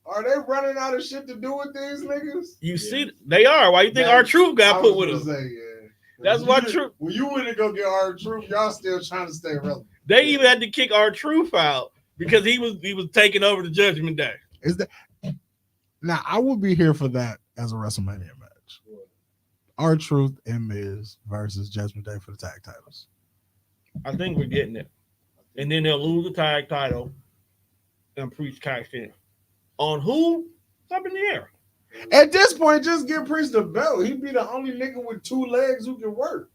S1: Are they running out of shit to do with these niggas?
S3: You see, they are. Why you think R-Truth got put with them? That's why Truth.
S1: When you went to go get R-Truth, y'all still trying to stay relevant.
S3: They even had to kick R-Truth out because he was taking over the Judgment Day.
S1: Is that now? I would be here for that as a WrestleMania match. R-Truth and Miz versus Judgment Day for the tag titles.
S3: I think we're getting it, and then they'll lose the tag title and Priest cash in. On who? Up in the air.
S1: At this point, just give Priest the belt. He'd be the only nigga with two legs who can work.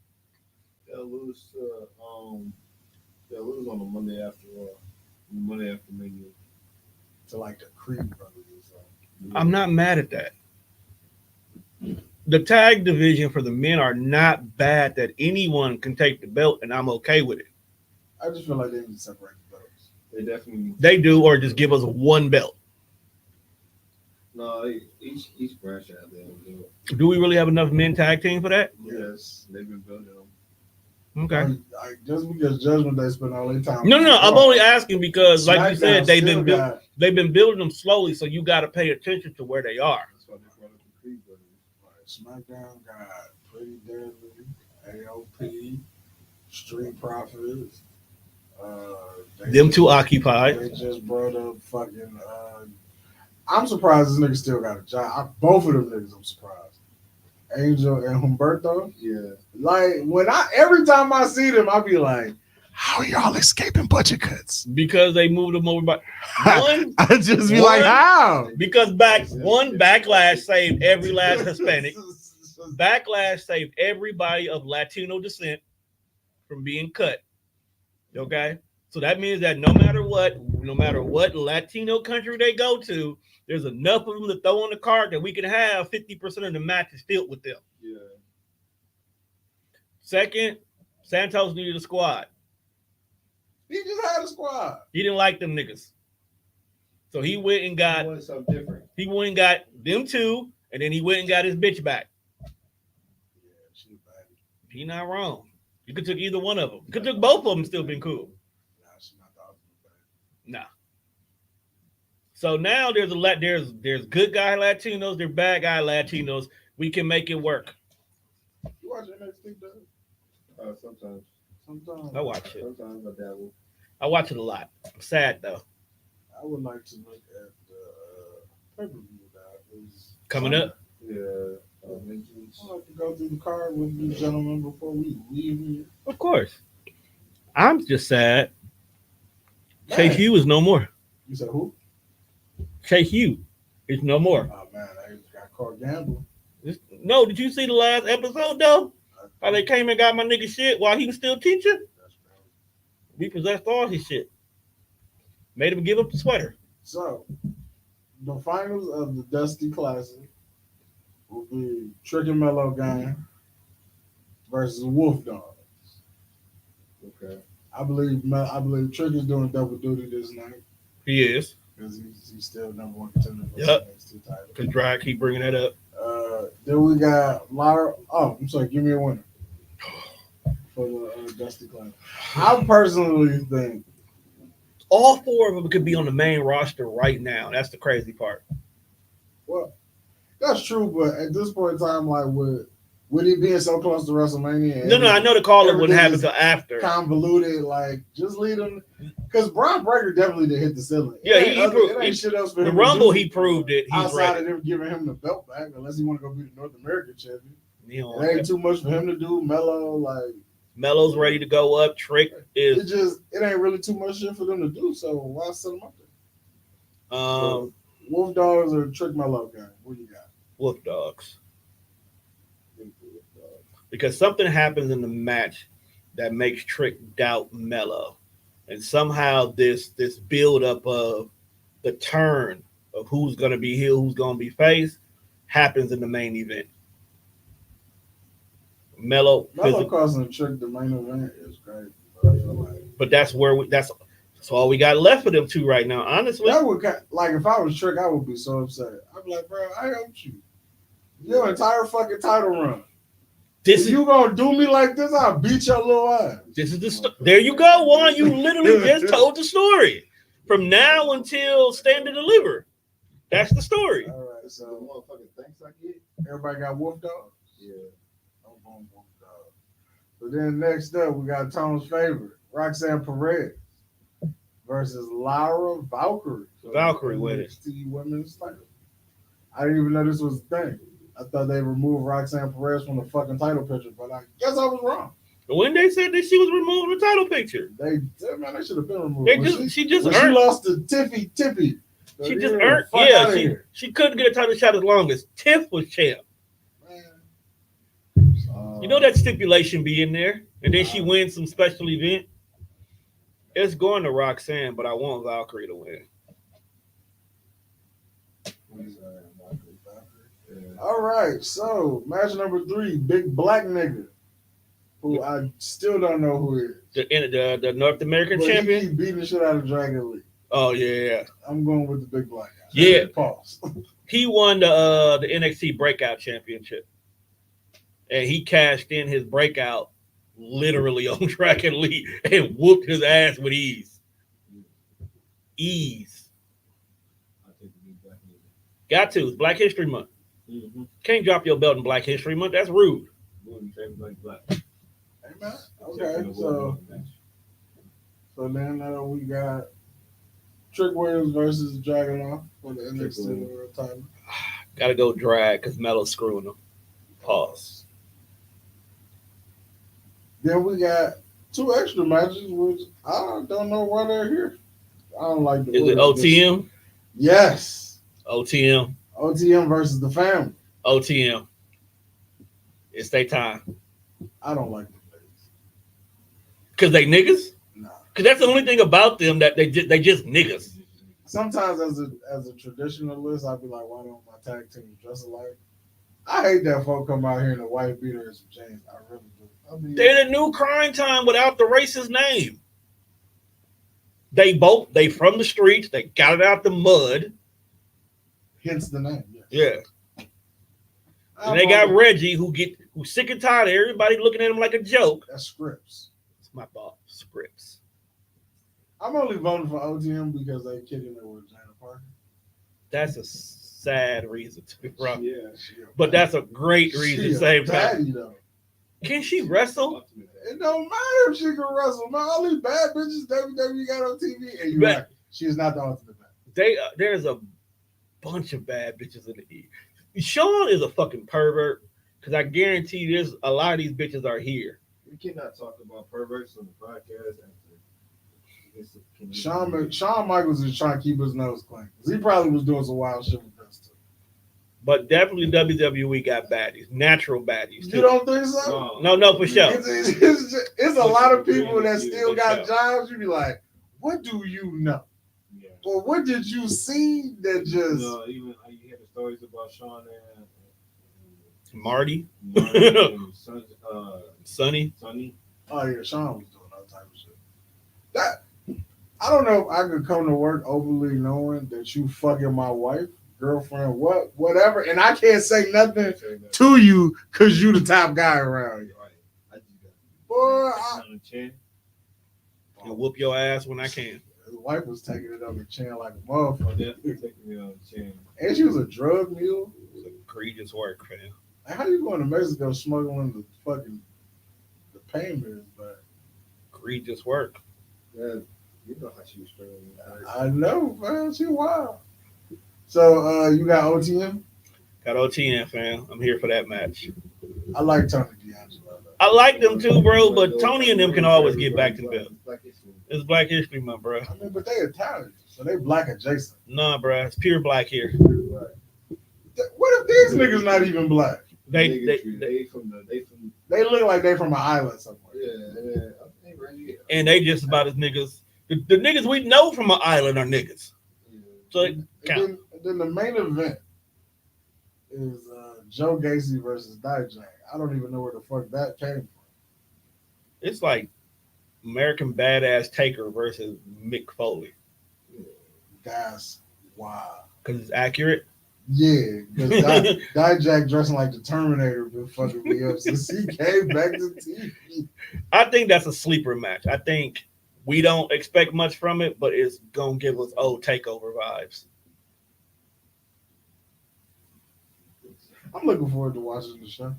S2: They'll lose on the Monday after Mania.
S1: To like the Creed brothers.
S3: I'm not mad at that. The tag division for the men are not bad that anyone can take the belt, and I'm okay with it.
S1: I just feel like they need to separate the belts.
S2: They definitely
S3: They do, or just give us one belt.
S2: no. Each branch out there will do it.
S3: Do we really have enough men tag team for that?
S2: Yes, they've been building them.
S3: Okay.
S1: Like just because Judgment Day spend all their time.
S3: No. I'm only asking because, like you said,
S1: SmackDown
S3: they've been building them slowly, so you got to pay attention to where they are.
S2: That's why they brought up the Creed brothers.
S1: SmackDown got Pretty Deadly, AOP, Street Profits.
S3: Them two occupied.
S1: They just brought up fucking. I'm surprised this nigga still got a job. Both of them niggas, I'm surprised. Angel and Humberto.
S2: Yeah.
S1: Like every time I see them, I be like, how are y'all escaping budget cuts?
S3: Because they moved them over by one.
S1: I just be like, how?
S3: Because Backlash saved every last Hispanic. Backlash saved everybody of Latino descent from being cut. Okay? So that means that no matter what Latino country they go to, there's enough of them to throw on the card that we can have 50% of the matches filled with them.
S2: Yeah.
S3: Second, Santos needed a squad.
S1: He just had a squad.
S3: He didn't like them niggas. So he went and got
S2: He wanted something different.
S3: He went and got them two, and then he went and got his bitch back.
S1: Yeah, she bad.
S3: He not wrong. You could took either one of them. You could took both of them, still been cool.
S1: Nah, she not the ultimate bad.
S3: Nah. So now there's good guy Latinos, there's bad guy Latinos. We can make it work.
S1: You watch NXT, Doug?
S2: Sometimes.
S3: I watch it.
S2: Sometimes I dabble.
S3: I watch it a lot. I'm sad though.
S1: I would like to look at the pay-per-view that is
S3: Coming up.
S2: Yeah.
S1: I'd like to go through the card with you gentlemen before we leave here.
S3: Of course. I'm just sad. Chase
S1: Man.
S3: Hugh is no more.
S1: You said who?
S3: Chase Hugh is no more.
S1: Oh man, I got caught gambling.
S3: No, did you see the last episode though? How they came and got my nigga shit while he was still teaching?
S1: That's crazy.
S3: We possessed all his shit. Made him give up the sweater.
S1: So, the finals of the Dusty Classic will be Trick and Mellow Gang versus Wolf Dogs.
S2: Okay.
S1: I believe Trick is doing double duty this night
S3: He is.
S1: because he's still number one contender for
S3: Yep.
S1: the next two titles.
S3: Cause Drag keep bringing that up.
S1: Then we got Lara. Oh, I'm sorry. Give me a winner for the Dusty Classic. I personally think
S3: All four of them could be on the main roster right now. That's the crazy part.
S1: well, that's true, but at this point in time, like with it being so close to WrestleMania, and
S3: No, I know the call-up wouldn't happen
S1: everything
S3: until after.
S1: convoluted. Like, just lead them because Braun Breaker definitely did hit the ceiling.
S3: Yeah,
S1: It ain't shit else for
S3: The
S1: him.
S3: Rumble,
S1: to do
S3: he proved it. He's
S1: outside
S3: ready.
S1: of them giving him the belt back, unless he want to go be the North American champion.
S3: He don't
S1: It
S3: want
S1: ain't
S3: that.
S1: too much for him to do. Mello, like
S3: Melo's ready to go up. Trick is
S1: it ain't really too much shit for them to do. So why set them up there?
S3: um
S1: Wolf Dogs or Trick Mello guy? What you got?
S3: Wolf Dogs. Because something happens in the match that makes Trick doubt Melo. And somehow this build up of the turn of who's gonna be heel, who's gonna be face, happens in the main event. Melo
S1: causing Trick the main event is great.
S3: But that's where that's all we got left for them two right now. Honestly,
S1: that would like if I was Trick, I would be so upset. I'd be like, bro, I helped you. Your entire fucking title run. If you gonna do me like this, I'll beat your little ass.
S3: This is there you go, Juan. You literally just told the story. From now until Stand and Deliver. That's the story.
S1: All right, so motherfucking thanks I get. Everybody got wolf dogs? Yeah. So then next up, we got Tom's favorite, Roxanne Perez versus Lyra Valkyrie.
S3: Valkyrie with it.
S1: Women's title. I didn't even know this was a thing. I thought they removed Roxanne Perez from the fucking title picture, but I guess I was wrong.
S3: When they said that she was removed from the title picture,
S1: they should have been removed.
S3: She
S1: lost to Tippy.
S3: She just earned. Yeah, she couldn't get a title shot as long as Tiff was champ. You know that stipulation be in there, and then she wins some special event. It's going to Roxanne, but I want Valkyrie to win.
S1: All right, so match number 3, big black nigga, who I still don't know who is.
S3: The North American champion.
S1: He beating the shit out of Dragon Lee.
S3: Oh yeah.
S1: I'm going with the big black guy.
S3: Yeah.
S1: Pause.
S3: He won the NXT Breakout Championship. And he cashed in his breakout literally on Dragon Lee and whooped his ass with ease. Got to. It's Black History Month. Mm-hmm. Can't drop your belt in Black History Month. That's rude.
S1: Amen. Okay, so then we got Trick Williams versus Dragunov for the NXT World title.
S3: Gotta go drag because Melo's screwing him. Pause.
S1: Then we got 2 extra matches, which I don't know why they're here. I don't like the.
S3: Is it OTM?
S1: Yes.
S3: OTM.
S1: OTM versus the family.
S3: OTM. It's their time.
S1: I don't like them.
S3: Because they niggas?
S1: No.
S3: Because that's the only thing about them that they just niggas.
S1: Sometimes as a traditionalist, I'd be like, why don't my tag team dress alike? I hate that folk come out here in a white beater and some chains. I really do. I mean,
S3: they're the new Crime Time without the racist name. They from the streets. They got it out the mud.
S1: Hence the name.
S3: Yes. Yeah. And they got Reggie who's sick and tired of everybody looking at him like a joke.
S1: That's Scripps.
S3: It's my boss, Scripps.
S1: I'm only voting for OTM because they kidding it with Jada Parker.
S3: That's a sad reason to be wrong.
S1: Yeah,
S3: but that's a great reason at the same time.
S1: Though.
S3: Can she wrestle?
S1: It don't matter if she can wrestle. Man, all these bad bitches WWE got on TV, and you're right. She is not the ultimate bad.
S3: There's a bunch of bad bitches in the E. Sean is a fucking pervert because I guarantee there's a lot of these bitches are here.
S2: We cannot talk about perverts on the podcast.
S1: Shawn Michaels is trying to keep his nose clean because he probably was doing some wild shit with us too.
S3: But definitely WWE got baddies, natural baddies.
S1: Too. You don't think so?
S3: No, for sure.
S1: It's a lot of people that still got jobs. You be like, what do you know? Yeah. Or what did you see that just?
S2: Even you hear the stories about Sean and
S3: Marty
S2: and
S3: Sonny.
S1: Oh yeah, Sean was doing all type of shit. That I don't know if I could come to work openly knowing that you fucking my wife, girlfriend, whatever, and I can't say nothing to you because you the top guy around here. Boy,
S3: and whoop your ass when I can.
S1: His wife was taking it on the chin like a motherfucker.
S2: Taking it on the chin.
S1: And she was a drug mule.
S3: It was egregious work, man.
S1: Like, how you going to Mexico smuggling the payments, but
S3: egregious work.
S2: Yeah, you know how she was struggling.
S1: I know, man. She wild. So you got OTM?
S3: Got OTM, fam. I'm here for that match.
S1: I like Tony D'Angelo.
S3: I like them too, bro, but Tony and them can always get back to the belt. It's Black History Month, bro.
S1: I mean, but they Italian, so they black adjacent.
S3: Nah, bro, it's pure black here.
S1: What if these niggas not even black?
S3: They
S1: look like they from an island somewhere.
S2: Yeah.
S3: And they just about as niggas. The niggas we know from an island are niggas. So
S1: then the main event is Joe Gacy versus Dijak. I don't even know where the fuck that came from.
S3: It's like American Badass Taker versus Mick Foley
S1: That's wild.
S3: because it's accurate.
S1: Yeah, because Dijak dressing like the Terminator been fucking me up since he came back to TV.
S3: I think that's a sleeper match. I think we don't expect much from it, but it's gonna give us old takeover vibes.
S1: I'm looking forward to watching the show.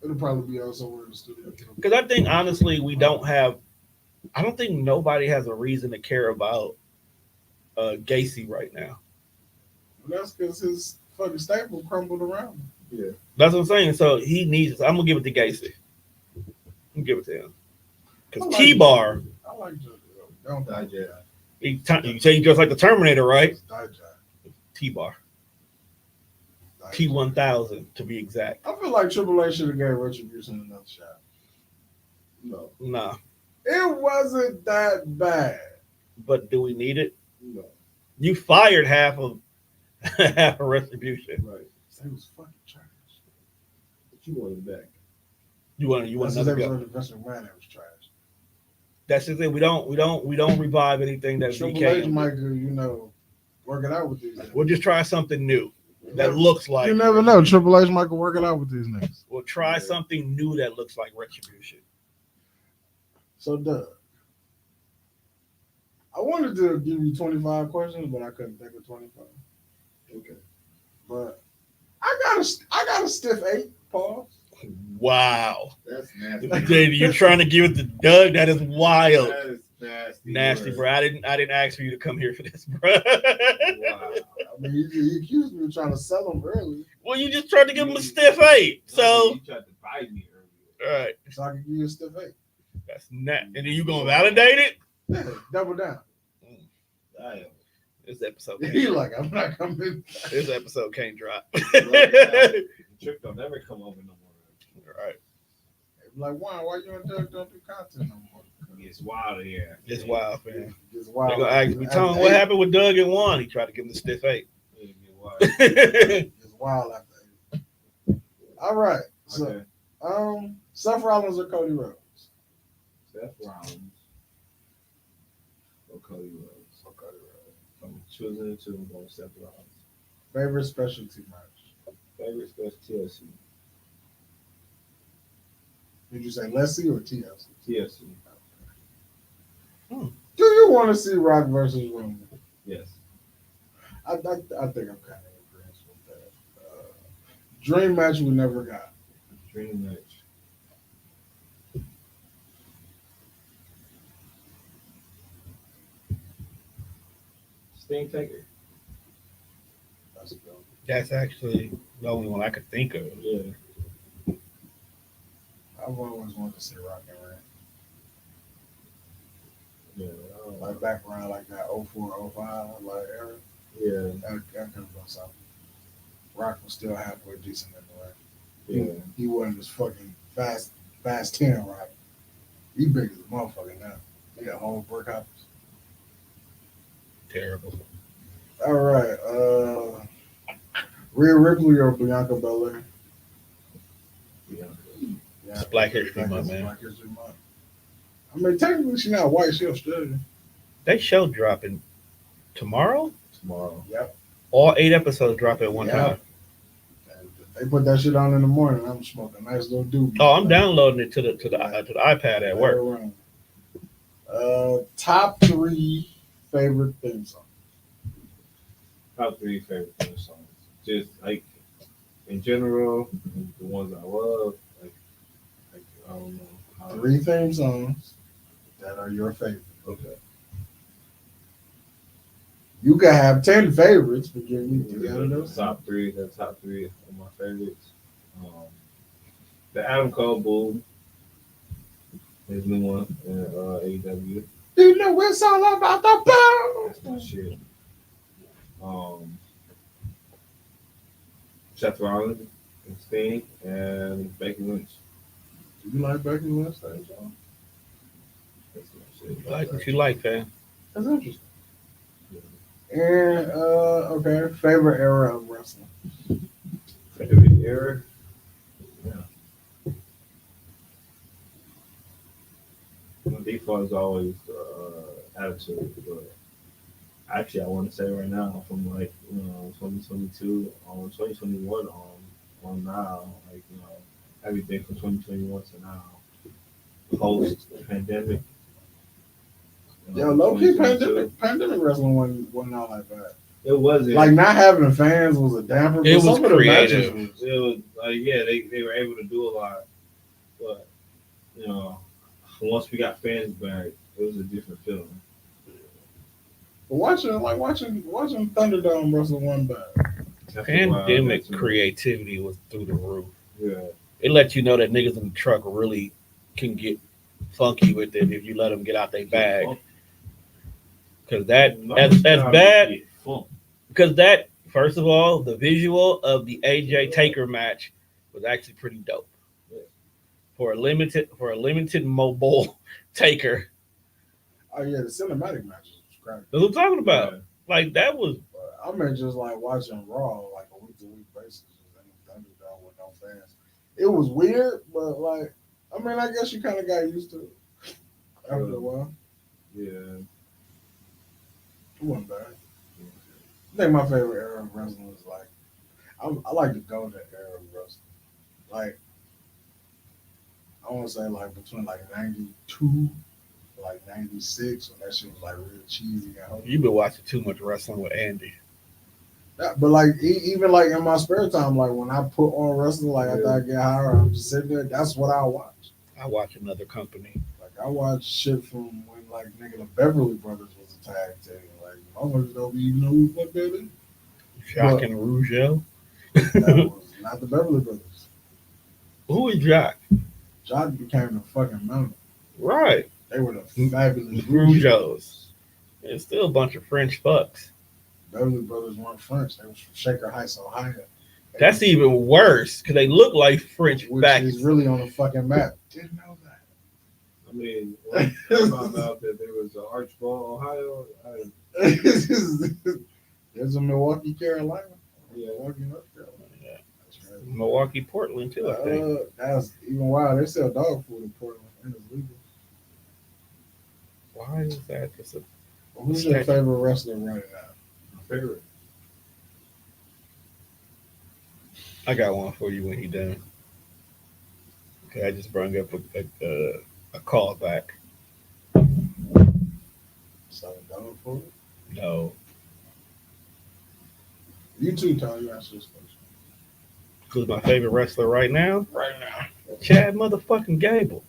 S1: It'll probably be on somewhere in the studio.
S3: Because I think honestly, we don't have. I don't think nobody has a reason to care about Gacy right now.
S1: That's because his fucking staple crumbled around him.
S2: Yeah.
S3: That's what I'm saying. So he needs. I'm gonna give it to Gacy. I'm gonna give it to him. Because
S1: I like
S3: T-Bar,
S1: I like Joe. Don't
S2: Dijak.
S3: you say he just like the Terminator, right?
S1: Dijak.
S3: T-Bar,
S1: Dijak.
S3: T1000 to be exact.
S1: I feel like Triple H should have gave Retribution another shot.
S2: No.
S3: Nah,
S1: It wasn't that bad.
S3: but do we need it?
S2: No.
S3: You fired half of Retribution.
S2: Right.
S1: It was fucking trash.
S2: But you want it back.
S3: You want
S1: That's
S3: another go?
S1: the Vince McMahon that was trash.
S3: That's the thing. We don't revive anything that's
S1: Triple H
S3: VKM.
S1: might, work it out with these.
S3: We'll just try something new that looks like.
S1: You never know. Triple H might work it out with these niggas.
S3: We'll try something new that looks like Retribution.
S1: So, Doug, I wanted to give you 25 questions, but I couldn't think of 25.
S2: Okay.
S1: But I got a stiff 8. Pause.
S3: Wow.
S2: That's nasty.
S3: Dude, you're trying to give it to Doug? That is wild.
S2: That is nasty.
S3: Nasty, bro. I didn't ask for you to come here for this, bro.
S2: Wow.
S1: I mean, he accused me of trying to sell him early,
S3: Well, you just tried to give him a stiff 8. So,
S2: You tried to bite me earlier.
S3: all right.
S1: so I could give you a stiff 8.
S3: That's not. And then you gonna validate it?
S1: Yeah, double down.
S2: Damn.
S3: This episode.
S1: He
S3: Can't,
S1: like, I'm not coming.
S3: this episode can't drop.
S2: The trick don't never come over no more.
S3: All right.
S1: Like, why you and Doug don't do content no more?
S2: It's wild here.
S3: It's wild, man.
S1: It's
S3: They're
S1: wild.
S3: gonna ask me, Tone, what happened with Doug and Juan? He tried to give him the stiff 8.
S2: It get wild.
S1: It's wild after 8. All right. So,
S2: Okay.
S1: Seth Rollins or Cody Rhodes?
S2: Seth Rollins. Or Cody Rhodes. I'm choosing the two. I'm going Seth Rollins.
S1: Favorite specialty match?
S2: Favorite special TLC.
S1: Did you say Leslie or TLC?
S2: TLC.
S1: Do you want to see Rock versus Roman?
S2: Yes.
S1: I think I'm kind of in agreement with that. Dream match we never got.
S2: Dream match. Sting Taker.
S1: That's a good one.
S3: That's actually the only one I could think of.
S2: Yeah.
S1: I've always wanted to see Rock and Ray.
S2: Yeah.
S1: Like back around like that 04, 05, like era.
S2: Yeah.
S1: That could have been something. Rock was still halfway decent in the ring.
S2: Yeah.
S1: He wasn't as fucking fast 10 Rock. He big as a motherfucker now. He got whole brick hoppers.
S3: Terrible.
S1: All right. Rhea Ripley or Bianca Belair?
S2: Yeah.
S1: Yeah,
S3: It's Black History Month, man.
S1: Black History Month. I mean, technically, she's not white. She's Australian.
S3: They show dropping tomorrow.
S2: Tomorrow.
S1: Yep.
S3: All 8 episodes drop at one
S1: Yeah.
S3: time.
S1: They put that shit on in the morning. I'm smoking a nice little doobie.
S3: Oh, I'm downloading it to the iPad at work.
S1: Top 3 favorite theme songs.
S2: Top 3 favorite theme songs. Just like in general, the ones I love. Like I don't know. How
S1: 3 theme songs that are your favorite.
S2: Okay.
S1: You can have 10 favorites, but give me 3 out of those.
S2: Top 3. The top 3 of my favorites. The Adam Cole Bull. His new one in AEW.
S1: Do you know it's all about the ball?
S2: That's my shit. Seth Rollins and Sting and Becky Lynch.
S1: Do you like Becky Lynch? Theme song?
S2: That's my shit.
S3: I like what you like, fam.
S1: That's interesting. And okay, favorite era of wrestling.
S2: Favorite Era. Yeah. My default is always attitude, but actually, I want to say right now, from like 2022 on 2021 on now, like everything from 2021 to now, post pandemic.
S1: Yo, low key
S2: 2022.
S1: pandemic wrestling wasn't all like that.
S2: It wasn't
S1: Like not having the fans was a damper.
S3: It
S1: But
S3: was
S1: some of the matches
S3: creative.
S1: was,
S2: it was like they were able to do a lot, but once we got fans back, it was a different feeling.
S1: but watching Thunderdome wrestle one bad.
S3: Pandemic creativity was through the roof.
S2: Yeah.
S3: It let you know that niggas in the truck really can get funky with it if you let them get out their bag. Because that as bad. Because that, first of all, the visual of the AJ Taker match was actually pretty dope. For a limited mobile Taker.
S1: Oh yeah, the cinematic matches was crazy.
S3: That's what I'm talking about.
S2: Yeah.
S3: Like that was.
S1: I mean, just like watching Raw, like a week to week basis, and Thunderdome with no fans. It was weird, but like, I mean, I guess you kind of got used to it after a while.
S2: Yeah.
S1: It wasn't bad. I think my favorite era of wrestling was like, I like the golden era of wrestling. Like, I want to say like between like 92, like 96, when that shit was like real cheesy.
S3: You've been watching too much wrestling with Andy.
S1: But like even like in my spare time, like when I put on wrestling, like after I get hired, I'm just sitting there. That's what I watch.
S3: I watch Another Company.
S1: Like I watch shit from when like nigga the Beverly Brothers was a tag team. Like motherfuckers don't even know who the fuck that is.
S3: Jock and Rougeau.
S1: That was not the Beverly Brothers.
S3: Who is Jock?
S1: Jock became the fucking member.
S3: Right.
S1: They were the fabulous
S3: Rougeaus. It's still a bunch of French fucks.
S1: Beverly Brothers weren't French. They was from Shaker Heights, Ohio.
S3: That's even worse because they look like French
S1: which
S3: back.
S1: is really on the fucking map. Didn't know that.
S2: I mean, when I found out that there was an Archball, Ohio.
S1: There's a Milwaukee, Carolina.
S2: Yeah.
S1: Milwaukee, North Carolina.
S3: Yeah.
S1: That's right.
S3: Milwaukee, Portland too, I think.
S1: That's even wild. They sell dog food in Portland and it's legal.
S3: Why is that? Just a,
S1: Who's your favorite wrestler right now?
S2: My favorite.
S3: I got one for you when he done. Okay, I just brought up a callback.
S1: Selling dog food?
S3: No.
S1: You too, Tony. You answer this question.
S3: Who's my favorite wrestler right now?
S1: Right now.
S3: Chad motherfucking Gable.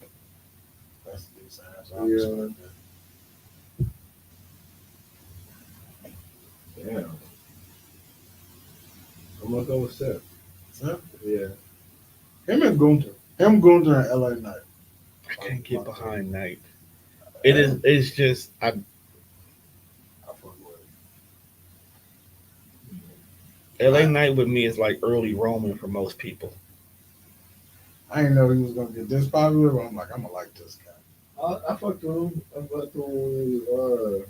S1: That's the big sign.
S2: Yeah. Damn. I'm gonna go with Seth.
S1: Seth?
S2: Yeah.
S1: Him and Gunther. Gunther, and LA Knight.
S3: I can't get behind Knight. It's just
S1: I fuck with it.
S3: LA Knight with me is like early Roman for most people.
S1: I didn't know he was gonna get this popular, but I'm like, I'm gonna like this guy.
S2: I fucked with him. I fucked with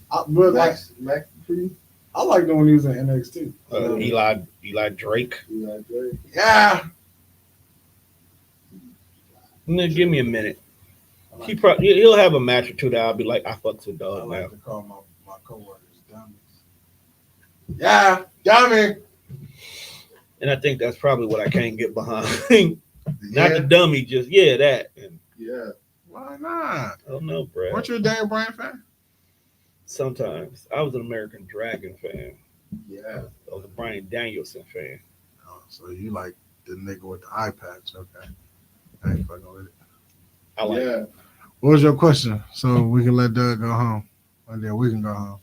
S1: But like,
S2: Max Dupree.
S1: I like the one he was in NXT.
S3: Eli Drake.
S1: Yeah.
S3: Give me a minute. He'll have a match or two that I'll be like, I fucks with
S1: I
S3: dog
S1: like
S3: now.
S1: to call my coworkers dummies. Yeah, dummy.
S3: And I think that's probably what I can't get behind.
S1: Yeah.
S3: Not the dummy, just that. And
S2: Yeah.
S1: Why not?
S3: I don't know, Brad.
S1: Weren't you a Daniel Bryan fan?
S3: Sometimes I was an American Dragon fan.
S2: Yeah.
S3: I was a Bryan Danielson fan.
S1: Oh, so you like the nigga with the eye patch? Okay, I ain't fucking with it.
S3: I like.
S2: Yeah.
S1: What was your question? So we can let Doug go home, and then we can go home.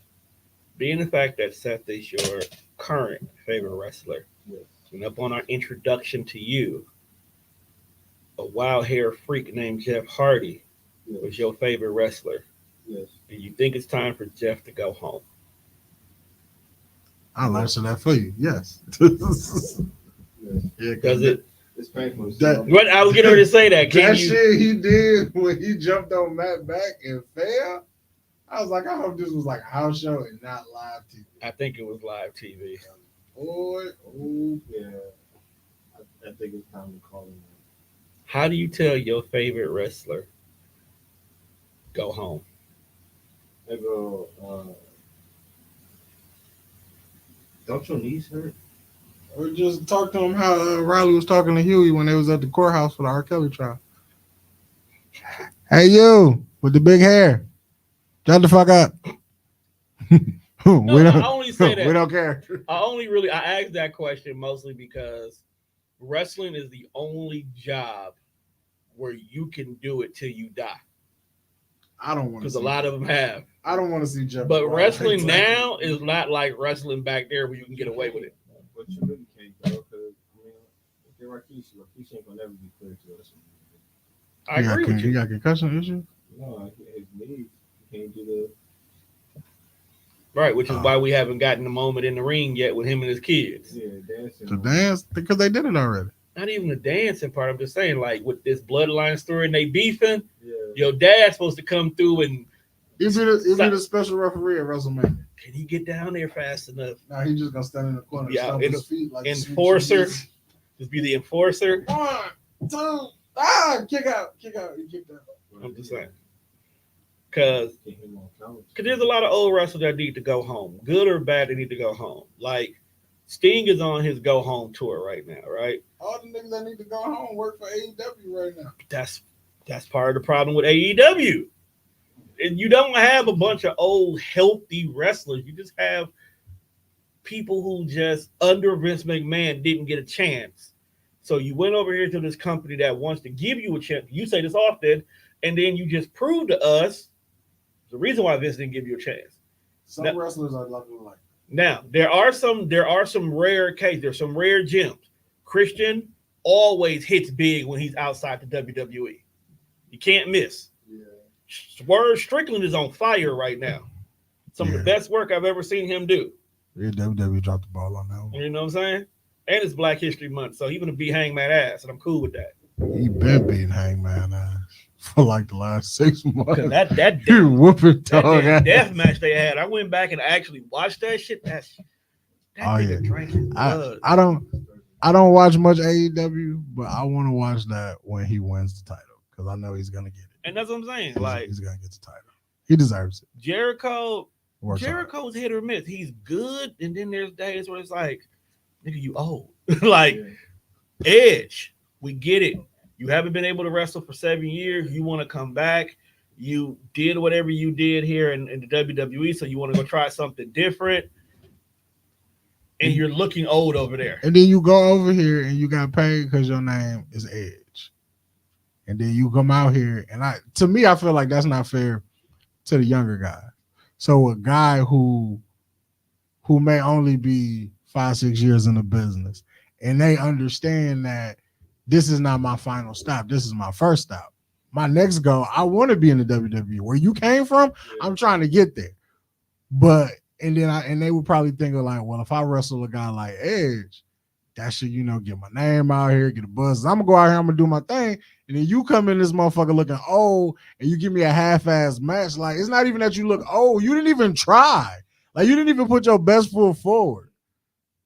S3: Being the fact that Seth is your current favorite wrestler,
S2: Yes.
S3: and up on our introduction to you, a wild hair freak named Jeff Hardy
S2: Yes.
S3: was your favorite wrestler,
S2: Yes.
S3: and you think it's time for Jeff to go home.
S1: I'll answer that for you. Yes.
S2: Yes.
S1: Yeah,
S3: Does it?
S2: It's painful.
S3: What I was getting ready to say that. Can
S1: that
S3: you?
S1: shit he did when he jumped on Matt back and fell. I was like, I hope this was like a house show and not live TV.
S3: I think it was live TV.
S1: Boy, oh
S2: Yeah. At think it's time to call him.
S3: How do you tell your favorite wrestler go home?
S2: They go, don't your knees hurt?
S1: Or just talk to him how Riley was talking to Huey when they was at the courthouse for the R. Kelly trial. Hey, you with the big hair, shut the fuck up.
S3: No, I only say that.
S1: We don't care.
S3: I asked that question mostly because wrestling is the only job where you can do it till you die.
S1: I don't want to,
S3: because a lot of them have.
S1: I don't want to see Jeff.
S3: But wrestling now is not like wrestling back there where you can get away with it.
S2: But you really can't go because if you're Rikishi ain't gonna never be clear to us.
S3: I agree with you.
S1: You got concussion issues?
S2: No, his knees. He can't do the.
S3: Right, which is why we haven't gotten the moment in the ring yet with him and his kids.
S2: Yeah, dancing.
S1: To dance because they did it already.
S3: Not even the dancing part. I'm just saying, like with this bloodline story and they beefing,
S2: Yeah.
S3: your dad's supposed to come through and
S1: He'll be the special referee at WrestleMania.
S3: can he get down there fast enough?
S1: Now he's just gonna stand in the corner,
S3: Yeah,
S1: stomp his feet like
S3: enforcer. Just be the enforcer.
S1: 1, 2, kick out, he kicked out.
S3: I'm just saying. Because there's a lot of old wrestlers that need to go home. Good or bad, they need to go home. Like Sting is on his go home tour right now, right?
S1: All the niggas that need to go home work for AEW right now.
S3: That's part of the problem with AEW. And you don't have a bunch of old, healthy wrestlers. You just have people who just under Vince McMahon didn't get a chance. So you went over here to this company that wants to give you a chance. You say this often, and then you just prove to us the reason why Vince didn't give you a chance.
S1: Some wrestlers are lucky like that.
S3: Now there are some rare cases. There's some rare gems. Christian always hits big when he's outside the WWE. You can't miss.
S1: Yeah.
S3: Swerve Strickland is on fire right now. Some of the best work I've ever seen him do.
S1: Yeah, WWE dropped the ball on that one.
S3: You know what I'm saying? And it's Black History Month, so he's gonna be Hangman ass, and I'm cool with that.
S1: He been beating Hangman ass for like the last 6 months.
S3: That
S1: he whooping dog ass.
S3: Death match they had, I went back and actually watched that shit. That nigga drank his blood.
S1: I don't watch much AEW, but I want to watch that when he wins the title because I know he's gonna get it.
S3: And that's what I'm saying.
S1: He's gonna get the title. He deserves it.
S3: Jericho's
S1: hard.
S3: hit or miss. He's good, and then there's days where it's like, nigga, you old. Like Edge, we get it. You haven't been able to wrestle for 7 years. You want to come back. You did whatever you did here in the WWE, so you want to go try something different. And you're looking old over there.
S1: And then you go over here and you got paid because your name is Edge. And then you come out here, and I feel like that's not fair to the younger guy. So a guy who may only be 5-6 years in the business, and they understand that this is not my final stop. This is my first stop. My next goal, I want to be in the WWE. Where you came from, I'm trying to get there. But and they would probably think of like, well, if I wrestle a guy like Edge, that should, get my name out here, get a buzz. I'm gonna go out here, I'm gonna do my thing. And then you come in this motherfucker looking old and you give me a half-ass match. Like, it's not even that you look old. You didn't even try. Like, you didn't even put your best foot forward.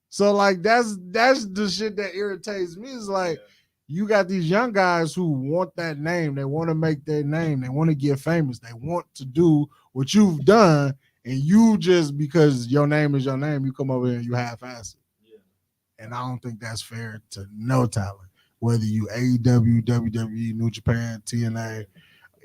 S1: So, like, that's the shit that irritates me. Is like, you got these young guys who want that name. They want to make their name. They want to get famous. They want to do what you've done. And you just, because your name is your name, you come over here and you half-ass it. Yeah. And I don't think that's fair to no talent. Whether you AEW, WWE, New Japan, TNA,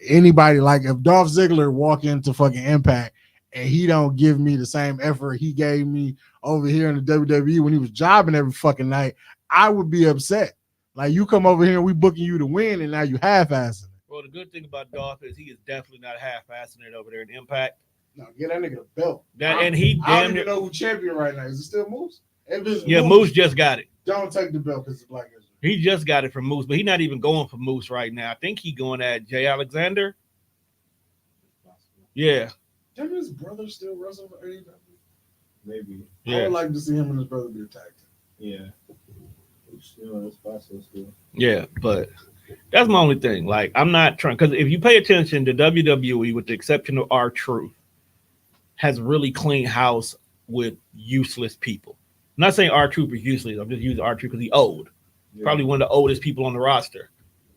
S1: anybody. Like if Dolph Ziggler walk into fucking Impact and he don't give me the same effort he gave me over here in the WWE when he was jobbing every fucking night, I would be upset. Like you come over here and we booking you to win and now you half-assing it.
S3: Well, the good thing about Dolph is he is definitely not half-assing it over there in Impact.
S1: No, get that nigga the belt.
S3: And he
S1: I don't even know who champion right now. Is it still Moose?
S3: Moose just got it.
S1: Don't take the belt because it's Black History.
S3: He just got it from Moose, but he's not even going for Moose right now. I think he's going at Jay Alexander. Yeah.
S1: Didn't his brother still wrestle for AEW?
S2: Maybe.
S1: I would like to see him and his brother be attacked.
S2: Yeah. That's possible still.
S3: Yeah, but that's my only thing. Like, I'm not trying, because if you pay attention to WWE, with the exception of R-Truth, has really clean house with useless people. I'm not saying R-Truth is useless. I'm just using R-Truth because he's old. Probably one of the oldest people on the roster,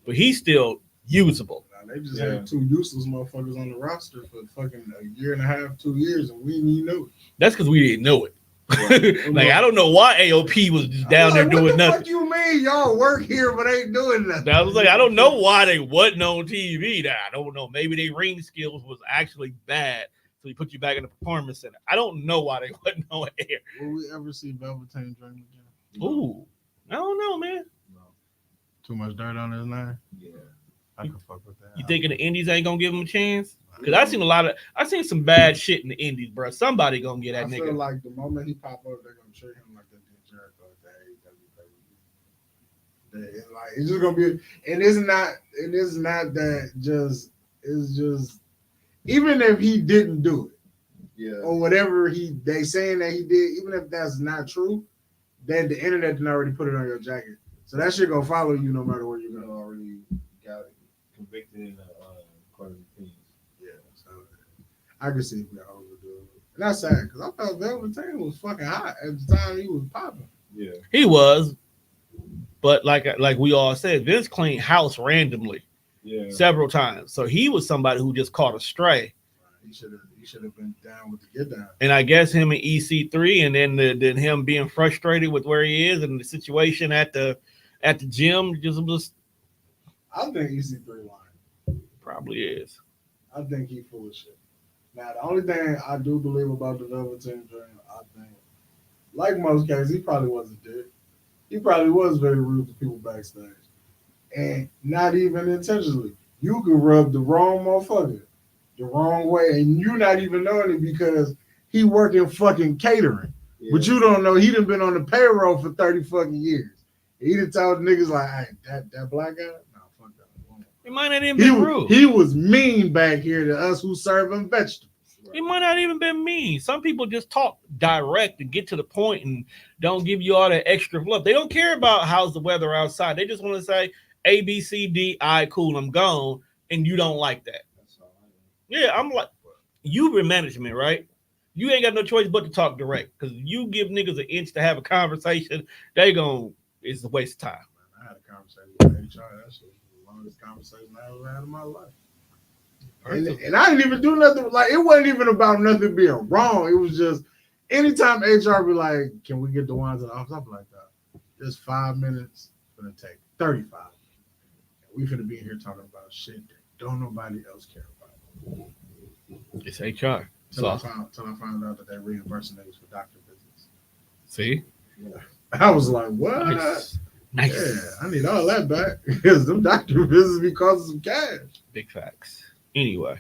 S3: but he's still usable.
S1: They just had two useless motherfuckers on the roster for fucking a year and a half, 2 years, and we didn't even know it.
S3: That's because we didn't know it. Like, I don't know why AOP was just down there doing nothing.
S1: What you mean? Y'all work here, but ain't doing nothing.
S3: I was like, I don't know why they wasn't on TV. I don't know. Maybe their ring skills was actually bad, so he put you back in the performance center. I don't know why they wasn't on air.
S1: Will we ever see Velveteen Dream again?
S3: Ooh, I don't know, man.
S1: No. Too much dirt on his name?
S2: Yeah.
S1: I can fuck with that.
S3: You thinking the Indies ain't gonna give him a chance? Because I seen some bad shit in the Indies, bro. Somebody gonna get that nigga.
S1: I feel like the moment he pop up, they're gonna treat him like they did Jericho at the AEW. Like, it's just gonna be, and it is not that just, it's just, even if he didn't do it, or whatever they saying that he did, even if that's not true, then the internet didn't already put it on your jacket. So that shit gonna follow you no matter where you're going.
S2: Already got it convicted in the court of appeals.
S1: Yeah, so I can see if we overdo it. And that's sad because I thought Velveteen was fucking hot at the time he was popping.
S2: Yeah,
S3: he was, but like we all said, Vince cleaned house randomly, several times. So he was somebody who just caught a stray.
S1: He should have been down with the get down.
S3: And I guess him and EC3, and then him being frustrated with where he is and the situation at the gym just.
S1: I think EC3 lying.
S3: Probably is.
S1: I think he full of shit. Now, the only thing I do believe about the Velveteen Dream, I think, like most cases, he probably was a dick. He probably was very rude to people backstage. And not even intentionally. You could rub the wrong motherfucker the wrong way, and you not even knowing it because he working fucking catering. Yeah. But you don't know he done been on the payroll for 30 fucking years. He done told niggas like, hey, that black guy? No, fuck that.
S3: It might not even be rude.
S1: He was mean back here to us who serve him vegetables.
S3: Right. It might not even been mean. Some people just talk direct and get to the point and don't give you all that extra fluff. They don't care about how's the weather outside. They just want to say A, B, C, D, I, cool, I'm gone, and you don't like that. Yeah, I'm like, you in management, right? You ain't got no choice but to talk direct because you give niggas an inch to have a conversation, it's a waste of time.
S1: I had a conversation with HR. That's the longest conversation I ever had in my life. And I didn't even do nothing. Like, it wasn't even about nothing being wrong. It was just anytime HR be like, can we get the ones in the office? I'll be like, just 5 minutes for the take 35. We finna be in here talking about shit that don't nobody else care about.
S3: It's HR.
S1: Till I found out that they're reimbursing niggas for doctor visits.
S3: See?
S1: Yeah. I was like, what?
S3: Nice.
S1: Yeah, I need all that back because them doctor visits be costing some cash.
S3: Big facts. Anyway.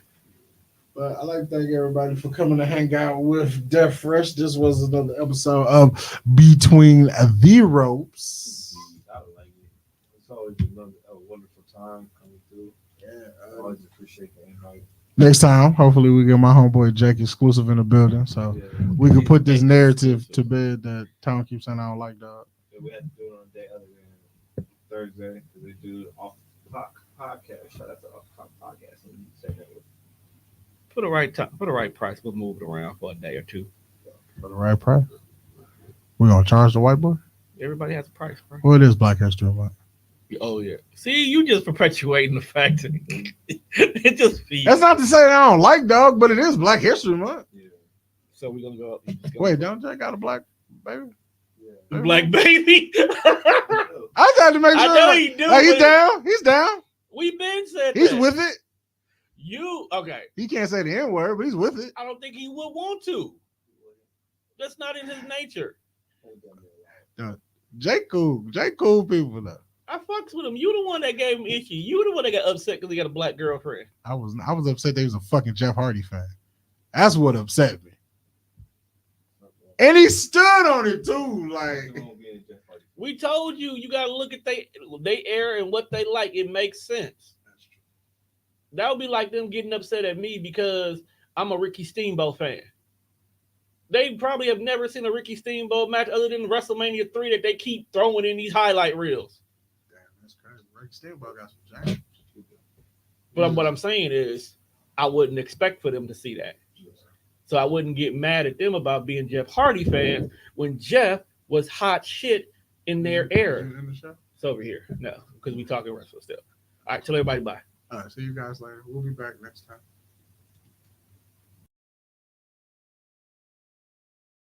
S1: But I'd like to thank everybody for coming to hang out with Death Fresh. This was another episode of Between the Ropes.
S2: I like it. It's always a wonderful time coming through.
S1: Yeah,
S2: I always appreciate the invite.
S1: Next time, hopefully we get my homeboy Jake exclusive in the building, so we can put this narrative to bed that Tom keeps saying I don't like dog.
S2: Yeah, we had to do it on a day other than Thursday because they do off podcast. Shout out to off podcast. And say that
S3: for the right time, for the right price, we'll move it around for a day or two.
S1: For the right price, we gonna charge the white boy.
S3: Everybody has a price, bro.
S1: Well, it is Black History Month.
S3: Oh yeah. See, you just perpetuating the fact that it just feeds.
S1: That's not to say that I don't like dog, but it is Black History Month.
S2: Yeah.
S3: So we're gonna go up.
S1: Wait, don't Jake got a black baby?
S2: Yeah.
S3: Black baby.
S1: I tried to make sure.
S3: I know he do.
S1: Like, he's down. He's down.
S3: We been said
S1: he's
S3: that.
S1: with it.
S3: You okay?
S1: He can't say the N word, but he's with it.
S3: I don't think he would want to. That's not in his nature.
S1: Jake cool people though.
S3: I fucks with him. You the one that gave him issue. You the one that got upset because he got a black girlfriend.
S1: I was upset that he was a fucking Jeff Hardy fan. That's what upset me. And he stood on it too. Like,
S3: we told you, you gotta look at they air and what they like. It makes sense. That would be like them getting upset at me because I'm a Ricky Steamboat fan. They probably have never seen a Ricky Steamboat match other than WrestleMania 3 that they keep throwing in these highlight reels.
S1: Damn, that's crazy. Ricky Steamboat got some giants.
S3: But what I'm saying is, I wouldn't expect for them to see that. So I wouldn't get mad at them about being Jeff Hardy fans when Jeff was hot shit in their era. It's over here. No, because we talking wrestling still. All right, tell everybody bye.
S1: All right, see you guys later. We'll be back next time.